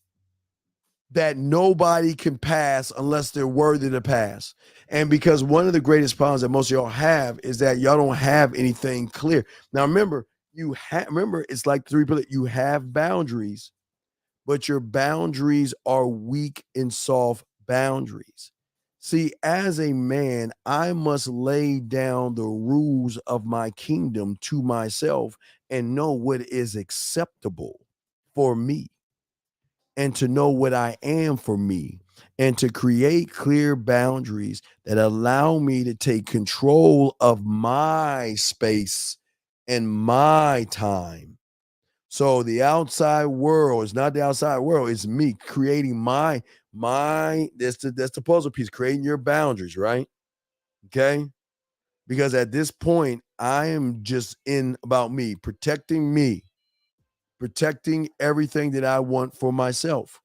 that nobody can pass unless they're worthy to pass. And because one of the greatest problems that most of y'all have is that y'all don't have anything clear. Now remember, it's like three pillars. You have boundaries, but your boundaries are weak and soft boundaries. See, as a man, I must lay down the rules of my kingdom to myself and know what is acceptable for me, and to know what I am for me, and to create clear boundaries that allow me to take control of my space and my time. So the outside world is not the outside world, it's me creating my that's the puzzle piece, creating your boundaries, right? Okay. Because at this point, I am just in about me, protecting everything that I want for myself.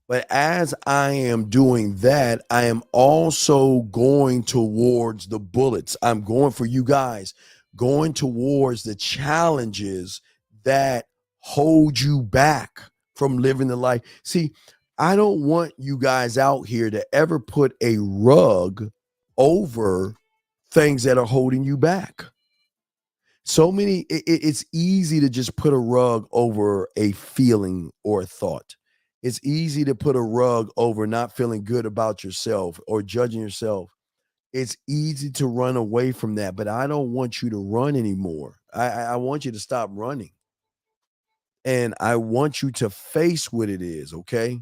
But as I am doing that, I am also going towards the bullets. I'm going for you guys, going towards the challenges that hold you back from living the life. See, I don't want you guys out here to ever put a rug over things that are holding you back. So many, it's easy to just put a rug over a feeling or a thought. It's easy to put a rug over not feeling good about yourself or judging yourself. It's easy to run away from that, but I don't want you to run anymore. I want you to stop running. And I want you to face what it is, okay?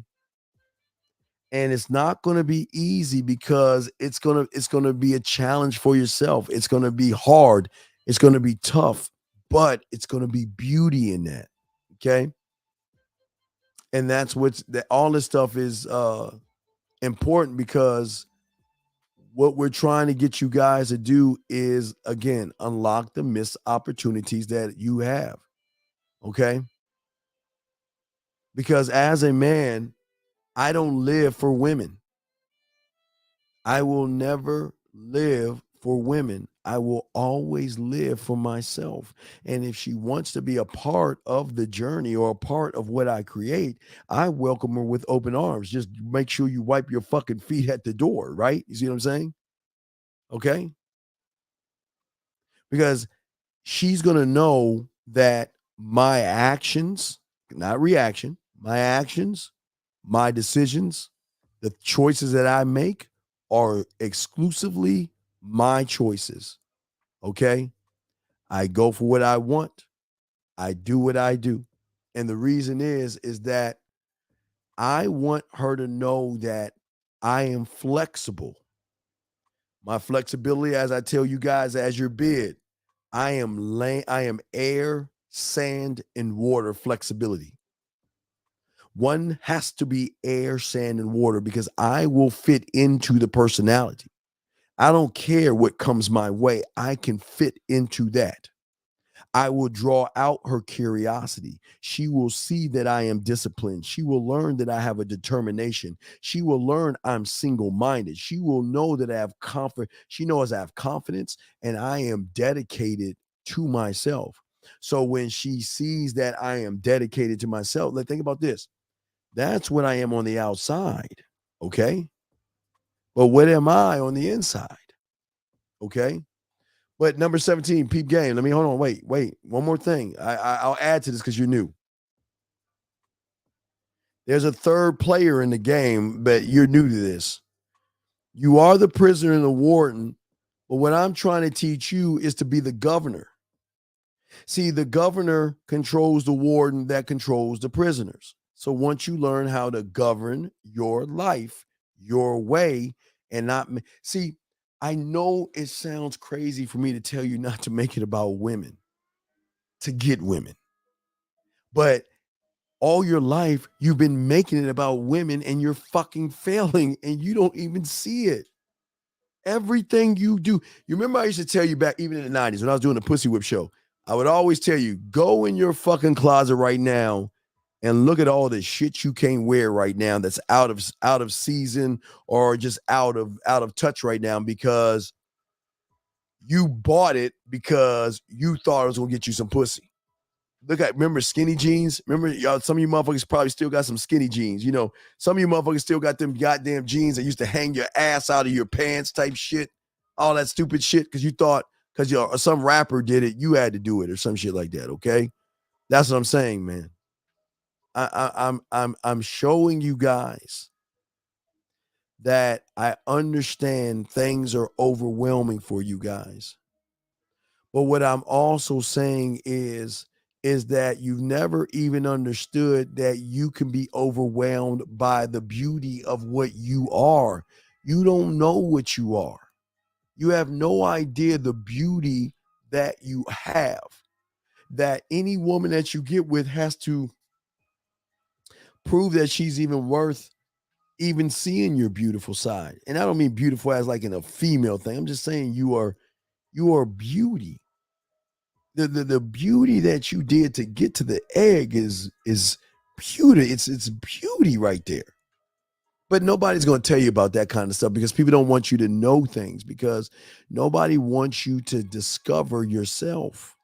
And it's not going to be easy because it's going to be a challenge for yourself. It's going to be hard. It's going to be tough, but it's going to be beauty in that, okay? And that's all this stuff is important, because what we're trying to get you guys to do is, again, unlock the missed opportunities that you have. Okay. Because as a man, I don't live for women. I will never live for women. I will always live for myself. And if she wants to be a part of the journey or a part of what I create, I welcome her with open arms. Just make sure you wipe your fucking feet at the door, right? You see what I'm saying? Okay? Because she's going to know that my actions, not reaction, my actions, my decisions, the choices that I make are exclusively my choices. Okay? I go for what I want. I do what I do. And the reason is that I want her to know that I am flexible. My flexibility, as I tell you guys, as your bid, I am air, sand, and water flexibility. One has to be air, sand, and water, because I will fit into the personality. I don't care what comes my way. I can fit into that. I will draw out her curiosity. She will see that I am disciplined. She will learn that I have a determination. She will learn I'm single-minded. She will know that I have confidence. She knows I have confidence and I am dedicated to myself. So when she sees that I am dedicated to myself, think about this. That's what I am on the outside. Okay. But what am I on the inside? Okay. But number 17, peep game. Let me hold on. Wait. One more thing. I'll add to this because you're new. There's a third player in the game, but you're new to this. You are the prisoner and the warden, but what I'm trying to teach you is to be the governor. See, the governor controls the warden that controls the prisoners. So once you learn how to govern your life, your way, and not see, I know it sounds crazy for me to tell you not to make it about women, to get women. But all your life, you've been making it about women and you're fucking failing and you don't even see it. Everything you do. You remember I used to tell you back even in the 90s when I was doing the Pussy Whip show, I would always tell you, go in your fucking closet right now and look at all the shit you can't wear right now that's out of season or just out of touch right now because you bought it because you thought it was gonna get you some pussy. Remember skinny jeans? Remember y'all, some of you motherfuckers probably still got some skinny jeans. You know, some of you motherfuckers still got them goddamn jeans that used to hang your ass out of your pants type shit. All that stupid shit because you thought because some rapper did it, you had to do it or some shit like that. Okay, that's what I'm saying, man. I'm showing you guys that I understand things are overwhelming for you guys. But what I'm also saying is that you've never even understood that you can be overwhelmed by the beauty of what you are. You don't know what you are. You have no idea the beauty that you have, that any woman that you get with has to Prove that she's even worth even seeing your beautiful side. And I don't mean beautiful as like in a female thing. I'm just saying you are beauty. The beauty that you did to get to the egg is beauty. It's beauty right there. But nobody's going to tell you about that kind of stuff because people don't want you to know things, because nobody wants you to discover yourself.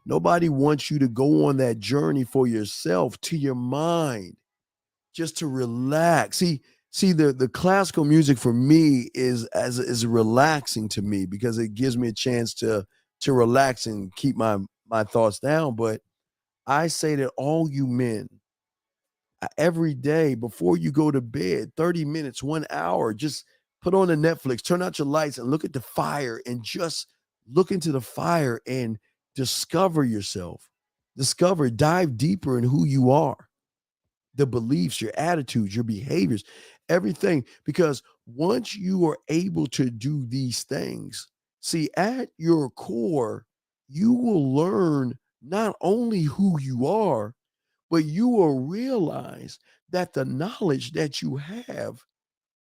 Nobody wants you to go on that journey for yourself, to your mind, just to relax. See, the classical music for me is relaxing to me because it gives me a chance to relax and keep my thoughts down. But I say that all you men, every day before you go to bed, 30 minutes, 1 hour, just put on the Netflix, turn out your lights and look at the fire and just look into the fire and discover yourself. Dive deeper in who you are, the beliefs, your attitudes, your behaviors, everything. Because once you are able to do these things, see, at your core, you will learn not only who you are, but you will realize that the knowledge that you have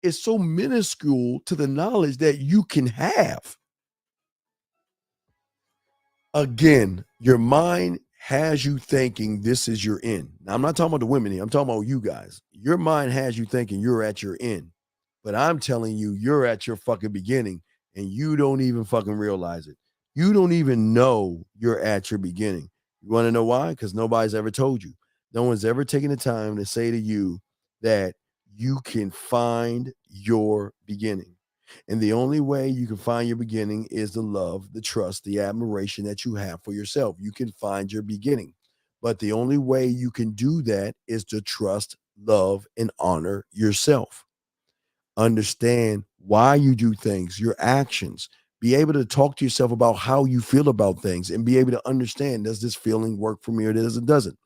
is so minuscule to the knowledge that you can have. Again, your mind has you thinking this is your end. Now, I'm not talking about the women here. I'm talking about you guys. Your mind has you thinking you're at your end. But I'm telling you, you're at your fucking beginning and you don't even fucking realize it. You don't even know you're at your beginning. You want to know why? Because nobody's ever told you. No one's ever taken the time to say to you that you can find your beginning. And the only way you can find your beginning is the love, the trust, the admiration that you have for yourself. You can find your beginning. But the only way you can do that is to trust, love, and honor yourself. Understand why you do things, your actions. Be able to talk to yourself about how you feel about things and be able to understand, does this feeling work for me or does it doesn't?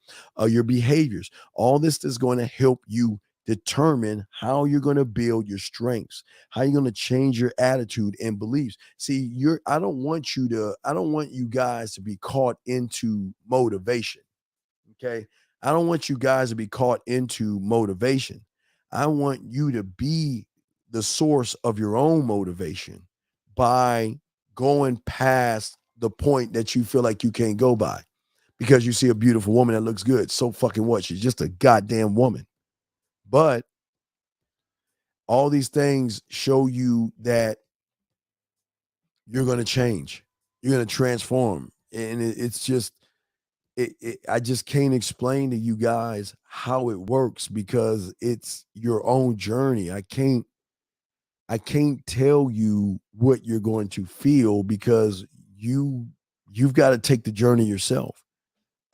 Your behaviors. All this is going to help you determine how you're going to build your strengths, how you're going to change your attitude and beliefs. See, I don't want you guys to be caught into motivation. Okay. I don't want you guys to be caught into motivation. I want you to be the source of your own motivation by going past the point that you feel like you can't go by because you see a beautiful woman that looks good. So fucking what? She's just a goddamn woman. But all these things show you that you're going to change. You're going to transform. And it's just, I just can't explain to you guys how it works because it's your own journey. I can't tell you what you're going to feel because you've got to take the journey yourself.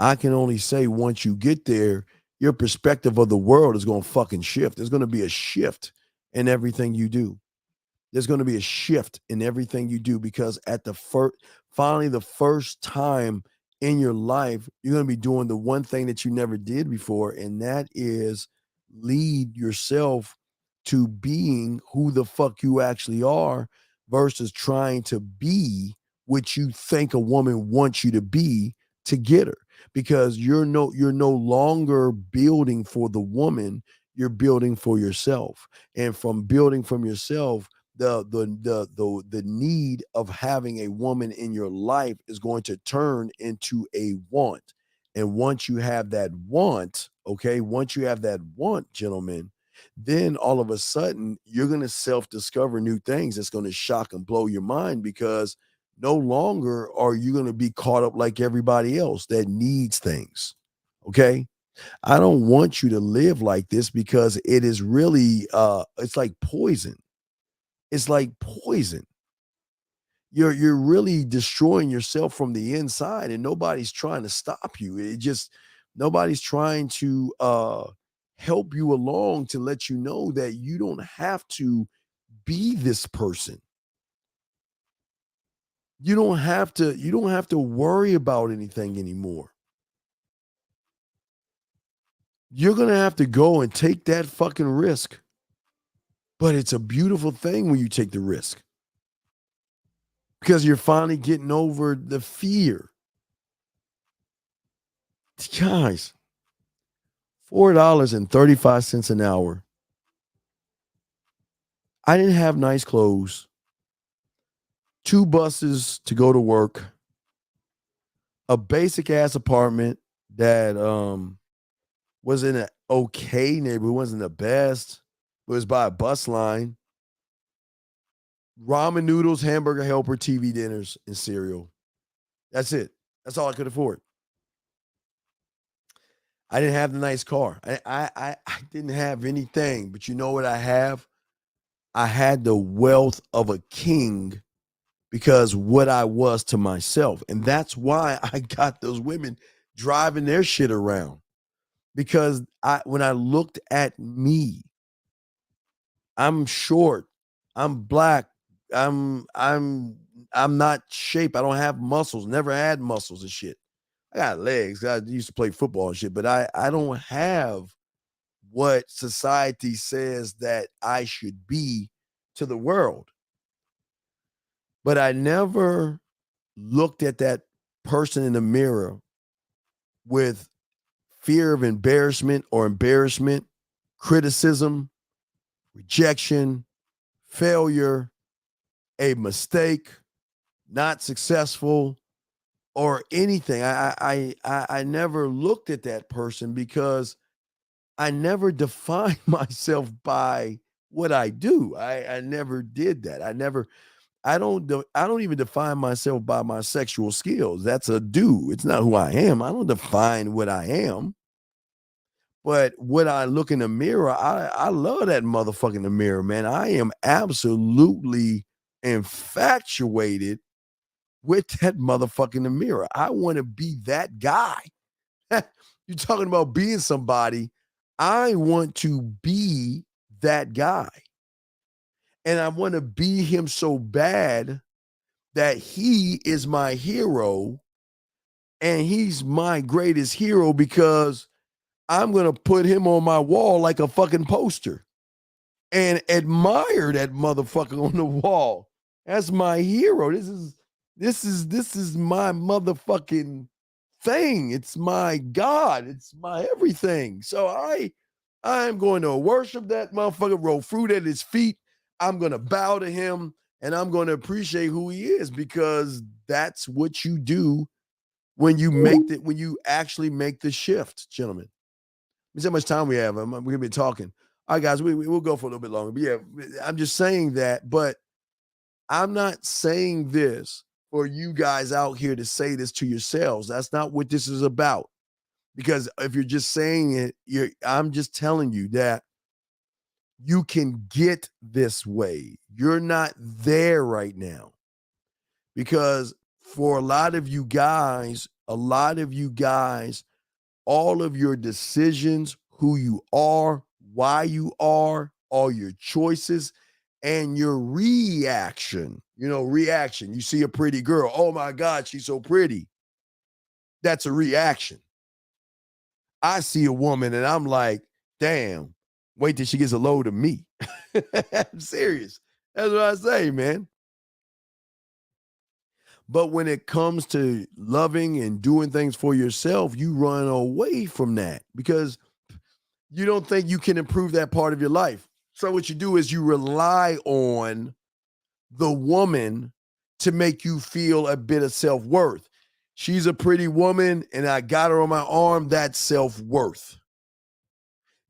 I can only say once you get there, your perspective of the world is going to fucking shift. There's going to be a shift in everything you do. There's going to be a shift in everything you do because at the finally the first time in your life, you're going to be doing the one thing that you never did before, and that is lead yourself to being who the fuck you actually are versus trying to be what you think a woman wants you to be to get her. Because you're no longer building for the woman, you're building for yourself. And from building from yourself, the need of having a woman in your life is going to turn into a want. And once you have that want, gentlemen, then all of a sudden you're going to self-discover new things that's going to shock and blow your mind because no longer are you going to be caught up like everybody else that needs things. Okay. I don't want you to live like this because it is really, it's like poison. It's like poison. You're really destroying yourself from the inside and nobody's trying to stop you. Nobody's trying to, help you along to let you know that you don't have to be this person. You don't have to worry about anything anymore. You're going to have to go and take that fucking risk. But it's a beautiful thing when you take the risk. Because you're finally getting over the fear. Guys, $4.35 an hour. I didn't have nice clothes, 2 buses to go to work, a basic ass apartment that was in an okay neighborhood, wasn't the best. It was by a bus line. Ramen noodles, hamburger helper, TV dinners, and cereal. That's it. That's all I could afford. I didn't have the nice car. I didn't have anything, but you know what I have? I had the wealth of a king because what I was to myself. And that's why I got those women driving their shit around. Because when I looked at me, I'm short, I'm black, I'm not shape. I don't have muscles, never had muscles and shit. I got legs. I used to play football and shit, but I don't have what society says that I should be to the world. But I never looked at that person in the mirror with fear of embarrassment, criticism, rejection, failure, a mistake, not successful, or anything. I never looked at that person because I never defined myself by what I do. I never did that. I don't even define myself by my sexual skills. That's a do. It's not who I am. I don't define what I am. But when I look in the mirror, I love that motherfucker in the mirror, man. I am absolutely infatuated with that motherfucker in the mirror. I want to be that guy. You're talking about being somebody. I want to be that guy. And I want to be him so bad that he is my hero. And he's my greatest hero because I'm going to put him on my wall like a fucking poster and admire that motherfucker on the wall. That's my hero. This is my motherfucking thing. It's my God. It's my everything. So I'm going to worship that motherfucker, roll fruit at his feet. I'm going to bow to him and I'm going to appreciate who he is because that's what you do when you actually make the shift, gentlemen. Let me see how much time we have. We're going to be talking. All right, guys, we'll go for a little bit longer. But yeah, I'm just saying that, but I'm not saying this for you guys out here to say this to yourselves. That's not what this is about. Because if you're just saying it, I'm just telling you that you can get this way. You're not there right now. Because for a lot of you guys, all of your decisions, who you are, why you are, all your choices, and your reaction. You see a pretty girl. Oh my God, she's so pretty. That's a reaction. I see a woman and I'm like, damn, wait till she gets a load of me. I'm serious. That's what I say, man. But when it comes to loving and doing things for yourself, you run away from that because you don't think you can improve that part of your life. So what you do is you rely on the woman to make you feel a bit of self-worth. She's a pretty woman and I got her on my arm. That's self-worth.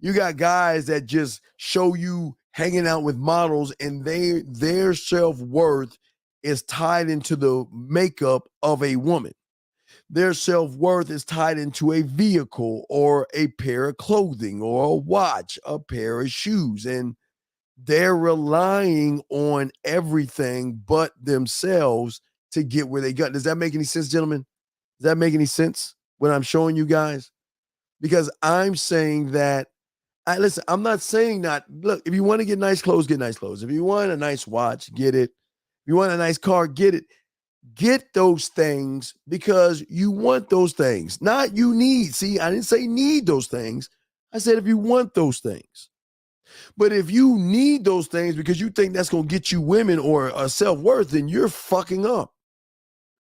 You got guys that just show you hanging out with models and their self-worth is tied into the makeup of a woman. Their self-worth is tied into a vehicle or a pair of clothing or a watch, a pair of shoes. And they're relying on everything but themselves to get where they got. Does that make any sense, gentlemen? Does that make any sense what I'm showing you guys? Because I'm saying that, listen, I'm not saying that, look, if you want to get nice clothes, get nice clothes. If you want a nice watch, get it. If you want a nice car, get it. Get those things because you want those things, not you need. See, I didn't say need those things. I said if you want those things. But if you need those things because you think that's going to get you women or a self-worth, then you're fucking up.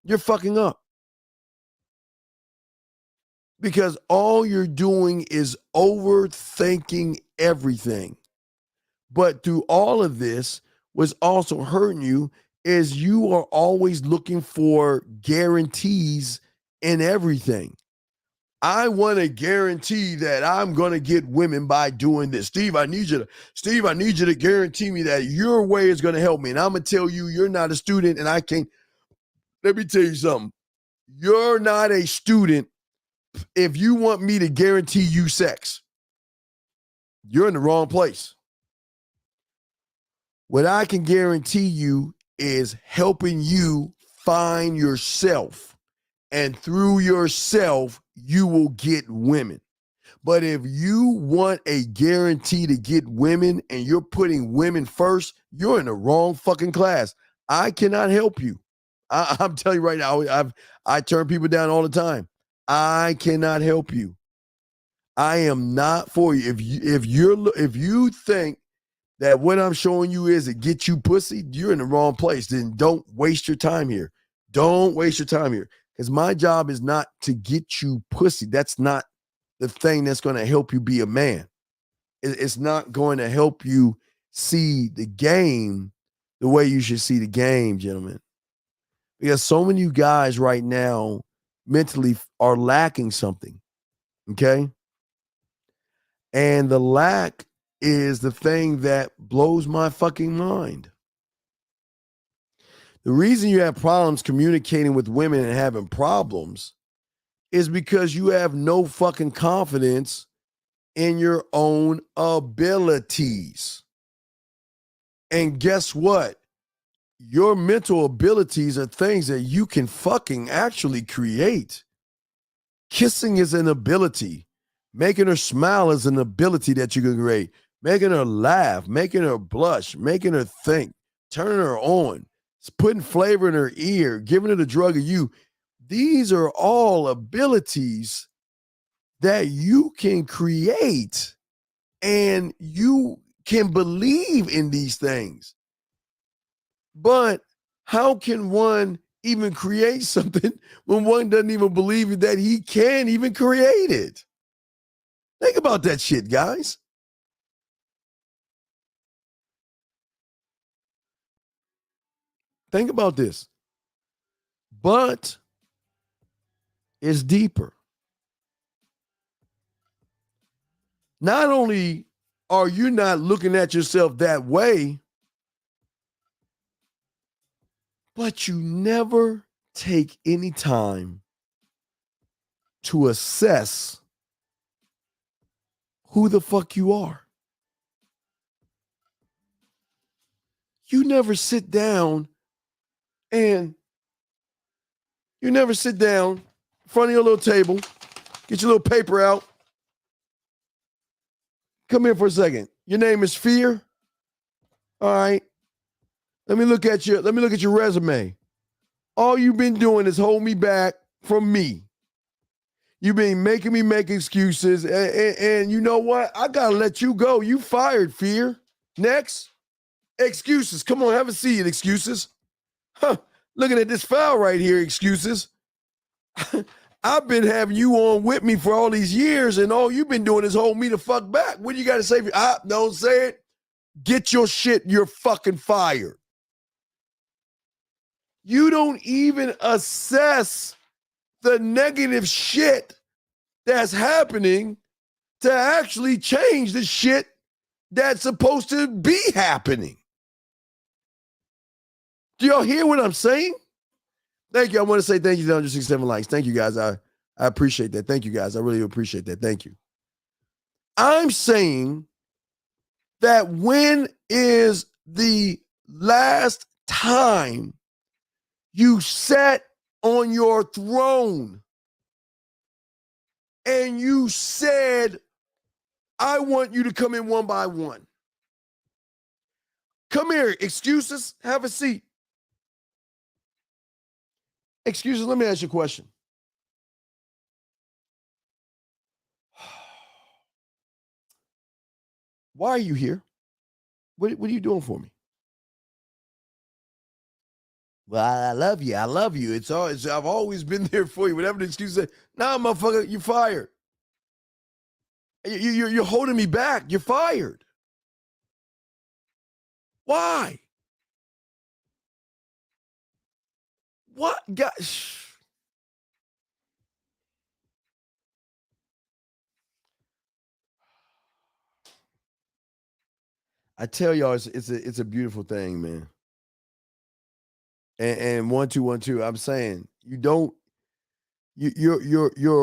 You're fucking up. because all you're doing is overthinking everything. But through all of this, what's also hurting you is you are always looking for guarantees in everything. I want to guarantee that I'm going to get women by doing this. Steve, I need you to guarantee me that your way is going to help me. And I'm going to tell you, you're not a student and I can't. Let me tell you something. You're not a student if you want me to guarantee you sex. You're in the wrong place. What I can guarantee you is helping you find yourself. And through yourself, you will get women. But if you want a guarantee to get women and you're putting women first, you're in the wrong fucking class. I cannot help you. I'm telling you right now, I turn people down all the time. I cannot help you. I am not for you. If you think that what I'm showing you is to get you pussy, you're in the wrong place. Then don't waste your time here. Don't waste your time here. Because my job is not to get you pussy. That's not the thing that's going to help you be a man. It's not going to help you see the game the way you should see the game, gentlemen. Because so many of you guys right now mentally are lacking something, okay? And the lack is the thing that blows my fucking mind. The reason you have problems communicating with women and having problems is because you have no fucking confidence in your own abilities. And guess what? Your mental abilities are things that you can fucking actually create. Kissing is an ability. Making her smile is an ability that you can create. Making her laugh, making her blush, making her think, turning her on, putting flavor in her ear, giving her the drug of you. These are all abilities that you can create, and you can believe in these things. But how can one even create something when one doesn't even believe that he can even create it? Think about that shit, guys. Think about this. But it's deeper. Not only are you not looking at yourself that way, but you never take any time to assess who the fuck you are. You never sit down in front of your little table, get your little paper out. Come here for a second. Your name is Fear? All right. Let me look at your resume. All you've been doing is hold me back from me. You've been making me make excuses. And you know what? I got to let you go. You fired, Fear. Next. Excuses. Come on, have a seat, excuses. Huh. Looking at this file right here, excuses. I've been having you on with me for all these years, and all you've been doing is hold me the fuck back. What do you got to say? Don't say it. Get your shit. You're fucking fired. You don't even assess the negative shit that's happening to actually change the shit that's supposed to be happening. Do y'all hear what I'm saying? Thank you. I want to say thank you to 167 likes. Thank you, guys. I appreciate that. Thank you, guys. I really appreciate that. Thank you. I'm saying that when is the last time you sat on your throne and you said, I want you to come in one by one? Come here, excuses. Have a seat. Excuses, let me ask you a question. Why are you here? What are you doing for me? Well, I love you. I love you. I've always been there for you. Whatever the excuse is, nah, motherfucker, you're fired. You're holding me back. You're fired. Why? What? Gosh. I tell y'all, it's a beautiful thing, man. And 1 2 1 2. I'm saying you're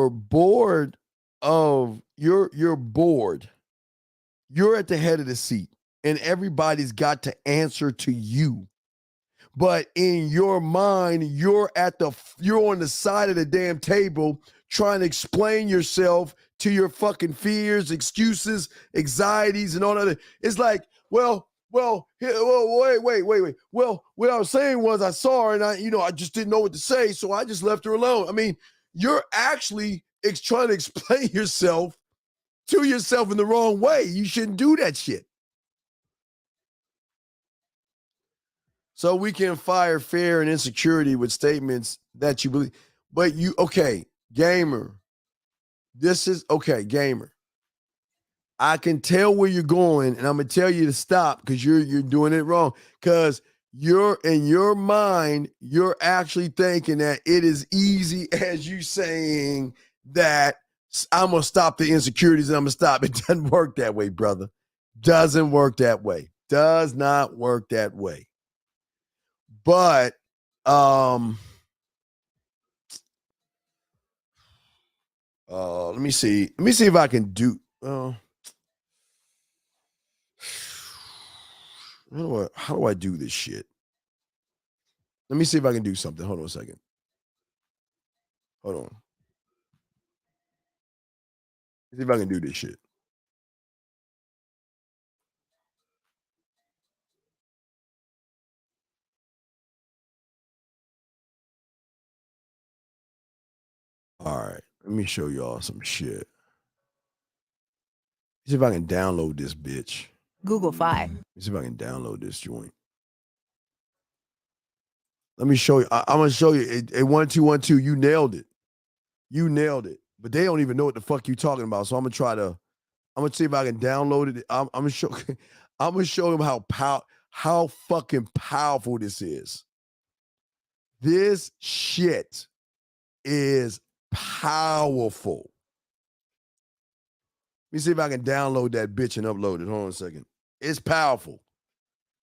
bored of you're bored. You're at the head of the seat, and everybody's got to answer to you. But in your mind, you're on the side of the damn table trying to explain yourself to your fucking fears, excuses, anxieties, and all that. It's like, wait. Well, what I was saying was I saw her and I just didn't know what to say, so I just left her alone. I mean, you're actually trying to explain yourself to yourself in the wrong way. You shouldn't do that shit. So we can fire fear and insecurity with statements that you believe. But gamer. Gamer. I can tell where you're going, and I'm gonna tell you to stop because you're doing it wrong. Because you're in your mind, you're actually thinking that it is easy as you saying that I'm gonna stop the insecurities and I'm gonna stop. It doesn't work that way, brother. Doesn't work that way. Does not work that way. But let me see if I can do how do I do this shit? Let me see if I can do something. Hold on a second. Hold on. See if I can do this shit. All right, let me show y'all some shit. See if I can download this bitch. Google Fi. See if I can download this joint. Let me show you. I'm gonna show you. A 1 2 1 2. You nailed it. You nailed it. But they don't even know what the fuck you talking about. So I'm gonna see if I can download it. I'm gonna show. I'm gonna show them how fucking powerful this is. This shit is powerful. Let me see if I can download that bitch and upload it. Hold on a second. It's powerful.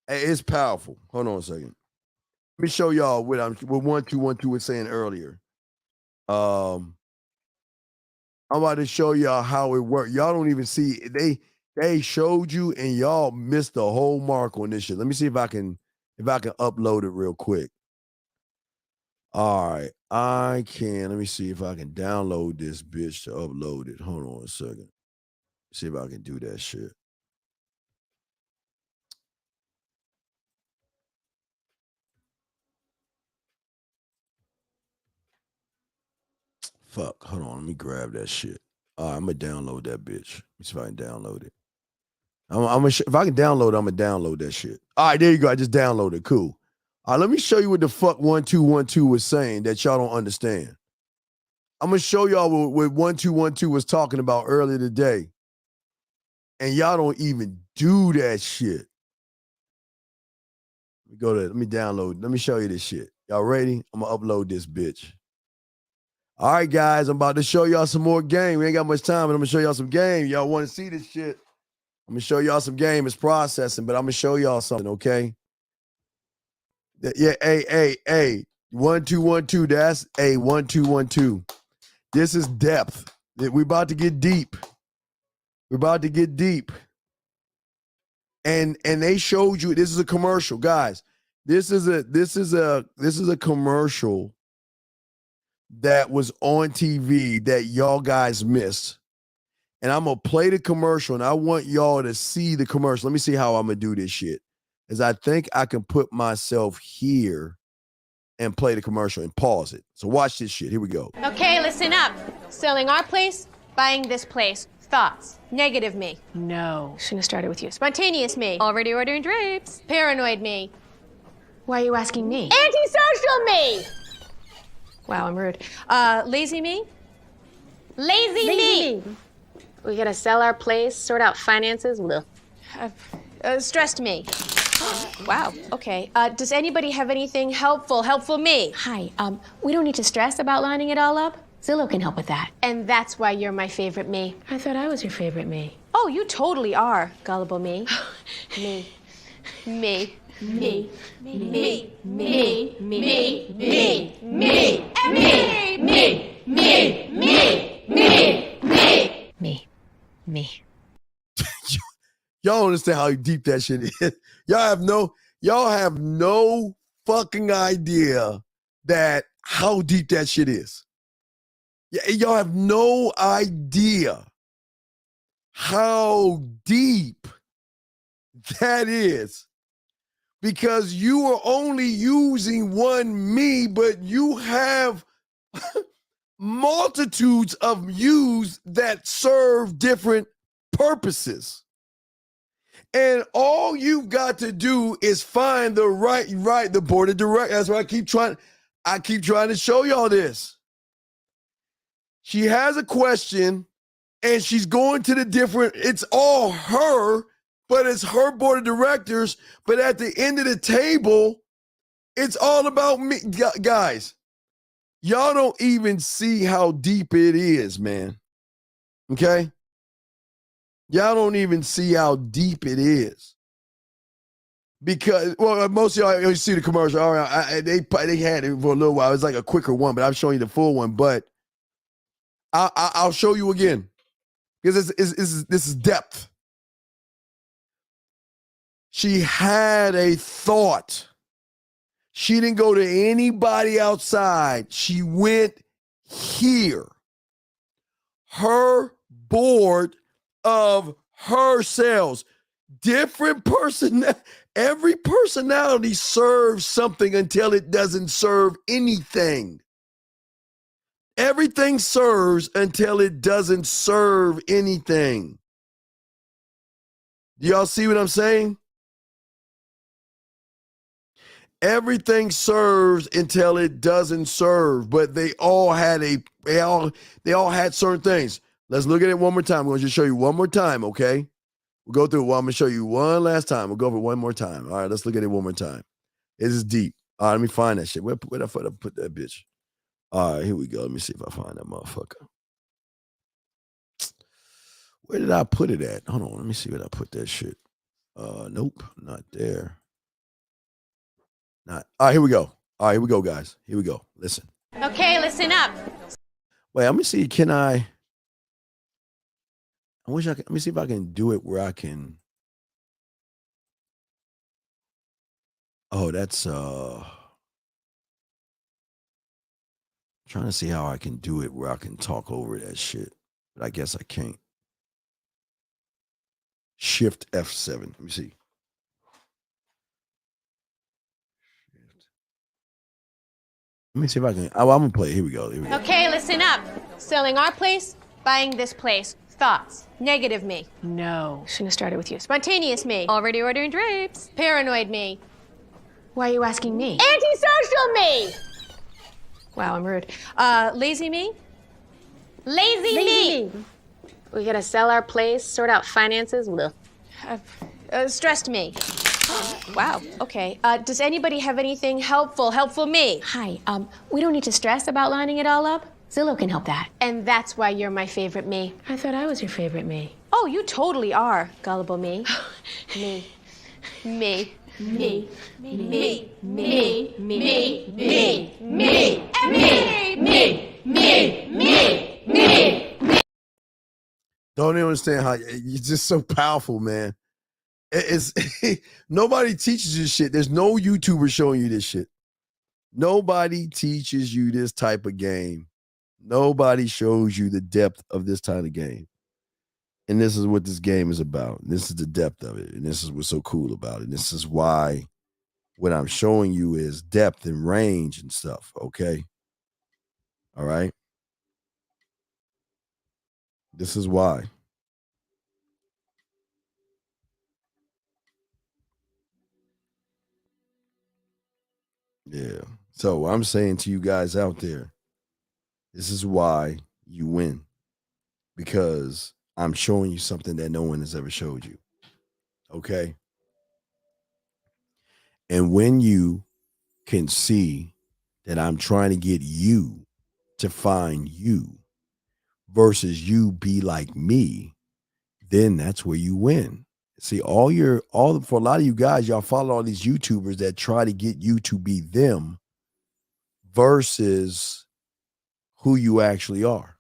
It's powerful. Hold on a second. Let me show y'all what 1 2 1 2 was saying earlier. I'm about to show y'all how it works. Y'all don't even see it. They showed you and y'all missed the whole mark on this shit. Let me see if I can upload it real quick. All right, I can. Let me see if I can download this bitch to upload it. Hold on a second. See if I can do that shit. Fuck, hold on. Let me grab that shit. All right, I'm gonna download that bitch. Let me see if I can download it. If I can download it, I'm gonna download that shit. All right, there you go. I just downloaded it. Cool. All right, let me show you what the fuck 1 2 1 2 was saying that y'all don't understand. I'm gonna show y'all what 1 2 1 2 was talking about earlier today. And y'all don't even do that shit. Let me download. Let me show you this shit. Y'all ready? I'm gonna upload this bitch. All right, guys, I'm about to show y'all some more game. We ain't got much time, but I'm gonna show y'all some game. Y'all want to see this shit? I'm gonna show y'all some game. It's processing, but I'm gonna show y'all something, okay? Yeah, hey. 1 2 1 2. That's 1 2 1 2. This is depth. We're about to get deep. We're about to get deep. And they showed you, this is a commercial, guys. This is a commercial that was on TV that y'all guys missed. And I'm gonna play the commercial and I want y'all to see the commercial. Let me see how I'm gonna do this shit. As I think I can put myself here and play the commercial and pause it. So watch this shit. Here we go. Okay, listen up. Selling our place, buying this place. Thoughts. Negative me. No. Shouldn't have started with you. Spontaneous me. Already ordering drapes. Paranoid me. Why are you asking me? Antisocial me! Wow, I'm rude. Lazy me? Lazy me! We gotta sell our place, sort out finances. Stressed me. Wow, okay. Does anybody have anything helpful me? Hi, we don't need to stress about lining it all up. Zillow can help with that. And that's why you're my favorite me. I thought I was your favorite me. Oh, you totally are, gullible me. Me. Me. Me. Me. Me. Me. Me. Me. Me. Me. Me. Me. Me. Me. Me. Me. Y'all don't understand how deep that shit is. Y'all have no fucking idea that how deep that shit is. Y'all have no idea how deep that is. Because you are only using one me, but you have multitudes of yous that serve different purposes. And all you've got to do is find the the board of directors. That's why I keep trying to show y'all this. She has a question and she's going to it's all her, but it's her board of directors. But at the end of the table, it's all about me. Guys, y'all don't even see how deep it is, man. Okay? Y'all don't even see how deep it is. Because, well, most of y'all, you see the commercial. All right, they had it for a little while. It was like a quicker one, but I'm showing you the full one. But I'll show you again. Because this is depth. She had a thought. She didn't go to anybody outside. She went here. Her board of her cells. Different person. Every personality serves something until it doesn't serve anything. Everything serves until it doesn't serve anything. Do y'all see what I'm saying? Everything serves until it doesn't serve, but they all had certain things. Let's look at it one more time. We're going to just show you one more time, okay? We'll go through it. Well, I'm going to show you one last time. We'll go over it one more time. All right, let's look at it one more time. It is deep. All right, let me find that shit. Where the fuck I put that bitch? All right, here we go. Let me see if I find that motherfucker. Where did I put it at? Hold on. Let me see where I put that shit. Nope, not there. Not. All right, here we go. All right, here we go, guys. Here we go. Listen. Okay, listen up. Wait, let me see. Let me see if I can do it where I can. Oh, that's trying to see how I can do it where I can talk over that shit. But I guess I can't. Shift F7. Let me see. Let me see if I can. Oh, I'm gonna play it. Here we go. Okay, listen up. Selling our place, buying this place. Thoughts. Negative me. No. Shouldn't have started with you. Spontaneous me. Already ordering drapes. Paranoid me. Why are you asking me? Antisocial me! Wow, I'm rude. Lazy me? Lazy me! We gotta sell our place, sort out finances. Stressed me. Wow, okay. Does anybody have anything helpful me? Hi, we don't need to stress about lining it all up. Zillow can help that. And that's why you're my favorite me. I thought I was your favorite me. Oh, you totally are, gullible me. Me. Me. Me. Me. Me. Me. Me. Me. Me. Me. Me. Me. Don't even understand how you're just so powerful, man. It's nobody teaches you shit. There's no YouTuber showing you this shit. Nobody teaches you this type of game. Nobody shows you the depth of this kind of game. And this is what this game is about. This is the depth of it. And this is what's so cool about it. And this is why what I'm showing you is depth and range and stuff. Okay. All right. This is why. Yeah. So I'm saying to you guys out there, this is why you win. Because I'm showing you something that no one has ever showed you. Okay. And when you can see that I'm trying to get you to find you versus you be like me, then that's where you win. See, for a lot of you guys, y'all follow all these YouTubers that try to get you to be them versus who you actually are.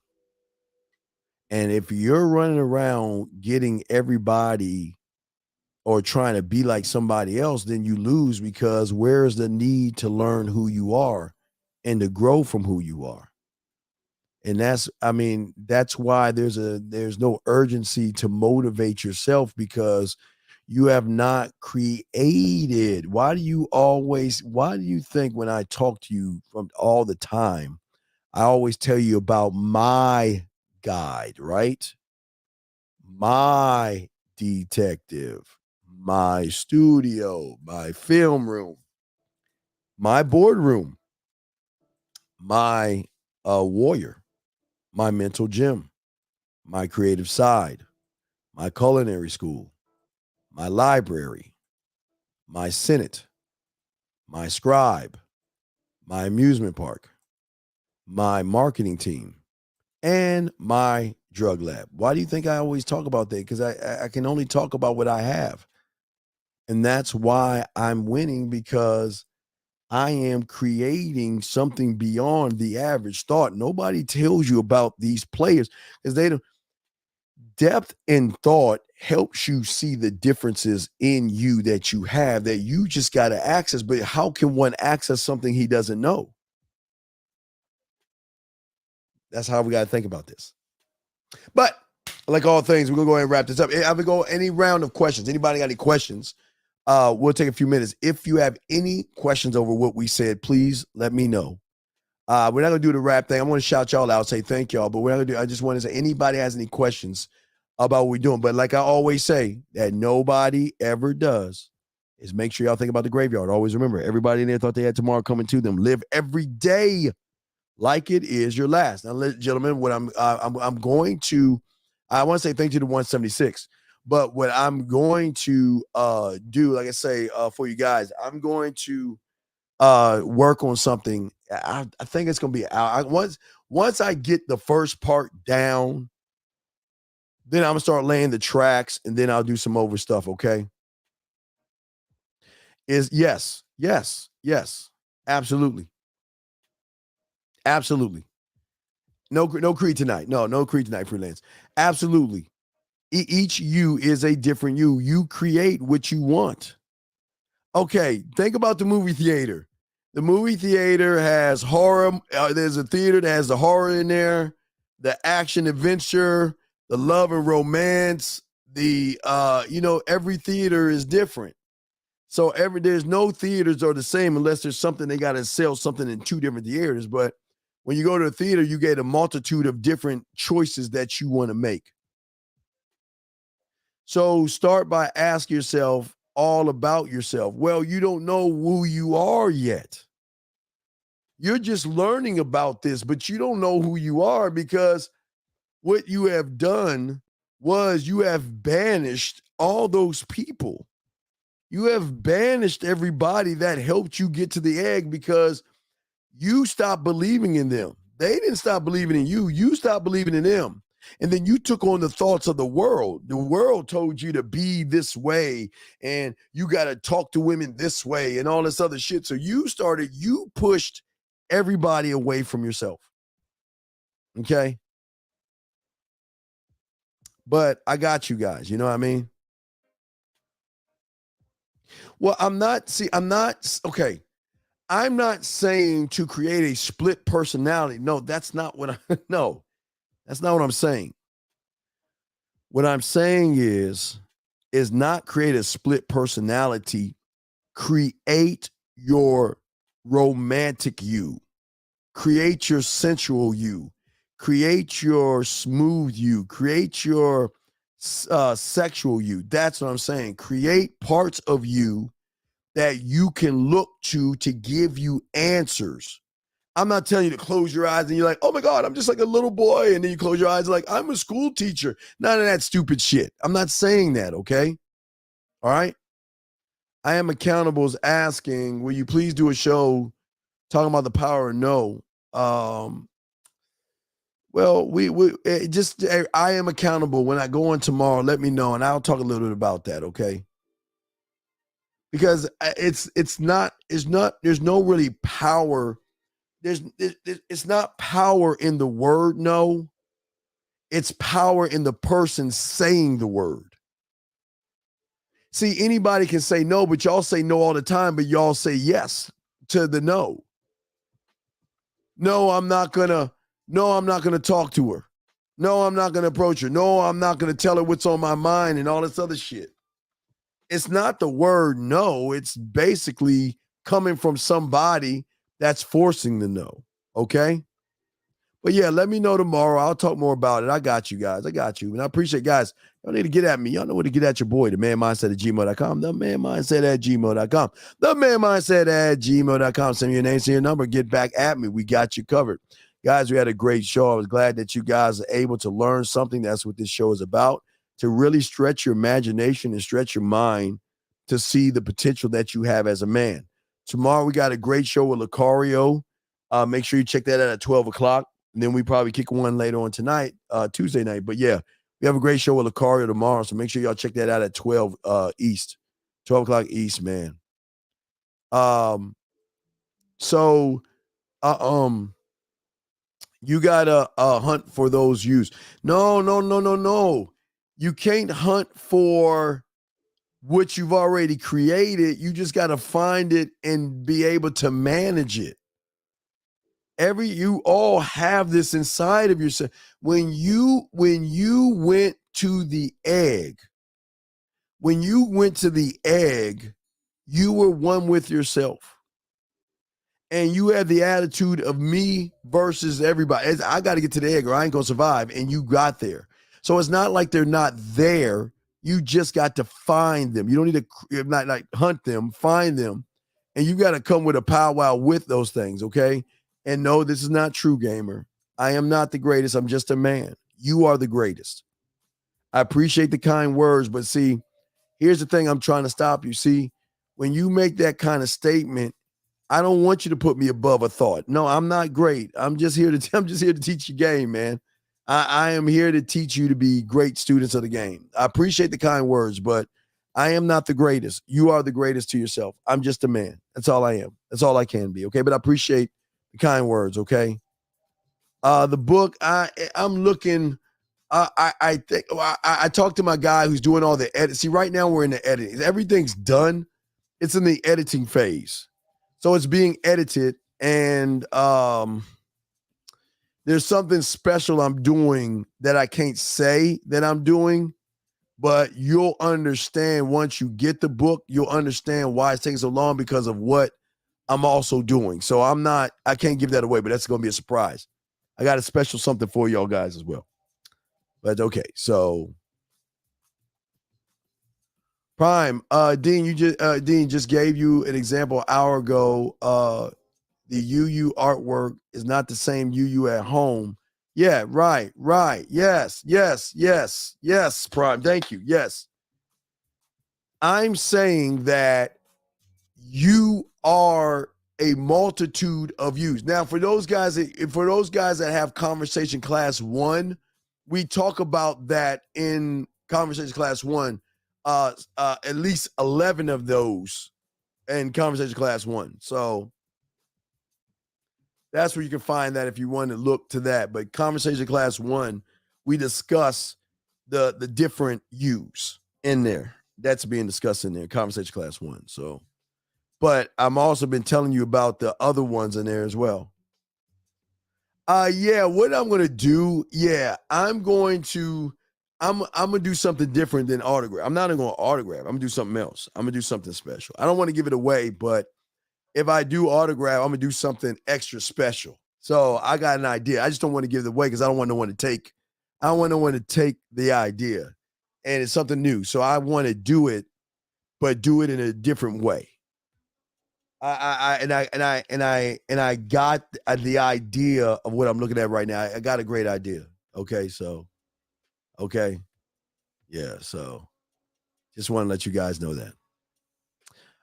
And if you're running around getting everybody or trying to be like somebody else, then you lose, because where's the need to learn who you are and to grow from who you are? And that's why there's no urgency to motivate yourself, because you have not created. Why do you think when I talk to you from all the time, I always tell you about my guide, right? My detective, my studio, my film room, my boardroom, my warrior, my mental gym, my creative side, my culinary school, my library, my Senate, my scribe, my amusement park, my marketing team, and my drug lab. Why do you think I always talk about that? Because I can only talk about what I have. And that's why I'm winning, because I am creating something beyond the average thought. Nobody tells you about these players, because they don't. Depth in thought helps you see the differences in you that you have, that you just got to access. But how can one access something he doesn't know? That's how we got to think about this. But like all things, we're going to go ahead and wrap this up. I would go any round of questions. Anybody got any questions? We'll take a few minutes. If you have any questions over what we said, please let me know. We're not going to do the rap thing. I'm going to shout y'all out, say thank y'all. But we're not going to do, I just want to say, anybody has any questions about what we're doing. But like I always say, that nobody ever does, is make sure y'all think about the graveyard. Always remember, everybody in there thought they had tomorrow coming to them. Live every day like it is your last. Now, gentlemen, what I'm going to, I want to say thank you to 176. But what I'm going to do, like I say, for you guys, I'm going to work on something. I think it's going to be out. Once I get the first part down, then I'm going to start laying the tracks, and then I'll do some over stuff, okay? Yes, absolutely. Absolutely. No Creed tonight. No Creed tonight, freelance. Absolutely. Each you is a different you. You create what you want. Okay, think about the movie theater. The movie theater has horror. There's a theater that has the horror in there, the action adventure, the love and romance. Every theater is different. So there's no theaters are the same unless there's something they got to sell something in two different theaters. But when you go to a theater, you get a multitude of different choices that you want to make. So start by asking yourself all about yourself. Well, you don't know who you are yet. You're just learning about this, but you don't know who you are, because what you have done was you have banished all those people. You have banished everybody that helped you get to the egg, because you stopped believing in them. They didn't stop believing in you. You stopped believing in them. And then you took on the thoughts of the world. The world told you to be this way, and you got to talk to women this way and all this other shit. So you pushed everybody away from yourself. Okay? But I got you guys. You know what I mean? Well, I'm not saying to create a split personality. No, that's not what that's not what I'm saying. What I'm saying is not create a split personality. Create your romantic you. Create your sensual you. Create your smooth you. Create your sexual you. That's what I'm saying. Create parts of you that you can look to give you answers. I'm not telling you to close your eyes and you're like, oh my God, I'm just like a little boy. And then you close your eyes like, I'm a school teacher. None of that stupid shit. I'm not saying that, okay? All right? I Am Accountable is asking, will you please do a show talking about the power of no? Well, I Am Accountable. When I go on tomorrow, let me know, and I'll talk a little bit about that, okay? Because there's no really power. It's not power in the word no. It's power in the person saying the word. See, anybody can say no, but y'all say no all the time, but y'all say yes to the no. No, I'm not gonna talk to her. No, I'm not gonna approach her. No, I'm not gonna tell her what's on my mind and all this other shit. It's not the word no. It's basically coming from somebody that's forcing the no. Okay? But yeah, let me know tomorrow. I'll talk more about it. I got you guys. I got you. And I appreciate, guys. Y'all need to get at me. Y'all know where to get at your boy, themanmindset@gmail.com. Themanmindset@gmail.com. Themanmindset@gmail.com. Send me your name, send your number. Get back at me. We got you covered. Guys, we had a great show. I was glad that you guys are able to learn something. That's what this show is about, to really stretch your imagination and stretch your mind to see the potential that you have as a man. Tomorrow, we got a great show with Lucario. Make sure you check that out at 12 o'clock. And then we probably kick one later on tonight, Tuesday night. But yeah, we have a great show with Lucario tomorrow. So make sure y'all check that out at 12 East, 12 o'clock East, man. You gotta hunt for those views. No. You can't hunt for what you've already created. You just gotta find it and be able to manage it. You all have this inside of yourself. When you went to the egg, you were one with yourself. And you had the attitude of me versus everybody. I got to get to the egg or I ain't going to survive. And you got there. So it's not like they're not there. You just got to find them. You don't need to not hunt them, find them. And you got to come with a powwow with those things, okay? And no, this is not true, gamer. I am not the greatest. I'm just a man. You are the greatest. I appreciate the kind words, but see, here's the thing I'm trying to stop you. See, when you make that kind of statement, I don't want you to put me above a thought. No, I'm not great. I'm just here to teach you game, man. I am here to teach you to be great students of the game. I appreciate the kind words, but I am not the greatest. You are the greatest to yourself. I'm just a man. That's all I am. That's all I can be. Okay. But I appreciate the kind words. Okay. The book, I'm looking, I think I talked to my guy who's doing all the edit. See, right now we're in the editing. Everything's done. It's in the editing phase. So it's being edited, and there's something special I'm doing that I can't say that I'm doing, but you'll understand once you get the book. You'll understand why it's taking so long because of what I'm also doing. So I can't give that away, but that's going to be a surprise. I got a special something for y'all guys as well. But okay, so Prime, Dean just gave you an example an hour ago. The UU artwork is not the same UU at home. Yeah, right. Yes, Prime. Thank you. Yes. I'm saying that you are a multitude of yous. Now, for those guys that have Conversation Class 1, we talk about that in Conversation Class 1. At least 11 of those in Conversation Class 1. So that's where you can find that if you want to look to that. But Conversation Class 1, we discuss the different U's in there. That's being discussed in there, Conversation Class 1. So, but I'm also been telling you about the other ones in there as well. What I'm going to do, I'm going to do something different than autograph. I'm not going to autograph. I'm going to do something else. I'm going to do something special. I don't want to give it away, but if I do autograph, I'm going to do something extra special. So I got an idea. I just don't want to give it away because I don't want no one to take the idea. And it's something new. So I want to do it, but do it in a different way. I got the idea of what I'm looking at right now. I got a great idea. Okay, so, okay, yeah. So, just want to let you guys know that.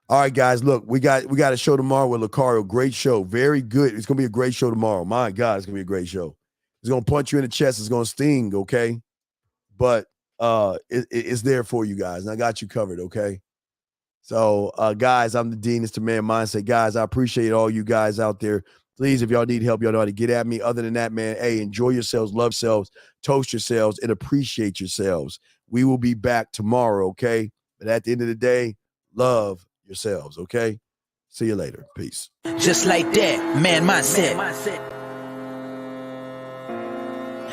All right, guys. Look, we got a show tomorrow with Lucario. Great show, very good. It's gonna be a great show tomorrow. My God, it's gonna be a great show. It's gonna punch you in the chest. It's gonna sting. Okay, but it's there for you guys, and I got you covered. Okay. So, guys, I'm the Dean. It's the Man Mindset. Guys, I appreciate all you guys out there. Please, if y'all need help, y'all know how to get at me. Other than that, man, hey, enjoy yourselves, love yourselves, toast yourselves, and appreciate yourselves. We will be back tomorrow, okay? But at the end of the day, love yourselves, okay? See you later. Peace. Just like that, Man Mindset.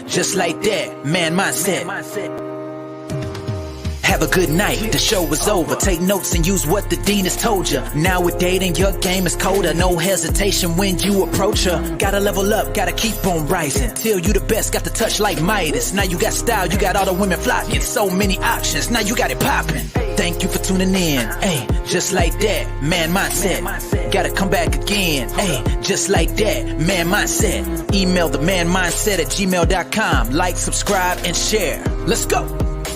Just like that, Man Mindset. Have a good night, the show is over. Take notes and use what the Dean has told you. Now with dating, your game is colder. No hesitation when you approach her. Gotta level up, gotta keep on rising. Till you the best, got the touch like Midas. Now you got style, you got all the women flocking. So many options, now you got it popping. Thank you for tuning in. Hey, just like that, Man Mindset. Gotta come back again. Hey, just like that, Man Mindset. Email the manmindset@gmail.com. Like, subscribe, and share. Let's go.